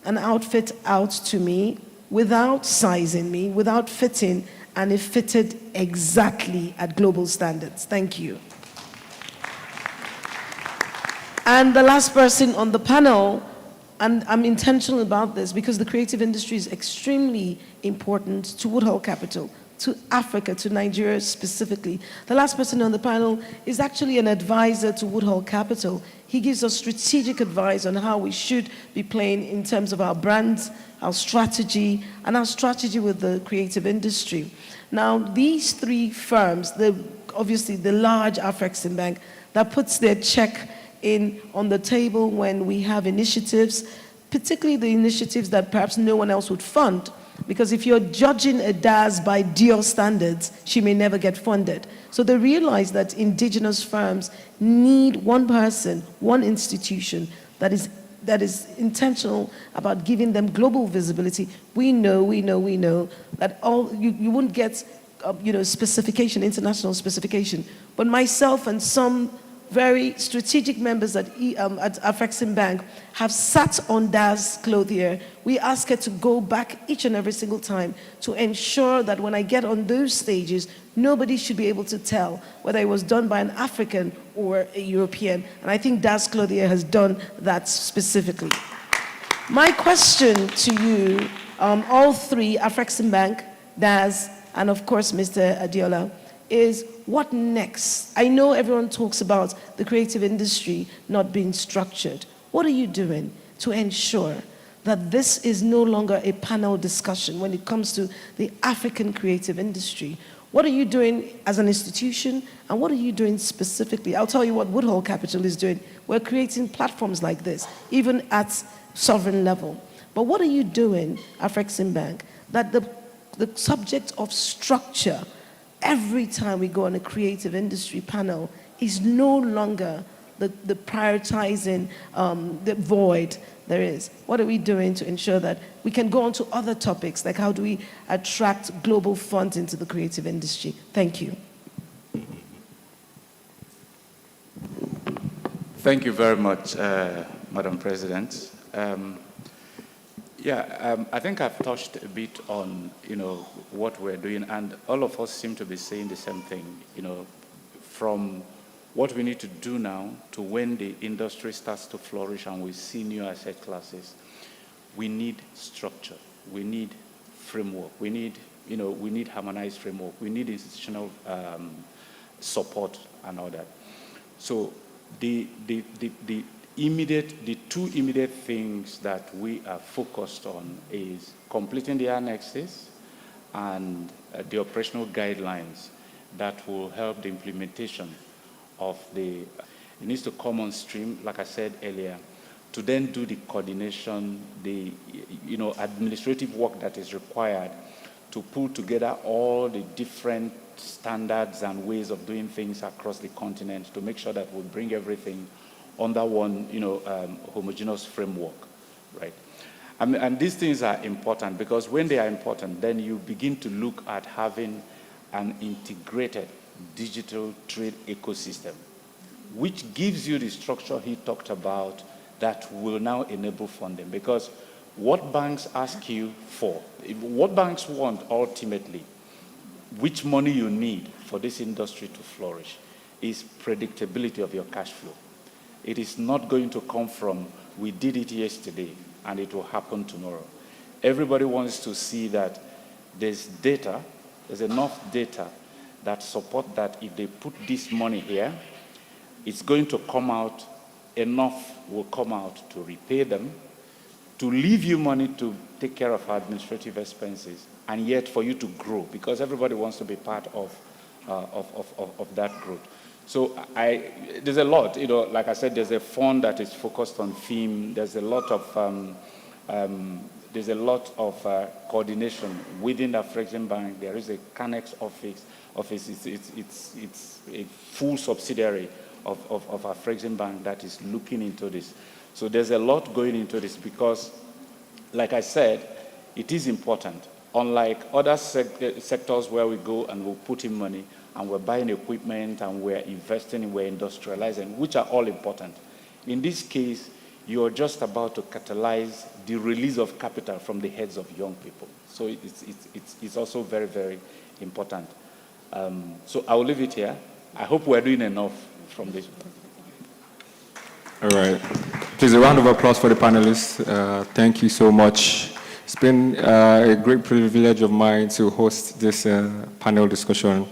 an outfit out to me without sizing me, without fitting, and it fitted exactly at global standards. Thank you. And the last person on the panel, and I'm intentional about this because the creative industry is extremely important to Woodhall Capital, to Africa, to Nigeria specifically. The last person on the panel is actually an advisor to Woodhall Capital. He gives us strategic advice on how we should be playing in terms of our brands, our strategy, and our strategy with the creative industry. Now, these three firms, obviously the large Afrexim Bank that puts their check in on the table when we have initiatives, particularly the initiatives that perhaps no one else would fund. Because if you're judging a DAS by Dior standards, she may never get funded. So they realize that indigenous firms need one person, one institution that is intentional about giving them global visibility. We know that you wouldn't get specification, international specification. But myself and some very strategic members at Afrexim Bank have sat on DAS Clothier. We ask her to go back each and every single time to ensure that when I get on those stages, nobody should be able to tell whether it was done by an African or a European. And I think DAS Clothier has done that specifically. My question to you, all three, Afrexim Bank, DAS, and of course, Mr. Adiola, is what next? I know everyone talks about the creative industry not being structured. What are you doing to ensure that this is no longer a panel discussion when it comes to the African creative industry? What are you doing as an institution, and what are you doing specifically? I'll tell you what Woodhall Capital is doing. We're creating platforms like this, even at sovereign level. But what are you doing, Afrexim Bank, that the subject of structure every time we go on a creative industry panel is no longer the prioritizing, the void there is? What are we doing to ensure that we can go on to other topics, like how do we attract global funds into the creative industry? Thank you. Thank you very much, Madam President. I think I've touched a bit on, what we're doing, and all of us seem to be saying the same thing, from what we need to do now to when the industry starts to flourish and we see new asset classes. We need structure. We need framework. We need harmonized framework. We need institutional support and all that. So the two immediate things that we are focused on is completing the annexes and the operational guidelines that will help the implementation of it needs to come on stream, like I said earlier, to then do the coordination, the administrative work that is required to pull together all the different standards and ways of doing things across the continent to make sure that we bring everything under one, homogeneous framework, right? And these things are important because when they are important, then you begin to look at having an integrated digital trade ecosystem, which gives you the structure he talked about that will now enable funding. Because what banks ask you for, what banks want ultimately, which money you need for this industry to flourish, is predictability of your cash flow. It is not going to come from, we did it yesterday and it will happen tomorrow. Everybody wants to see that there's enough data that support that if they put this money here, it's going to come out, enough will come out to repay them, to leave you money to take care of administrative expenses, and yet for you to grow, because everybody wants to be part of that growth. So there's a lot, like I said, there's a fund that is focused on theme. There's a lot of coordination within the Afrexim Bank. There is a Canex office. It's a full subsidiary of Afrexim Bank that is looking into this. So there's a lot going into this because like I said, it is important. Unlike other sectors where we go and we'll put in money and we're buying equipment and we're investing, we're industrializing, which are all important. In this case, you're just about to catalyze the release of capital from the heads of young people. So it's also very, very important. So I'll leave it here. I hope we're doing enough from this. All right. Please, a round of applause for the panelists. Thank you so much. It's been a great privilege of mine to host this panel discussion.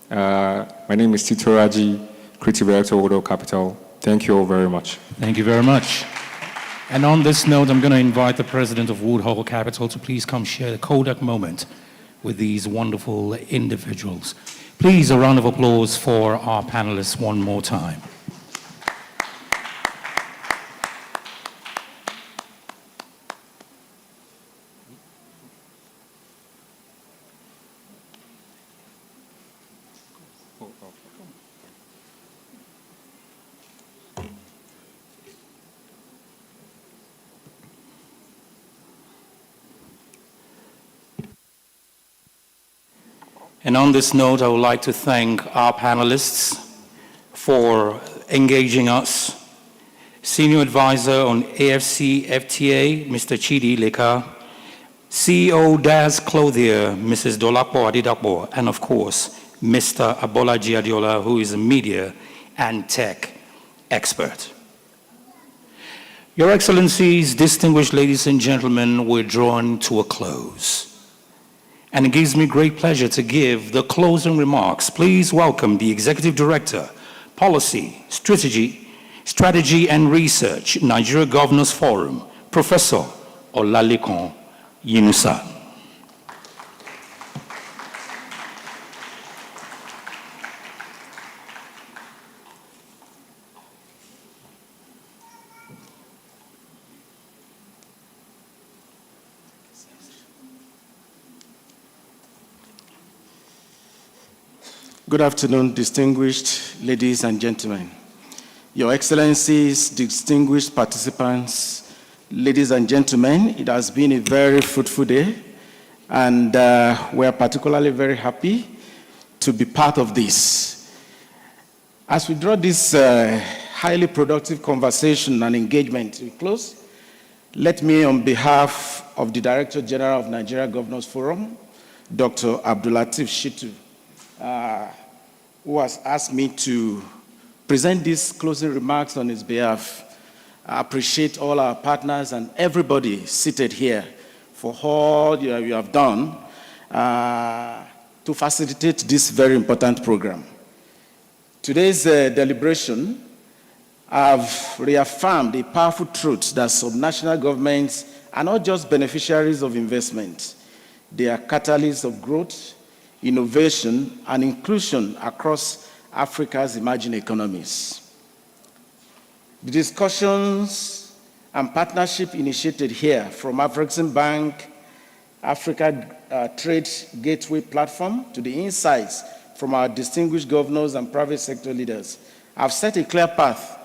My name is Tito Raji, Creative Director of Woodhall Capital. Thank you all very much. Thank you very much. And on this note, I'm going to invite the president of Woodhall Capital to please come share the Kodak moment with these wonderful individuals. Please, a round of applause for our panelists one more time. And on this note, I would like to thank our panelists for engaging us. Senior Advisor on AFC FTA, Mr. Chidi Leka, CEO DAS Clothier, Mrs. Dolapo Adidapo, and of course, Mr. Abolaji Adiola, who is a media and tech expert. Your Excellencies, distinguished ladies and gentlemen, we're drawn to a close. And it gives me great pleasure to give the closing remarks. Please welcome the Executive Director, Policy, Strategy and Research, Nigeria Governors Forum, Professor Olalekan Yunusa. Good afternoon, distinguished ladies and gentlemen. Your Excellencies, distinguished participants, ladies and gentlemen, it has been a very fruitful day, and we are particularly very happy to be part of this. As we draw this highly productive conversation and engagement to a close, let me, on behalf of the Director General of Nigeria Governors Forum, Dr. Abdulateef Shittu, who has asked me to present these closing remarks on his behalf. I appreciate all our partners and everybody seated here for all you have done to facilitate this very important program. Today's deliberation have reaffirmed a powerful truth that subnational governments are not just beneficiaries of investment. They are catalysts of growth, innovation, and inclusion across Africa's emerging economies. The discussions and partnership initiated here from Afreximbank, Africa Trade Gateway Platform, to the insights from our distinguished governors and private sector leaders have set a clear path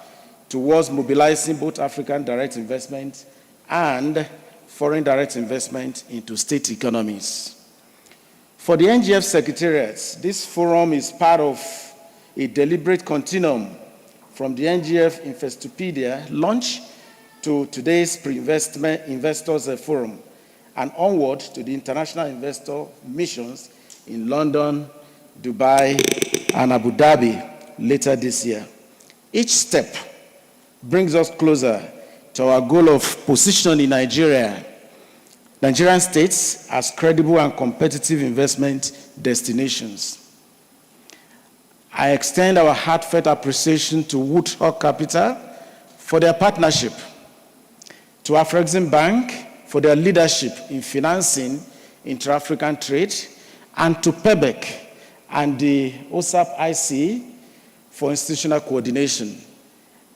towards mobilizing both African direct investment and foreign direct investment into state economies. For the NGF Secretariats, this forum is part of a deliberate continuum from the NGF Investopedia launch to today's Investors Forum and onward to the international investor missions in London, Dubai, and Abu Dhabi later this year. Each step brings us closer to our goal of positioning Nigerian states as credible and competitive investment destinations. I extend our heartfelt appreciation to Woodhall Capital for their partnership, to Afreximbank for their leadership in financing intra-African trade, and to PEBEC and the OSAP-IC for institutional coordination,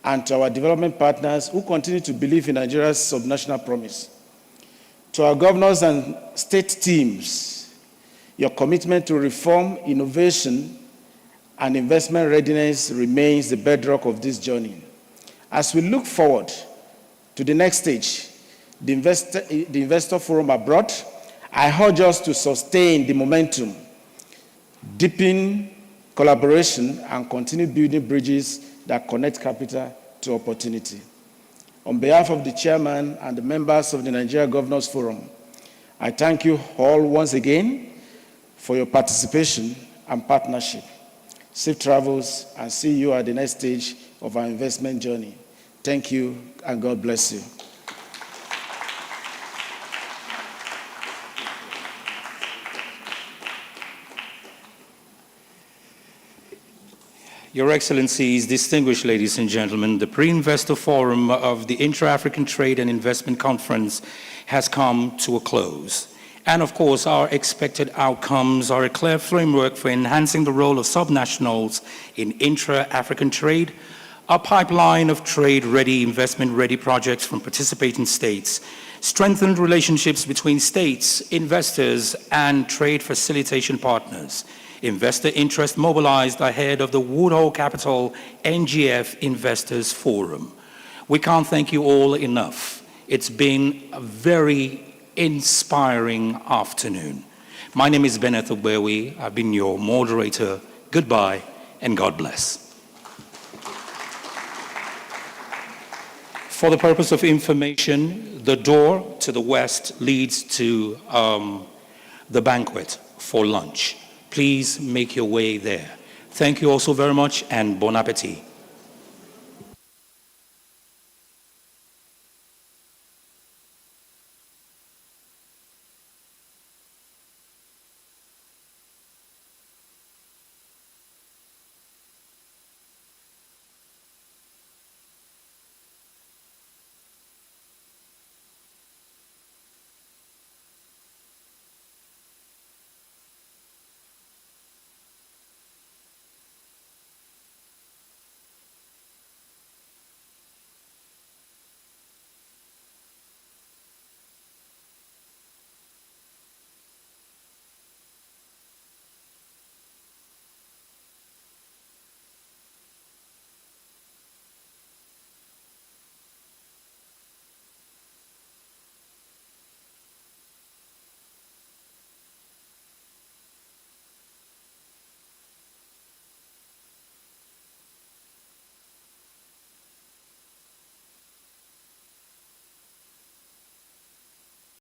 and to our development partners who continue to believe in Nigeria's subnational promise. To our governors and state teams, your commitment to reform, innovation, and investment readiness remains the bedrock of this journey. As we look forward to the next stage, the investor forum abroad, I urge us to sustain the momentum, deepen collaboration, and continue building bridges that connect capital to opportunity. On behalf of the chairman and the members of the Nigeria Governors Forum, I thank you all once again for your participation and partnership. Safe travels, and see you at the next stage of our investment journey. Thank you, and God bless you. Your Excellencies, distinguished ladies and gentlemen, the Pre-Investor Forum of the Intra-African Trade and Investment Conference has come to a close. And of course, our expected outcomes are a clear framework for enhancing the role of subnationals in intra-African trade, a pipeline of trade-ready, investment-ready projects from participating states, strengthened relationships between states, investors, and trade facilitation partners, investor interest mobilized ahead of the Woodhall Capital NGF Investors Forum. We can't thank you all enough. It's been a very inspiring afternoon. My name is Bennett Ogbewi. I've been your moderator. Goodbye and God bless. For the purpose of information, the door to the west leads to the banquet for lunch. Please make your way there. Thank you also very much and bon appetit.